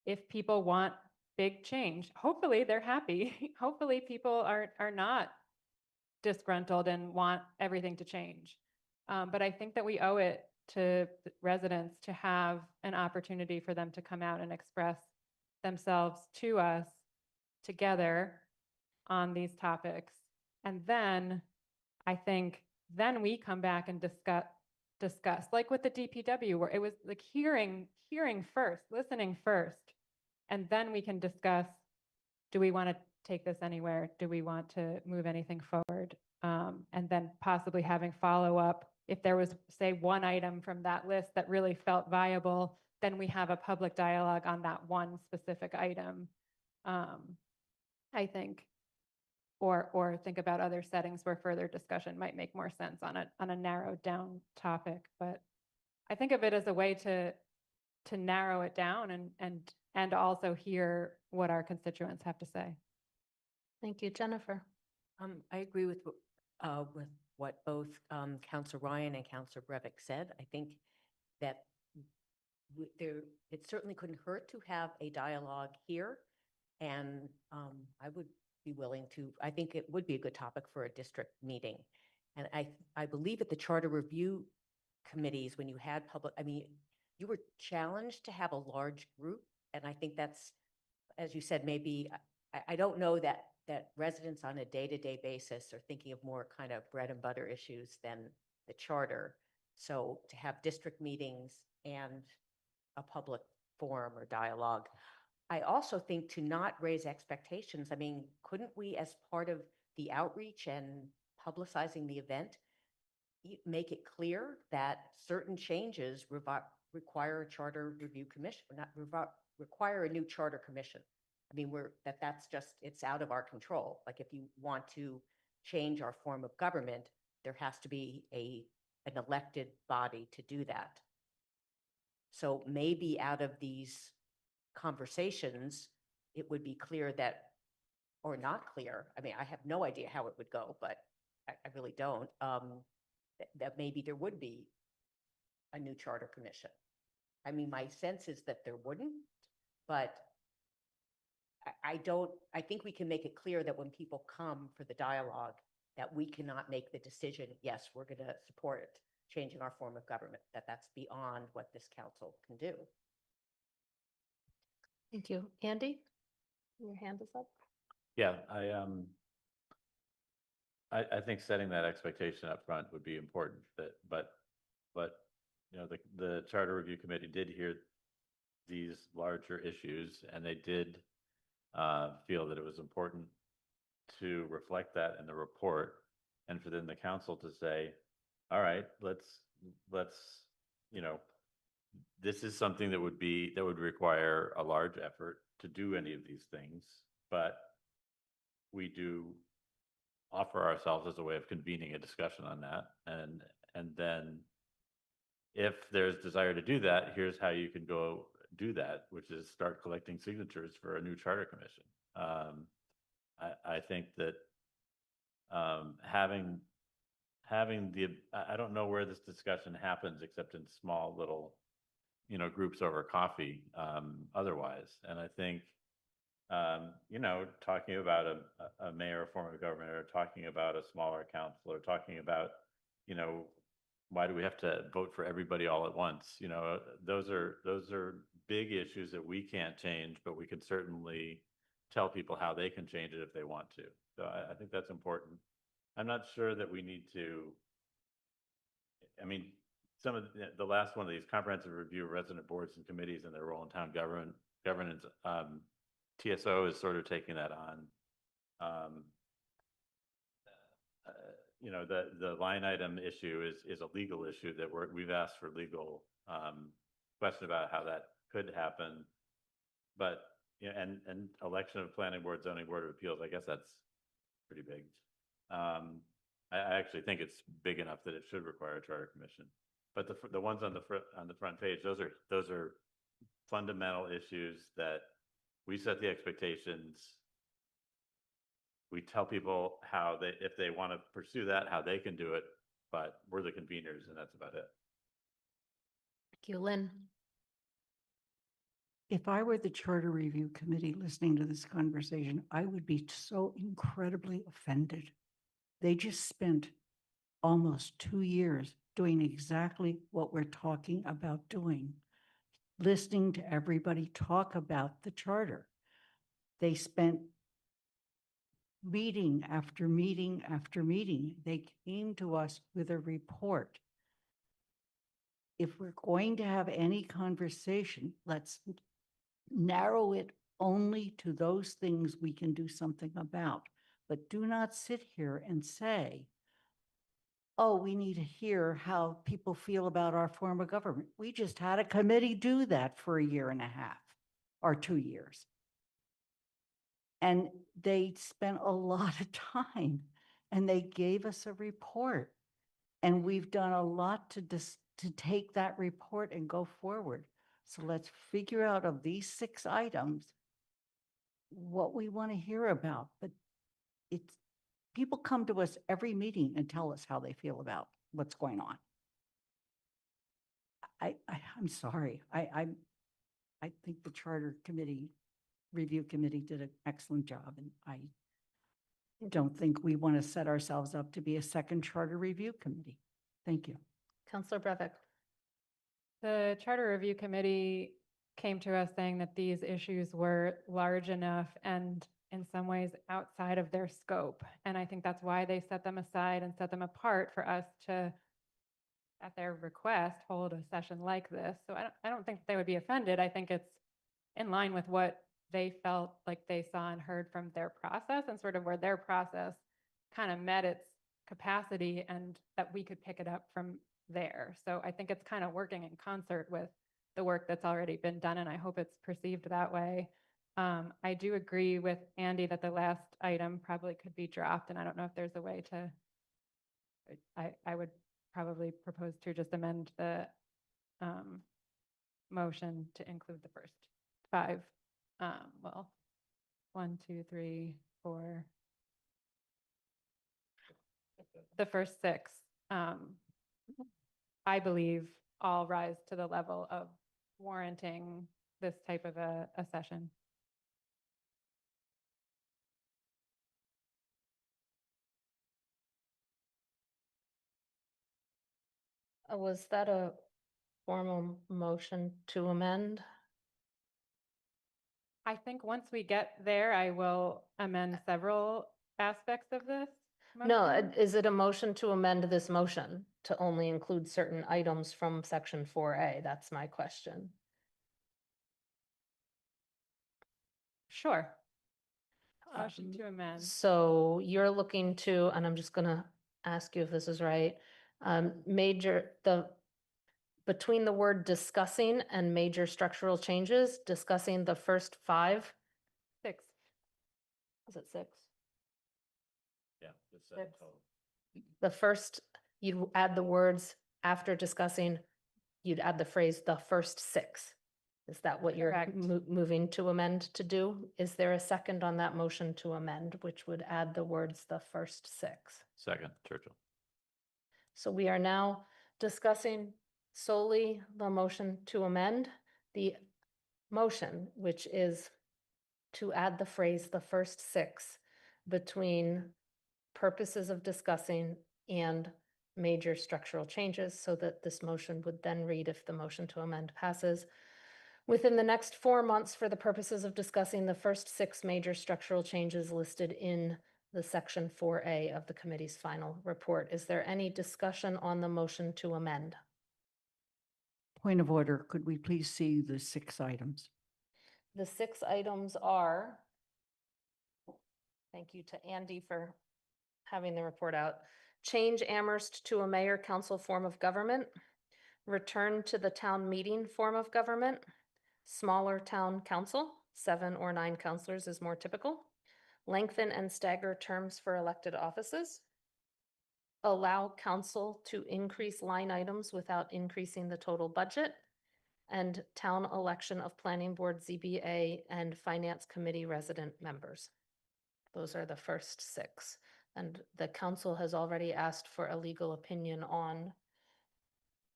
if people want big change. Hopefully they're happy. Hopefully people are not disgruntled and want everything to change. But I think that we owe it to residents to have an opportunity for them to come out and express themselves to us together on these topics. And then I think then we come back and discuss like with the DPW, where it was like hearing first, listening first, and then we can discuss, do we want to take this anywhere? Do we want to move anything forward? And then possibly having follow-up. If there was, say, one item from that list that really felt viable, then we have a public dialogue on that one specific item, I think. Or think about other settings where further discussion might make more sense on a narrowed down topic. But I think of it as a way to narrow it down and also hear what our constituents have to say. Thank you, Jennifer. I agree with what both Councilor Ryan and Councilor Brevik said. I think that it certainly couldn't hurt to have a dialogue here, and I would be willing to. I think it would be a good topic for a district meeting, and I believe at the charter review committees, when you had public, I mean, you were challenged to have a large group, and I think that's, as you said, maybe I don't know that residents on a day-to-day basis are thinking of more kind of bread and butter issues than the charter. So to have district meetings and a public forum or dialogue. I also think to not raise expectations. I mean, couldn't we, as part of the outreach and publicizing the event, make it clear that certain changes require a charter review commission, not require a new charter commission? I mean, that's just, it's out of our control. Like if you want to change our form of government, there has to be an elected body to do that. So maybe out of these conversations, it would be clear that, or not clear, I mean, I have no idea how it would go, but I really don't, that maybe there would be a new charter commission. I mean, my sense is that there wouldn't, but I think we can make it clear that when people come for the dialogue, that we cannot make the decision, yes, we're going to support changing our form of government, that's beyond what this council can do. Thank you. Andy, your hand is up. Yeah, I think setting that expectation up front would be important. But the Charter Review Committee did hear these larger issues, and they did feel that it was important to reflect that in the report, and for then the council to say, all right, let's this is something that would require a large effort to do any of these things, but we do offer ourselves as a way of convening a discussion on that, and then if there's desire to do that, here's how you can go do that, which is start collecting signatures for a new charter commission. I think that having I don't know where this discussion happens except in small little groups over coffee otherwise, and I think talking about a mayor form of government, or talking about a smaller council, or talking about why do we have to vote for everybody all at once? Those are big issues that we can't change, but we can certainly tell people how they can change it if they want to. So I think that's important. I'm not sure that we need to. I mean, some of the last one of these, comprehensive review of resident boards and committees and their role in town governance. TSO is sort of taking that on. um, you know, the line item issue is a legal issue that we've asked for legal question about how that could happen. But, yeah, and election of planning board, zoning board of appeals, I guess that's pretty big. I actually think it's big enough that it should require a charter commission. But the ones on the front page, those are fundamental issues that we set the expectations. We tell people how if they want to pursue that, how they can do it, but we're the conveners and that's about it. Thank you, Lynn. If I were the Charter Review Committee listening to this conversation, I would be so incredibly offended. They just spent almost 2 years doing exactly what we're talking about doing, listening to everybody talk about the charter. They spent meeting after meeting after meeting. They came to us with a report. If we're going to have any conversation, let's narrow it only to those things we can do something about. But do not sit here and say, oh, we need to hear how people feel about our form of government. We just had a committee do that for 1.5 years or 2 years. And they spent a lot of time and they gave us a report. And we've done a lot to take that report and go forward. So let's figure out of these 6 items what we want to hear about. But people come to us every meeting and tell us how they feel about what's going on. I'm sorry. I think the Charter Review Committee did an excellent job, and I don't think we want to set ourselves up to be a second Charter Review Committee. Thank you. Councillor Brevik. The Charter Review Committee came to us saying that these issues were large enough and in some ways outside of their scope. And I think that's why they set them aside and set them apart for us to, at their request, hold a session like this. So I don't think they would be offended. I think it's in line with what they felt like they saw and heard from their process and sort of where their process kind of met its capacity and that we could pick it up from there. So I think it's kind of working in concert with the work that's already been done, and I hope it's perceived that way. I do agree with Andy that the last item probably could be dropped, and I don't know if there's a way to, I would probably propose to just amend the motion to include the first 5. Well, 1, 2, 3, 4. The first 6, I believe, all rise to the level of warranting this type of a session. Was that a formal motion to amend? I think once we get there, I will amend several aspects of this. No, motion. is it a motion to amend this motion to only include certain items from section 4A? That's my question. Sure. Motion to amend. So you're looking to, and I'm just gonna ask you if this is right, between the word discussing and major structural changes, discussing the first 5, 6. is it 6? Yeah. It's 6. total. The first, you add the words after discussing, you'd add the phrase, the first 6. Is that what you're Correct. moving to amend to do? Is there a second on that motion to amend, which would add the words, the first 6? Second, Churchill. So we are now discussing solely the motion to amend the motion, which is to add the phrase, the first 6, between purposes of discussing and major structural changes, so that this motion would then read, if the motion to amend passes, within the next 4 months for the purposes of discussing the first 6 major structural changes listed in the section 4A of the committee's final report. Is there any discussion on the motion to amend? Point of order, could we please see the 6 items? The 6 items are Thank you to Andy for having the report out. Change Amherst to a mayor council form of government. Return to the town meeting form of government. Smaller town council, 7 or 9 councilors is more typical. Lengthen and stagger terms for elected offices. Allow council to increase line items without increasing the total budget. And town election of planning board, ZBA, and finance committee resident members. Those are the first 6. And the council has already asked for a legal opinion on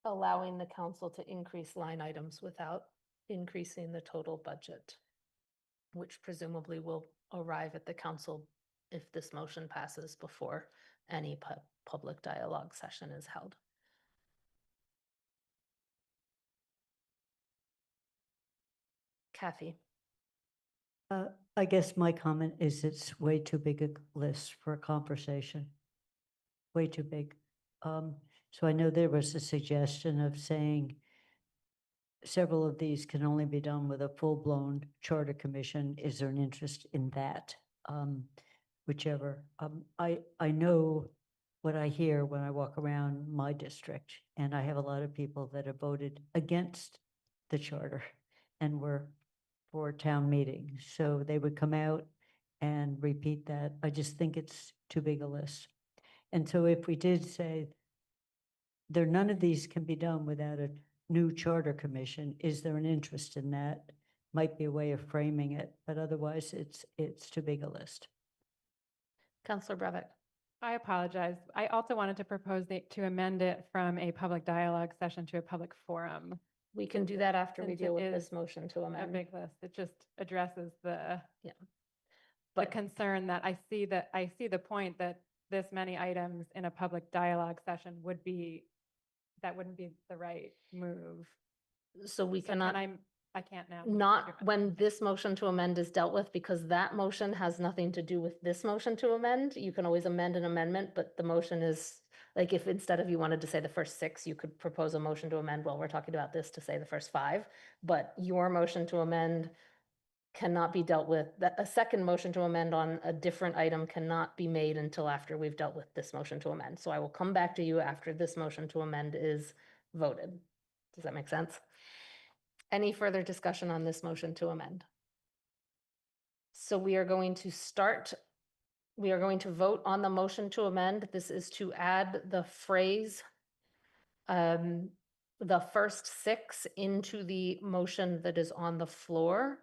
allowing the council to increase line items without increasing the total budget, which presumably will arrive at the council if this motion passes before any public dialogue session is held. Kathy. I guess my comment is it's way too big a list for a conversation. Way too big. So I know there was a suggestion of saying several of these can only be done with a full-blown charter commission. Is there an interest in that? Whichever. I know what I hear when I walk around my district, and I have a lot of people that have voted against the charter and were for town meeting. So they would come out and repeat that. I just think it's too big a list. And so if we did say none of these can be done without a new charter commission, is there an interest in that? Might be a way of framing it, but otherwise it's too big a list. Councillor Brevick. I apologize. I also wanted to propose to amend it from a public dialogue session to a public forum. We can do that after we Since deal it with is this motion to A amend. big list. It just addresses the But concern that I see the point that this many items in a public dialogue session wouldn't be the right move. so we So cannot, I can't now. not when this motion to amend is dealt with, because that motion has nothing to do with this motion to amend. You can always amend an amendment, but the motion is, like, if instead of you wanted to say the first 6, you could propose a motion to amend, well, we're talking about this to say the first 5, but your motion to amend cannot be dealt with, that a second motion to amend on a different item cannot be made until after we've dealt with this motion to amend. So I will come back to you after this motion to amend is voted. Does that make sense? Any further discussion on this motion to amend? So we are going to vote on the motion to amend. This is to add the phrase, the first 6 into the motion that is on the floor.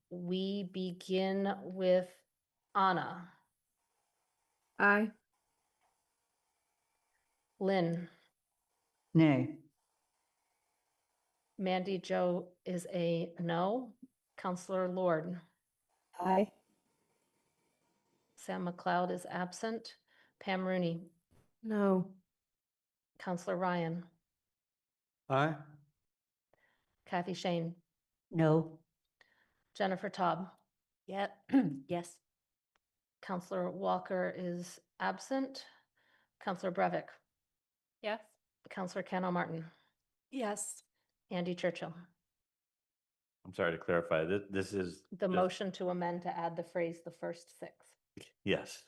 We begin with Anna. Aye. Lynn. Nay. Mandy Jo is a no. Counselor Lord. Aye. Sam McLeod is absent. Pam Rooney. No. Counselor Ryan. Aye. Kathy Shane. No. Jennifer Taub. Yeah, yes. Counselor Walker is absent. Counselor Brevick. Yes. Counselor Cano Martin. Yes. Andy Churchill. I'm sorry to clarify, this is. The just- motion to amend to add the phrase the first 6. Yes.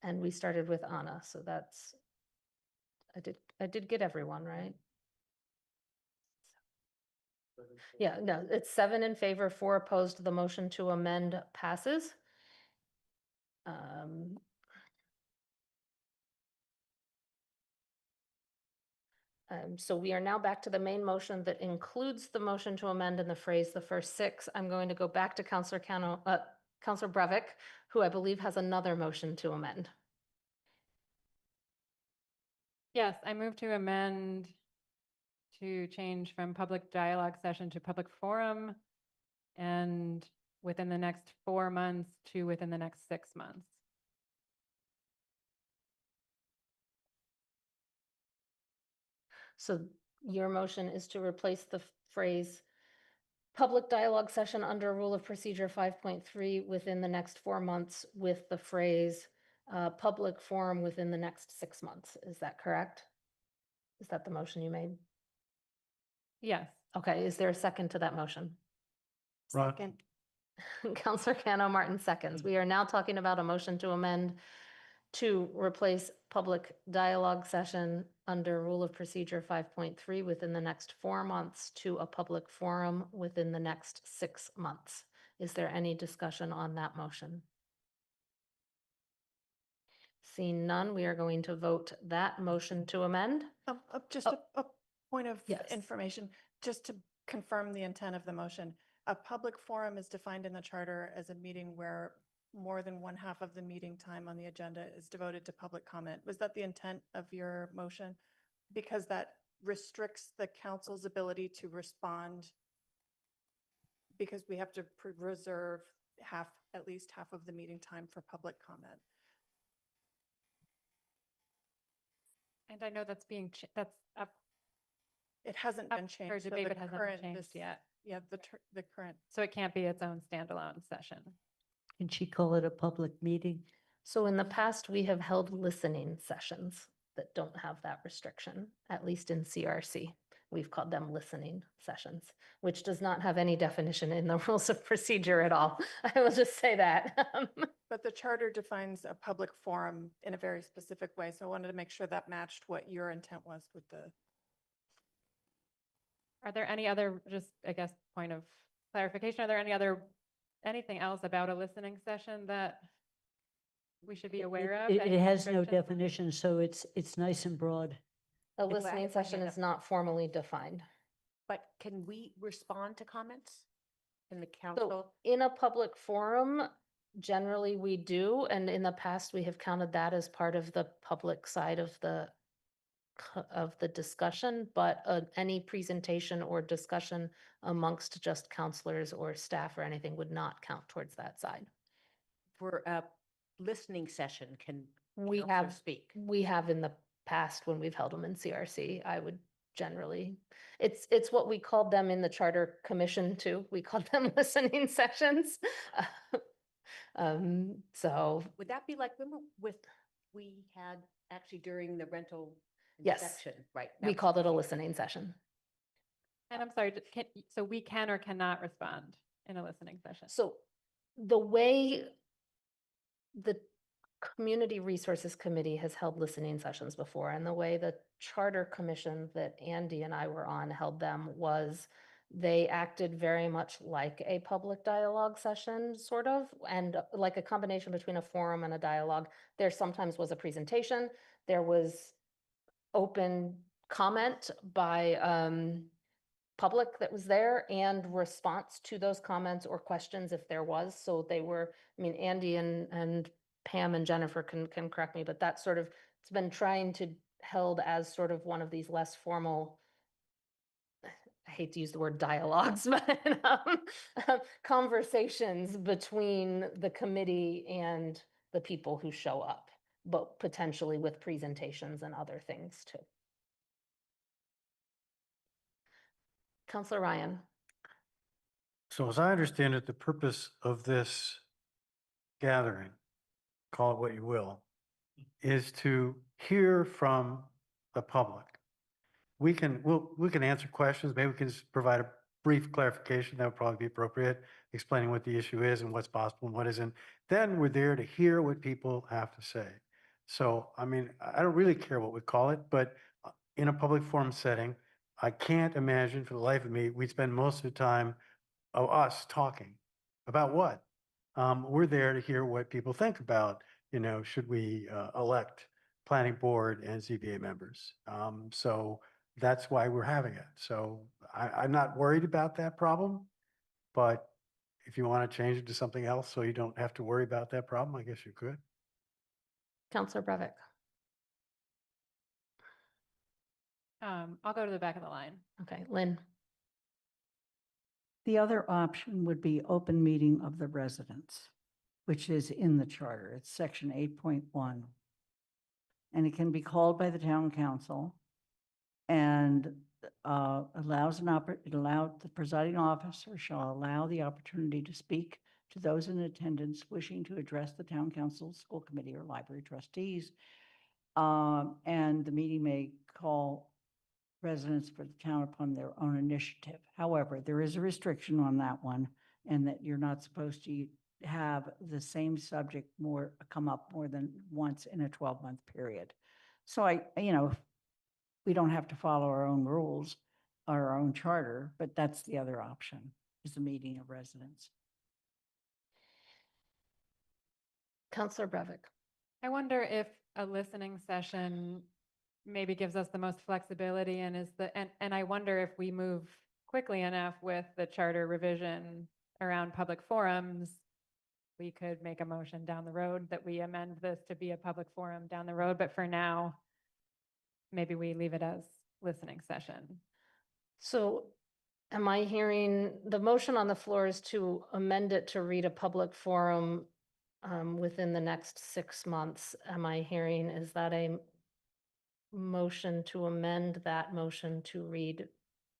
And we started with Anna, so that's, I did get everyone, right? Yeah, no, it's 7 in favor, 4 opposed. The motion to amend passes. So we are now back to the main motion that includes the motion to amend in the phrase the first 6. I'm going to go back to Counselor Brevick, who I believe has another motion to amend. Yes, I move to amend to change from public dialogue session to public forum and within the next 4 months to within the next 6 months. So your motion is to replace the phrase public dialogue session under Rule of Procedure 5.3 within the next 4 months with the phrase public forum within the next 6 months. Is that correct? Is that the motion you made? Yes. Okay, is there a second to that motion? Ron- Second. Counselor Cano Martin seconds. We are now talking about a motion to amend to replace public dialogue session under Rule of Procedure 5.3 within the next 4 months to a public forum within the next 6 months. Is there any discussion on that motion? Seeing none, we are going to vote that motion to amend. Just a point of Yes. information, just to confirm the intent of the motion. A public forum is defined in the charter as a meeting where more than 1/2 of the meeting time on the agenda is devoted to public comment. Was that the intent of your motion? Because that restricts the council's ability to respond, because we have to reserve at least half of the meeting time for public comment. And I know that's being, that's up. It hasn't been changed. Or so debate, the it hasn't current- changed this- yet. Yeah, the current. So it can't be its own standalone session. Can she call it a public meeting? So in the past, we have held listening sessions that don't have that restriction, at least in CRC. We've called them listening sessions, which does not have any definition in the rules of procedure at all. I will just say that. But the charter defines a public forum in a very specific way, so I wanted to make sure that matched what your intent was with the. Are there any other, just, I guess, point of clarification, are there anything else about a listening session that we should be aware of? It Any has no restrictions? definition, so it's nice and broad. A listening session is not formally defined. But can we respond to comments in the So council? in a public forum, generally we do, and in the past, we have counted that as part of the public side of the discussion, but any presentation or discussion amongst just counselors or staff or anything would not count towards that side. For a listening session, can We counselors have speak? We have in the past when we've held them in CRC. I would generally, it's what we called them in the charter commission too. We called them listening sessions. So Would that be like, remember we had actually during the rental yes, inspection, right? we that was called it a CRC. listening session. And I'm sorry, so we can or cannot respond in a listening session? So the way the Community Resources Committee has held listening sessions before, and the way the Charter Commission that Andy and I were on held them was they acted very much like a public dialogue session, sort of, and like a combination between a forum and a dialogue. There sometimes was a presentation, there was open comment by public that was there and response to those comments or questions if there was. So they were, I mean, Andy and Pam and Jennifer can correct me, but that sort of, it's been trying to held as sort of one of these less formal, I hate to use the word dialogues, but conversations between the committee and the people who show up, but potentially with presentations and other things too. Counselor Ryan. So as I understand it, the purpose of this gathering, call it what you will, is to hear from the public. We can answer questions. Maybe we can just provide a brief clarification. That would probably be appropriate, explaining what the issue is and what's possible and what isn't. Then we're there to hear what people have to say. So, I mean, I don't really care what we call it, but in a public forum setting, I can't imagine for the life of me, we'd spend most of the time of us talking about what? We're there to hear what people think about, should we elect planning board and ZBA members? So that's why we're having it. So I'm not worried about that problem, but if you want to change it to something else so you don't have to worry about that problem, I guess you could. Counselor Breivik. I'll go to the back of the line. Okay, Lynn. The other option would be open meeting of the residents, which is in the charter. It's section 8.1. And it can be called by the town council and the presiding officer shall allow the opportunity to speak to those in attendance wishing to address the town council, school committee, or library trustees. And the meeting may call residents for the town upon their own initiative. However, there is a restriction on that one. and that you're not supposed to have the same subject come up more than once in a 12-month period. So we don't have to follow our own rules or our own charter, but that's the other option, is the meeting of residents. Counselor Brevik. I wonder if a listening session maybe gives us the most flexibility and and I wonder if we move quickly enough with the charter revision around public forums, we could make a motion down the road that we amend this to be a public forum down the road. But for now, maybe we leave it as listening session. So am I hearing, the motion on the floor is to amend it to read a public forum within the next 6 months? Am I hearing, is that a motion to amend that motion to read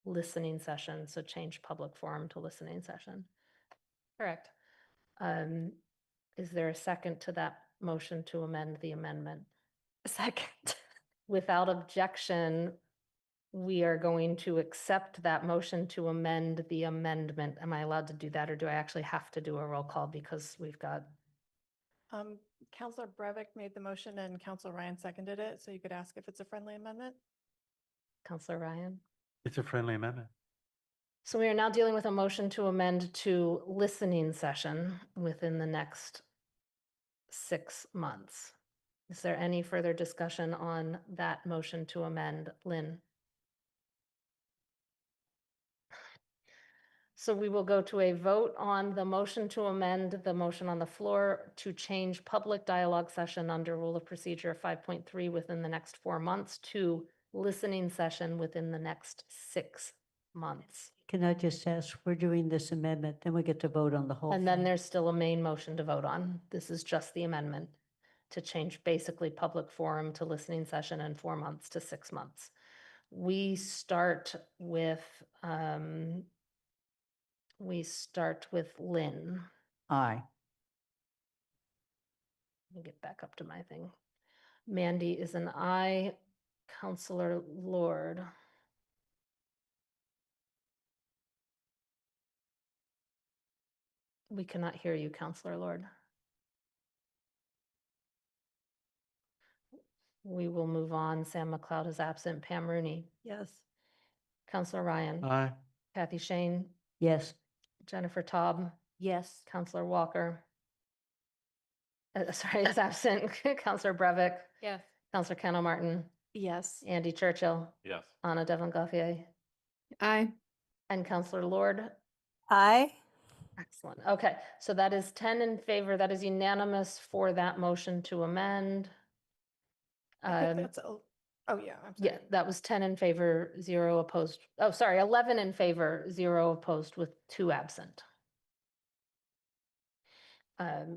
listening session, so change public forum to listening session? Correct. Is there a second to that motion to amend the amendment? Second. Without objection, we are going to accept that motion to amend the amendment. Am I allowed to do that, or do I actually have to do a roll call because we've got? Counselor Brevik made the motion and Counselor Ryan seconded it, so you could ask if it's a friendly amendment. Counselor Ryan? It's a friendly amendment. So we are now dealing with a motion to amend to listening session within the next 6 months. Is there any further discussion on that motion to amend? Lynn? So we will go to a vote on the motion to amend the motion on the floor to change public dialogue session under Rule of Procedure 5.3 within the next 4 months to listening session within the next 6 months. Can I just ask, we're doing this amendment, then we get to vote on the whole And then thing? there's still a main motion to vote on. This is just the amendment to change basically public forum to listening session in 4 months to 6 months. We start with Lynn. Aye. Let me get back up to my thing. Mandy is an aye. Counselor Lord. We cannot hear you, Counselor Lord. We will move on. Sam McLeod is absent. Pam Rooney. Yes. Counselor Ryan. Aye. Kathy Shane. Yes. Jennifer Taub. Yes. Counselor Walker. Sorry, is absent. Counselor Brevik. Yes. Counselor Kendall Martin. Yes. Andy Churchill. Yes. Anna Devlin Gauthier. Aye. And Counselor Lord. Aye. Excellent. Okay, so that is 10 in favor. That is unanimous for that motion to amend. I think that's, oh yeah, I'm sorry. Yeah, that was 10 in favor, 0 opposed. Oh, sorry, 11 in favor, 0 opposed with 2 absent.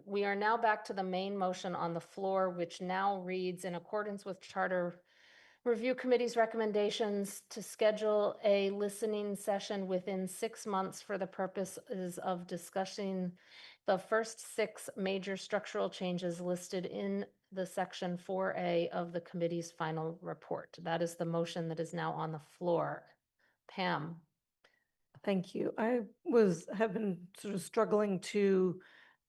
We are now back to the main motion on the floor, which now reads, in accordance with Charter Review Committee's recommendations, to schedule a listening session within 6 months for the purposes of discussing the first 6 major structural changes listed in the section 4A of the committee's final report. That is the motion that is now on the floor. Pam? Thank you. I have been sort of struggling to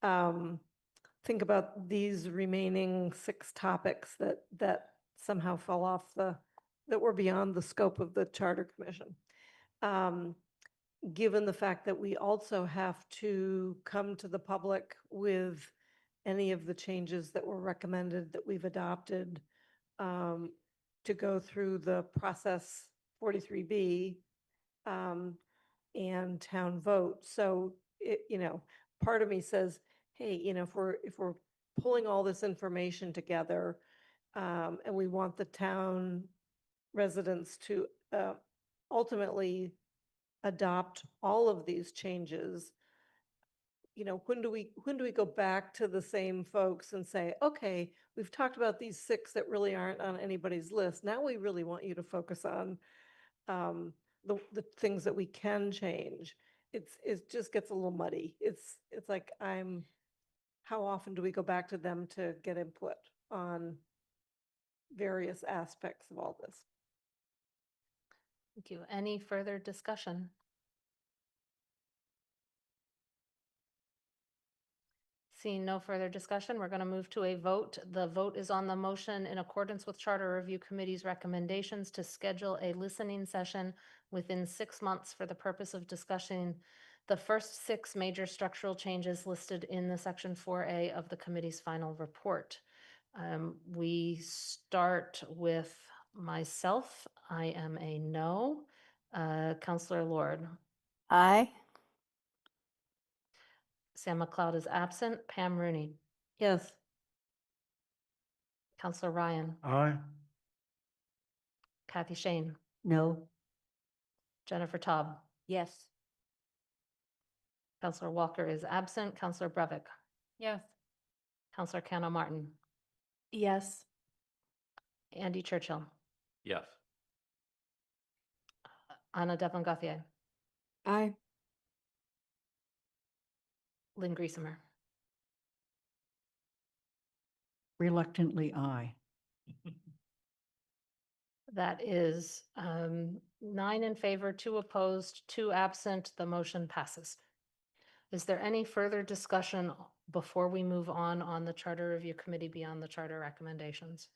think about these remaining 6 topics that somehow fell off that were beyond the scope of the Charter Commission. Given the fact that we also have to come to the public with any of the changes that were recommended that we've adopted, to go through the process 43B and town vote. So part of me says, hey, if we're pulling all this information together, and we want the town residents to ultimately adopt all of these changes, when do we go back to the same folks and say, okay, we've talked about these 6 that really aren't on anybody's list. Now we really want you to focus on the things that we can change. It just gets a little muddy. It's like how often do we go back to them to get input on various aspects of all this? Thank you. Any further discussion? Seeing no further discussion, we're going to move to a vote. The vote is on the motion in accordance with Charter Review Committee's recommendations to schedule a listening session within 6 months for the purpose of discussing the first 6 major structural changes listed in the Section 4A of the committee's final report. We start with myself. I am a no. Counselor Lord. Aye. Sam McLeod is absent. Pam Rooney. Yes. Counselor Ryan. Aye. Kathy Shane. No. Jennifer Taub. Yes. Counselor Walker is absent. Counselor Brevick. Yes. Counselor Cano Martin. Yes. Andy Churchill. Yes. Anna Devlin Gauthier. Aye. Lynn Griesemer. Reluctantly, aye. That is 9 in favor, 2 opposed, 2 absent. The motion passes. Is there any further discussion before we move on the Charter Review Committee beyond the charter recommendations?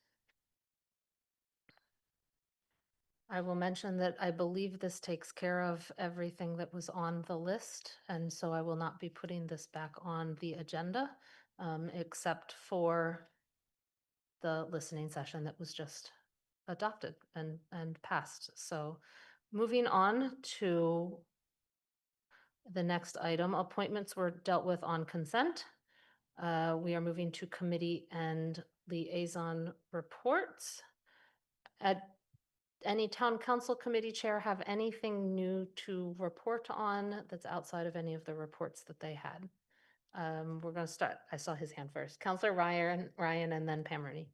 I will mention that I believe this takes care of everything that was on the list, and so I will not be putting this back on the agenda, except for the listening session that was just adopted and passed. So moving on to the next item, appointments were dealt with on consent. We are moving to committee and liaison reports. At any town council committee chair have anything new to report on that's outside of any of the reports that they had? We're going to start. I saw his hand first. Counselor Ryan, and then Pam Rooney.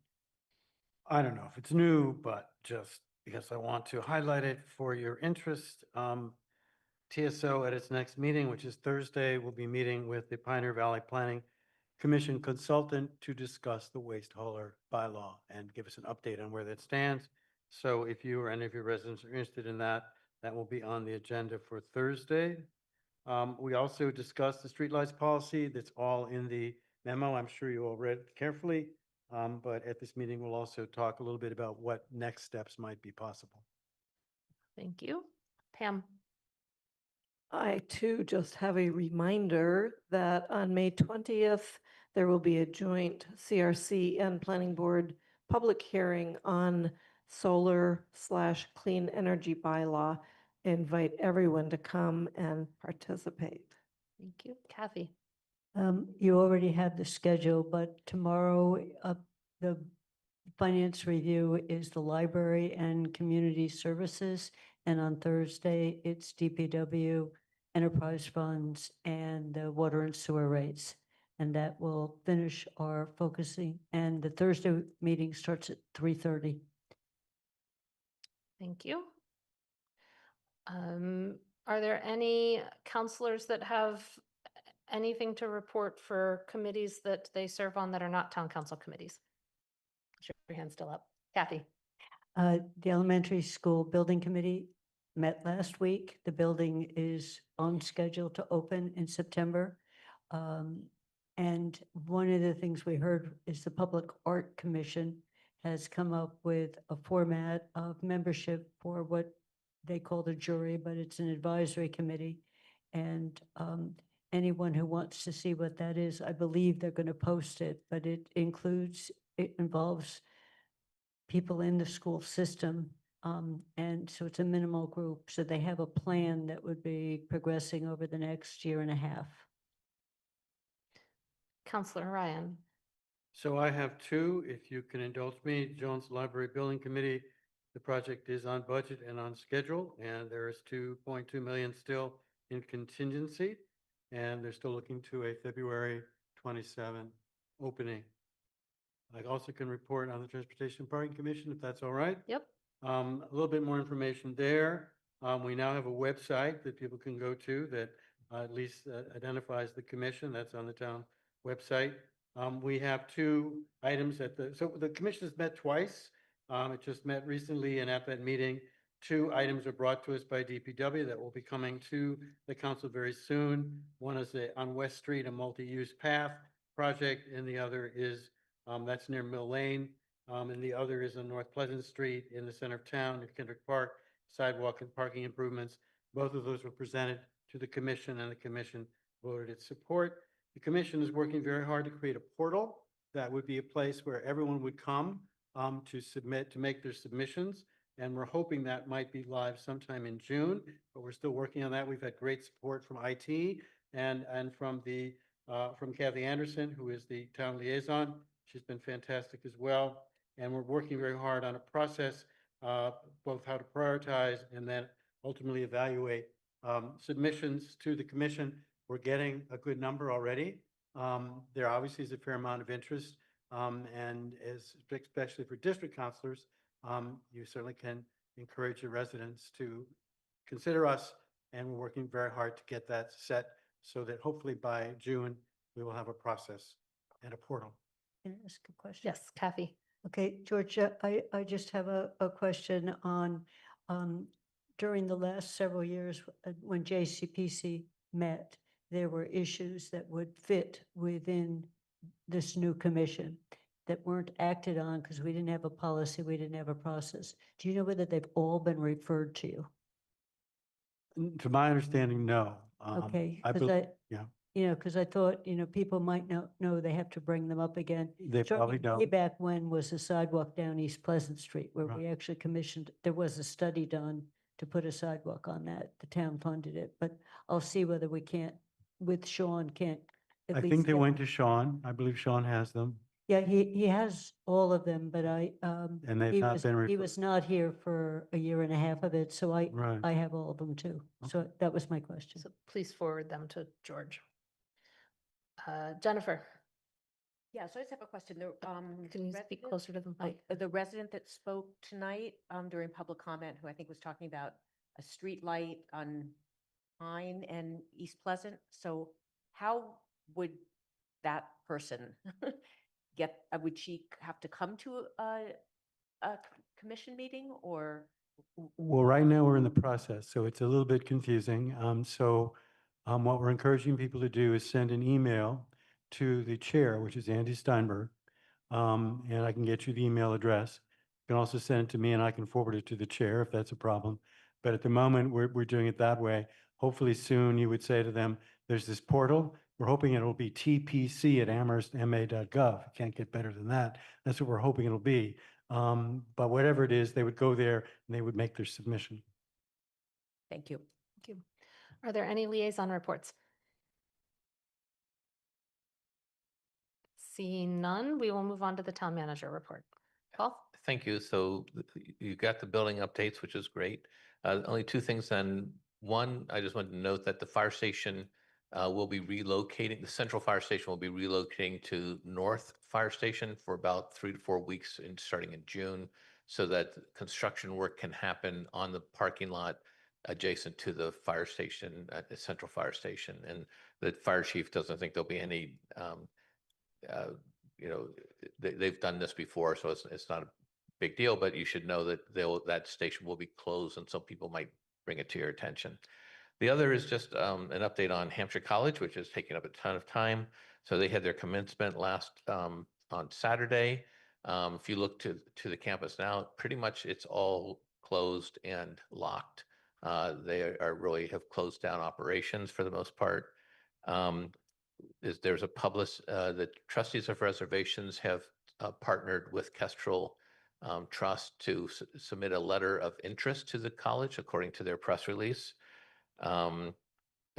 I don't know if it's new, but just because I want to highlight it for your interest. TSO at its next meeting, which is Thursday, will be meeting with the Pioneer Valley Planning Commission consultant to discuss the waste hauler bylaw and give us an update on where that stands. So if you or any of your residents are interested in that, that will be on the agenda for Thursday. We also discussed the streetlights policy. That's all in the memo. I'm sure you all read it carefully. But at this meeting, we'll also talk a little bit about what next steps might be possible. Thank you. Pam. I too just have a reminder that on May 20th, there will be a joint CRC and Planning Board public hearing on solar/clean energy bylaw. Invite everyone to come and participate. Thank you. Kathy. You already have the schedule, but tomorrow, the finance review is the library and community services. And on Thursday, it's DPW, enterprise funds, and the water and sewer rates. And that will finish our focusing. And the Thursday meeting starts at 3:30. Thank you. Are there any counselors that have anything to report for committees that they serve on that are not town council committees? Your hand still up. Kathy. The elementary school building committee met last week. The building is on schedule to open in September. And one of the things we heard is the Public Art Commission has come up with a format of membership for what they call the jury, but it's an advisory committee. And anyone who wants to see what that is, I believe they're going to post it, but it involves people in the school system. And so it's a minimal group. So they have a plan that would be progressing over the next year and a half. Counselor Ryan. So I have 2, if you can indulge me. Jones Library Building Committee, the project is on budget and on schedule, and there is 2.2 million still in contingency, and they're still looking to a February 27 opening. I also can report on the Transportation Parking Commission, if that's all right. Yep. A little bit more information there. We now have a website that people can go to that at least identifies the commission. That's on the town website. We have 2 items so the commission has met twice. It just met recently, and at that meeting, 2 items are brought to us by DPW that will be coming to the council very soon. One is on West Street, a multi-use path project, and the other is, that's near Mill Lane. And the other is on North Pleasant Street in the center of town, near Kendrick Park, sidewalk and parking improvements. Both of those were presented to the commission, and the commission voted its support. The commission is working very hard to create a portal that would be a place where everyone would come to make their submissions. And we're hoping that might be live sometime in June, but we're still working on that. We've had great support from IT and from Kathy Anderson, who is the town liaison. She's been fantastic as well. And we're working very hard on a process, both how to prioritize and then ultimately evaluate submissions to the commission. We're getting a good number already. There obviously is a fair amount of interest, and especially for district counselors, you certainly can encourage your residents to consider us, and we're working very hard to get that set so that hopefully by June, we will have a process and a portal. Can I ask a question? Yes, Kathy. Okay, George, I just have a question on, during the last several years, when JCPC met, there were issues that would fit within this new commission that weren't acted on because we didn't have a policy, we didn't have a process. Do you know whether they've all been referred to you? To my understanding, no. Okay, I because bel- yeah, because I thought, people might not know they have to bring them up again. they probably Certainly, way don't. back when was the sidewalk down East Pleasant Street, where Right. we actually commissioned, there was a study done to put a sidewalk on that. The town funded it, but I'll see whether we can't, with Sean, can't at I least think they get- went to Sean. I believe Sean has them. Yeah, he has all of them, but And they've he not was, been he referred. was not here for a year and a half of it, so Right. I have all of them too. So that was my question. So please forward them to George. Jennifer, Yeah, so I just have a question. The, can you speak resident- closer to the mic? The resident that spoke tonight during public comment, who I think was talking about a street light on Pine and East Pleasant. So how would that person get, would she have to come to a commission meeting or? Well, right now we're in the process, so it's a little bit confusing. What we're encouraging people to do is send an email to the chair, which is Andy Steinberg. And I can get you the email address. You can also send it to me and I can forward it to the chair if that's a problem. But at the moment, we're doing it that way. Hopefully soon you would say to them, there's this portal. We're hoping it'll be tpc@amherstma.gov. You can't get better than that. That's what we're hoping it'll be. But whatever it is, they would go there and they would make their submission. Thank you. Thank you. Are there any liaison reports? Seeing none, we will move on to the town manager report. Paul? Thank you. So you got the building updates, which is great. Only two things then. One, I just wanted to note that the fire station will be relocating, the central fire station will be relocating to North Fire Station for about 3 to 4 weeks starting in June, so that construction work can happen on the parking lot adjacent to the fire station, at the central fire station. And the fire chief doesn't think there'll be any, they've done this before, so it's not a big deal, but you should know that that station will be closed, and some people might bring it to your attention. The other is just an update on Hampshire College, which is taking up a ton of time. So they had their commencement last on Saturday. If you look to the campus now, pretty much it's all closed and locked. They really have closed down operations for the most part. There's a the trustees of reservations have partnered with Kestrel Trust to submit a letter of interest to the college according to their press release.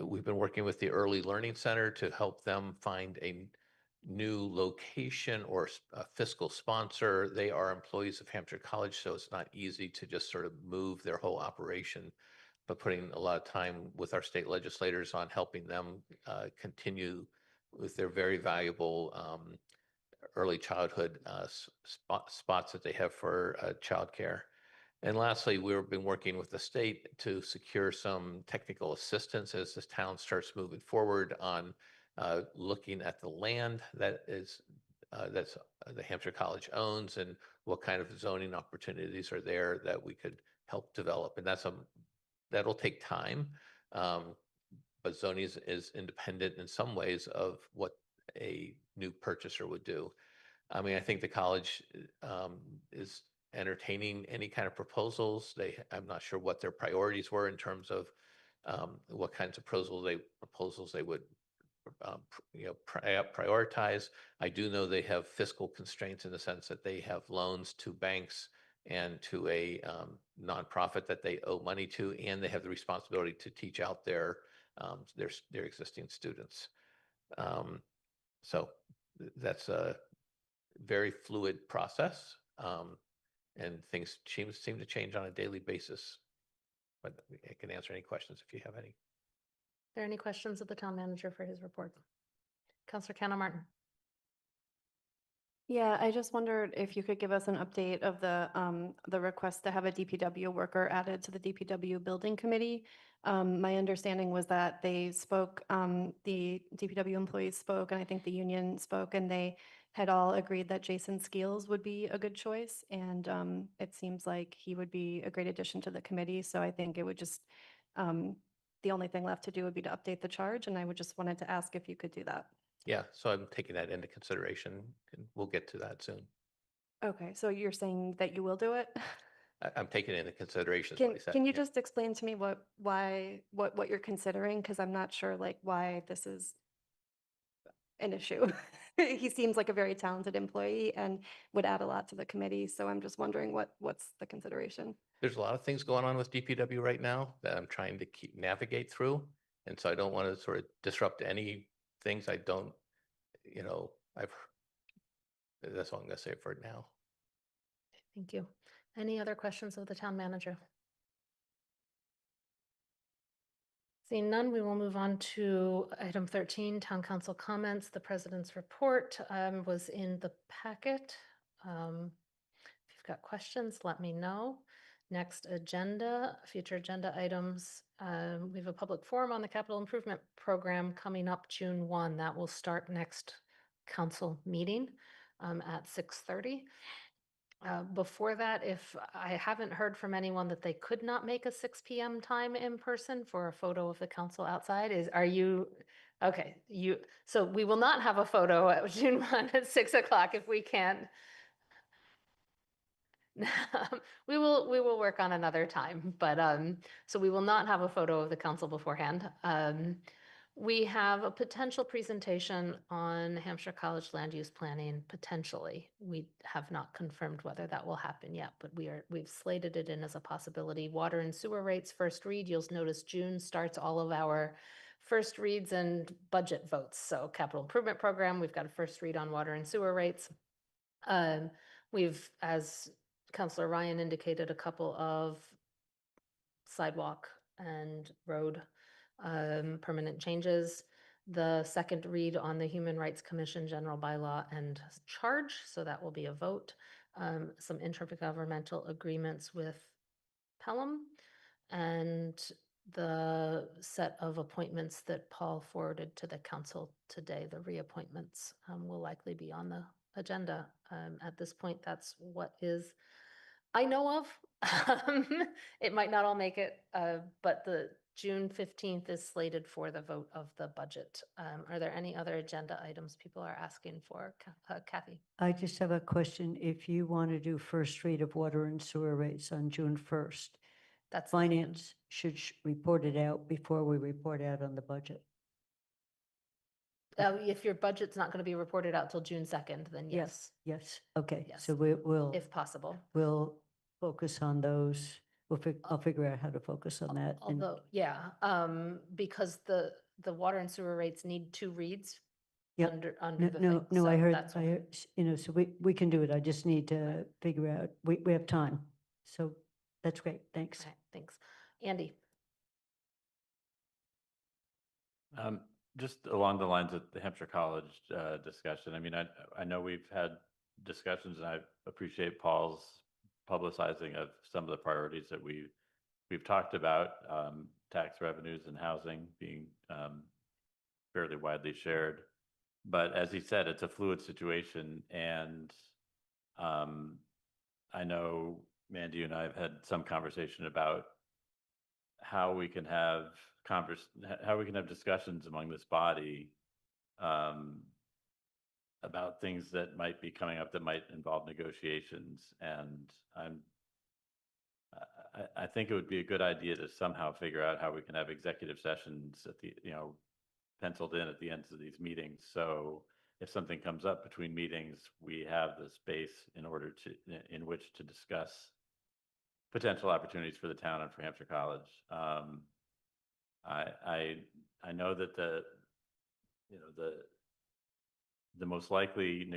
We've been working with the Early Learning Center to help them find a new location or a fiscal sponsor. They are employees of Hampshire College, so it's not easy to just sort of move their whole operation, but putting a lot of time with our state legislators on helping them continue with their very valuable early childhood spots that they have for childcare. And lastly, we've been working with the state to secure some technical assistance as this town starts moving forward on looking at the land that is that's the Hampshire College owns, and what kind of zoning opportunities are there that we could help develop. And that'll take time, but zoning is independent in some ways of what a new purchaser would do. I mean, I think the college is entertaining any kind of proposals. I'm not sure what their priorities were in terms of what kinds of proposals they would prioritize. I do know they have fiscal constraints in the sense that they have loans to banks and to a nonprofit that they owe money to, and they have the responsibility to teach out their existing students. So that's a very fluid process, and things seem to change on a daily basis. But I can answer any questions if you have any. Are there any questions of the town manager for his report? Councillor Canna Martin. Yeah, I just wondered if you could give us an update of the request to have a DPW worker added to the DPW building committee. My understanding was that they spoke, the DPW employees spoke, and I think the union spoke, and they had all agreed that Jason Skeels would be a good choice. And it seems like he would be a great addition to the committee. So I think it would just, the only thing left to do would be to update the charge. And I would just wanted to ask if you could do that. Yeah, so I'm taking that into consideration, and we'll get to that soon. Okay, so you're saying that you will do it? I'm taking it into consideration. is what I said. Can you Yeah. just explain to me what you're considering? Because I'm not sure like why this is an issue. He seems like a very talented employee and would add a lot to the committee. So I'm just wondering what's the consideration? There's a lot of things going on with DPW right now that I'm trying to navigate through. And so I don't want to sort of disrupt any things I don't, that's all I'm going to say for now. Thank you. Any other questions of the town manager? Seeing none, we will move on to item 13, town council comments. The president's report was in the packet. If you've got questions, let me know. Next agenda, future agenda items. We have a public forum on the capital improvement program coming up June 1. That will start next council meeting at 6:30. Before that, if I haven't heard from anyone that they could not make a 6 p.m. time in person for a photo of the council outside, are you, okay, so we will not have a photo at June 1 at 6 o'clock if we can't. We will work on another time, but so we will not have a photo of the council beforehand. We have a potential presentation on Hampshire College land use planning, potentially. We have not confirmed whether that will happen yet, but we've slated it in as a possibility. Water and sewer rates first read, you'll notice June starts all of our first reads and budget votes. So capital improvement program, we've got a first read on water and sewer rates. We've, as Councillor Ryan indicated, a couple of sidewalk and road permanent changes. The second read on the Human Rights Commission general bylaw and charge, so that will be a vote. Some intergovernmental agreements with Pelham, and the set of appointments that Paul forwarded to the council today, the reappointments, will likely be on the agenda. At this point, that's what I know of. It might not all make it, but the June 15th is slated for the vote of the budget. Are there any other agenda items people are asking for? Kathy? I just have a question. If you want to do first read of water and sewer rates on June 1st, that's finance should report it out before we report out on the budget. If your budget's not going to be reported out till June 2nd, then yes. Yes. Okay. Yes. So we'll, if possible. We'll focus on those. I'll figure out how to focus on that. And Although, yeah, because the water and sewer rates need 2 reads Yep. under the no, thing. no, So I heard, that's so we can do it. I just need to figure out, we have time. So that's great. Thanks. okay, thanks. Andy? Just along the lines of the Hampshire College discussion, I mean, I know we've had discussions, and I appreciate Paul's publicizing of some of the priorities that we've talked about, tax revenues and housing being fairly widely shared. But as he said, it's a fluid situation, and I know Mandy and I have had some conversation about how we can have discussions among this body about things that might be coming up that might involve negotiations. And I think it would be a good idea to somehow figure out how we can have executive sessions at the, penciled in at the ends of these meetings. So if something comes up between meetings, we have the space in which to discuss potential opportunities for the town and for Hampshire College. I know that the most likely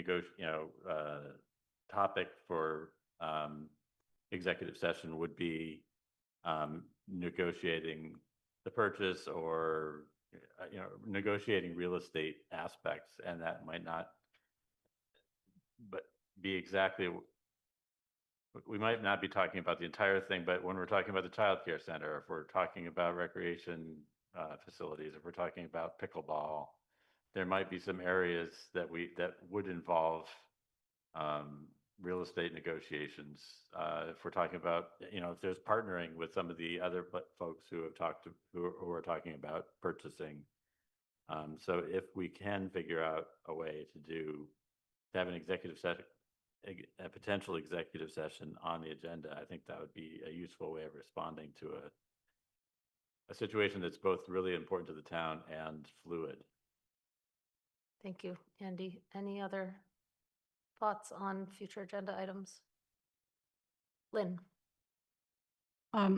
topic for executive session would be negotiating the purchase or negotiating real estate aspects, and that might not but be exactly, we might not be talking about the entire thing, but when we're talking about the child care center, if we're talking about recreation facilities, if we're talking about pickleball, there might be some areas that would involve real estate negotiations. If we're talking about, if there's partnering with some of the other folks who are talking about purchasing. So if we can figure out a way to have an executive session, a potential executive session on the agenda, I think that would be a useful way of responding to a situation that's both really important to the town and fluid. Thank you, Andy. Any other thoughts on future agenda items? Lynn? I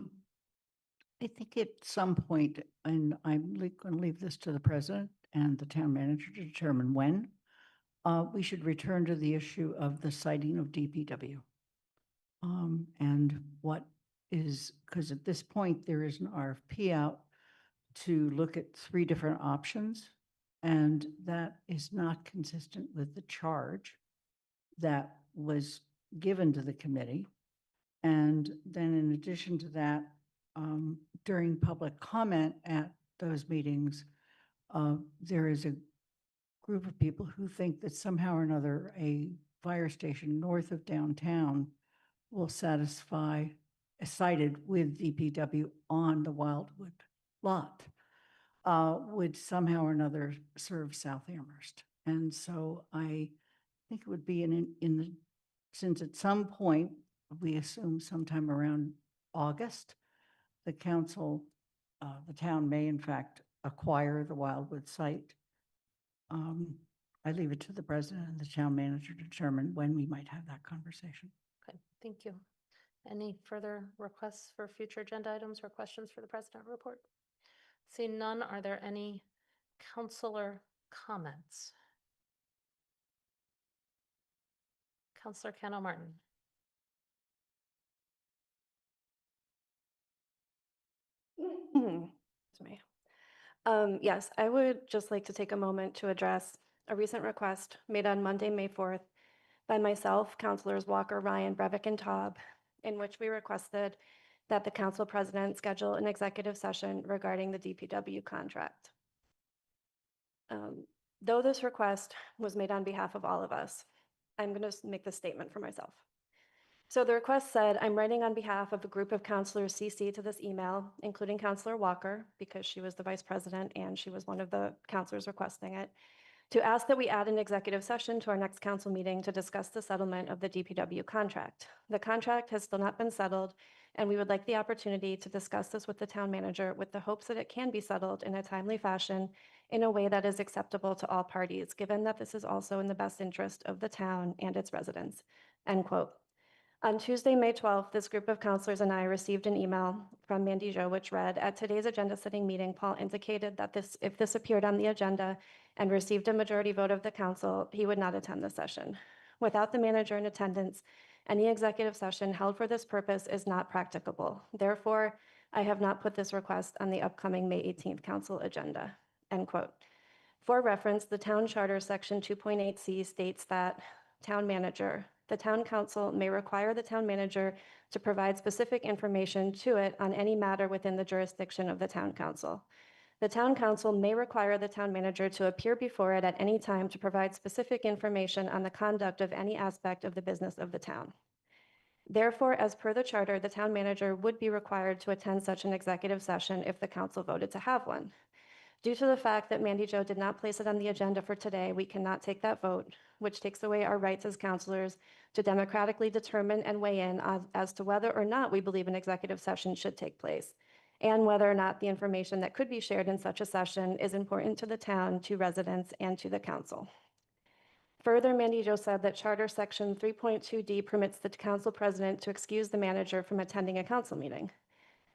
think at some point, and I'm going to leave this to the president and the town manager to determine when, we should return to the issue of the siting of DPW. And what is, because at this point, there is an RFP out to look at 3 different options, and that is not consistent with the charge that was given to the committee. And then in addition to that, during public comment at those meetings, there is a group of people who think that somehow or another a fire station north of downtown will satisfy, cited with DPW on the Wildwood lot, would somehow or another serve South Amherst. And so I think it would be since at some point, we assume sometime around August, the town may in fact acquire the Wildwood site. I leave it to the president and the town manager to determine when we might have that conversation. Okay, thank you. Any further requests for future agenda items or questions for the president report? Seeing none, are there any councilor comments? Councilor Cano Martin. It's me. Yes, I would just like to take a moment to address a recent request made on Monday, May 4th by myself, Councilors Walker, Ryan, Brevick, and Taub, in which we requested that the council president schedule an executive session regarding the DPW contract. Though this request was made on behalf of all of us, I'm going to make this statement for myself. So the request said, I'm writing on behalf of a group of councilors CC to this email, including Councilor Walker, because she was the vice president and she was one of the councilors requesting it, to ask that we add an executive session to our next council meeting to discuss the settlement of the DPW contract. The contract has still not been settled, and we would like the opportunity to discuss this with the town manager with the hopes that it can be settled in a timely fashion in a way that is acceptable to all parties, given that this is also in the best interest of the town and its residents. End quote. On Tuesday, May 12th, this group of councilors and I received an email from Mandy Jo, which read, at today's agenda setting meeting, Paul indicated that if this appeared on the agenda and received a majority vote of the council, he would not attend the session. Without the manager in attendance, any executive session held for this purpose is not practicable. Therefore, I have not put this request on the upcoming May 18th council agenda. End quote. For reference, the town charter section 2.8C states that town manager, the town council may require the town manager to provide specific information to it on any matter within the jurisdiction of the town council. The town council may require the town manager to appear before it at any time to provide specific information on the conduct of any aspect of the business of the town. Therefore, as per the charter, the town manager would be required to attend such an executive session if the council voted to have one. Due to the fact that Mandy Jo did not place it on the agenda for today, we cannot take that vote, which takes away our rights as counselors to democratically determine and weigh in as to whether or not we believe an executive session should take place, and whether or not the information that could be shared in such a session is important to the town, to residents, and to the council. Further, Mandy Jo said that Charter Section 3.2D permits the council president to excuse the manager from attending a council meeting.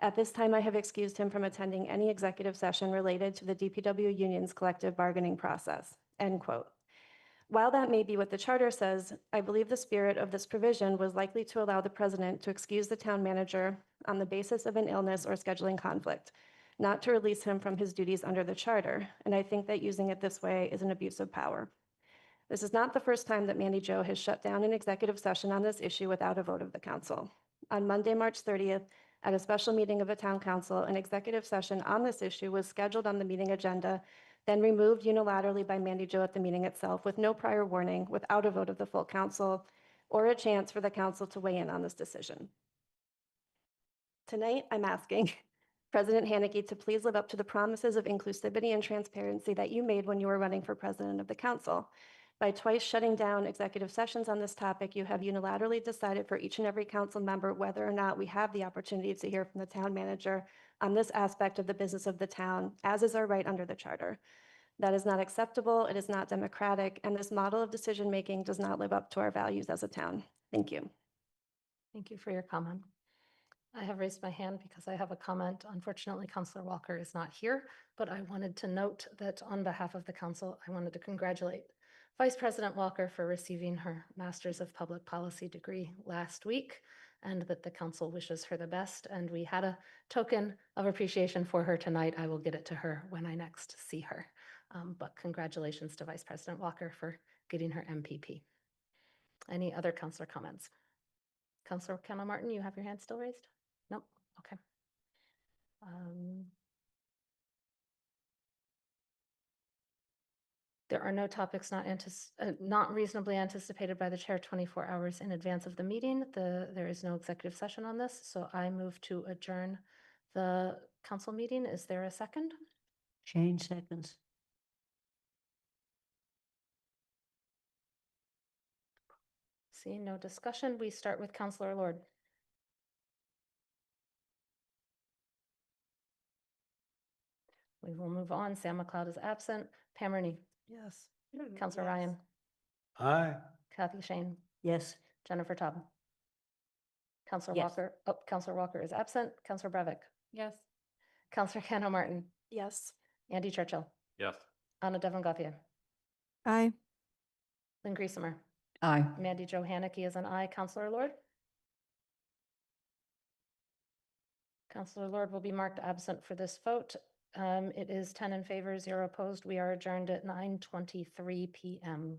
At this time, I have excused him from attending any executive session related to the DPW union's collective bargaining process." End quote. While that may be what the charter says, I believe the spirit of this provision was likely to allow the president to excuse the town manager on the basis of an illness or scheduling conflict, not to release him from his duties under the charter, and I think that using it this way is an abuse of power. This is not the first time that Mandy Jo has shut down an executive session on this issue without a vote of the council. On Monday, March 30th, at a special meeting of the town council, an executive session on this issue was scheduled on the meeting agenda, then removed unilaterally by Mandy Jo at the meeting itself with no prior warning, without a vote of the full council, or a chance for the council to weigh in on this decision. Tonight, I'm asking President Haneke to please live up to the promises of inclusivity and transparency that you made when you were running for president of the council. By twice shutting down executive sessions on this topic, you have unilaterally decided for each and every council member whether or not we have the opportunity to hear from the town manager on this aspect of the business of the town, as is our right under the charter. That is not acceptable, it is not democratic, and this model of decision-making does not live up to our values as a town. Thank you. Thank you for your comment. I have raised my hand because I have a comment. Unfortunately, Councillor Walker is not here, but I wanted to note that on behalf of the council, I wanted to congratulate Vice President Walker for receiving her Master's of Public Policy degree last week, and that the council wishes her the best. And we had a token of appreciation for her tonight. I will get it to her when I next see her. But congratulations to Vice President Walker for getting her MPP. Any other councillor comments? Councillor Kendall Martin, you have your hand still raised? Nope, okay. There are no topics not reasonably anticipated by the chair 24 hours in advance of the meeting. There is no executive session on this, so I move to adjourn the council meeting. Is there a second? Shane seconds. Seeing no discussion, we start with Councillor Lord. We will move on. Sam McLeod is absent. Pam Rooney. Yes. Councillor Ryan. Aye. Kathy Shane. Yes. Jennifer Taub. Councillor Yes. Walker. Oh, Councillor Walker is absent. Councillor Breivik. Yes. Councillor Kendall Martin. Yes. Andy Churchill. Yes. Anna Devon Gauthier. Aye. Lynn Griesemer. Aye. Mandy Jo Haneke is an aye. Councillor Lord. Councillor Lord will be marked absent for this vote. It is 10 in favor, 0 opposed. We are adjourned at 9:23 p.m.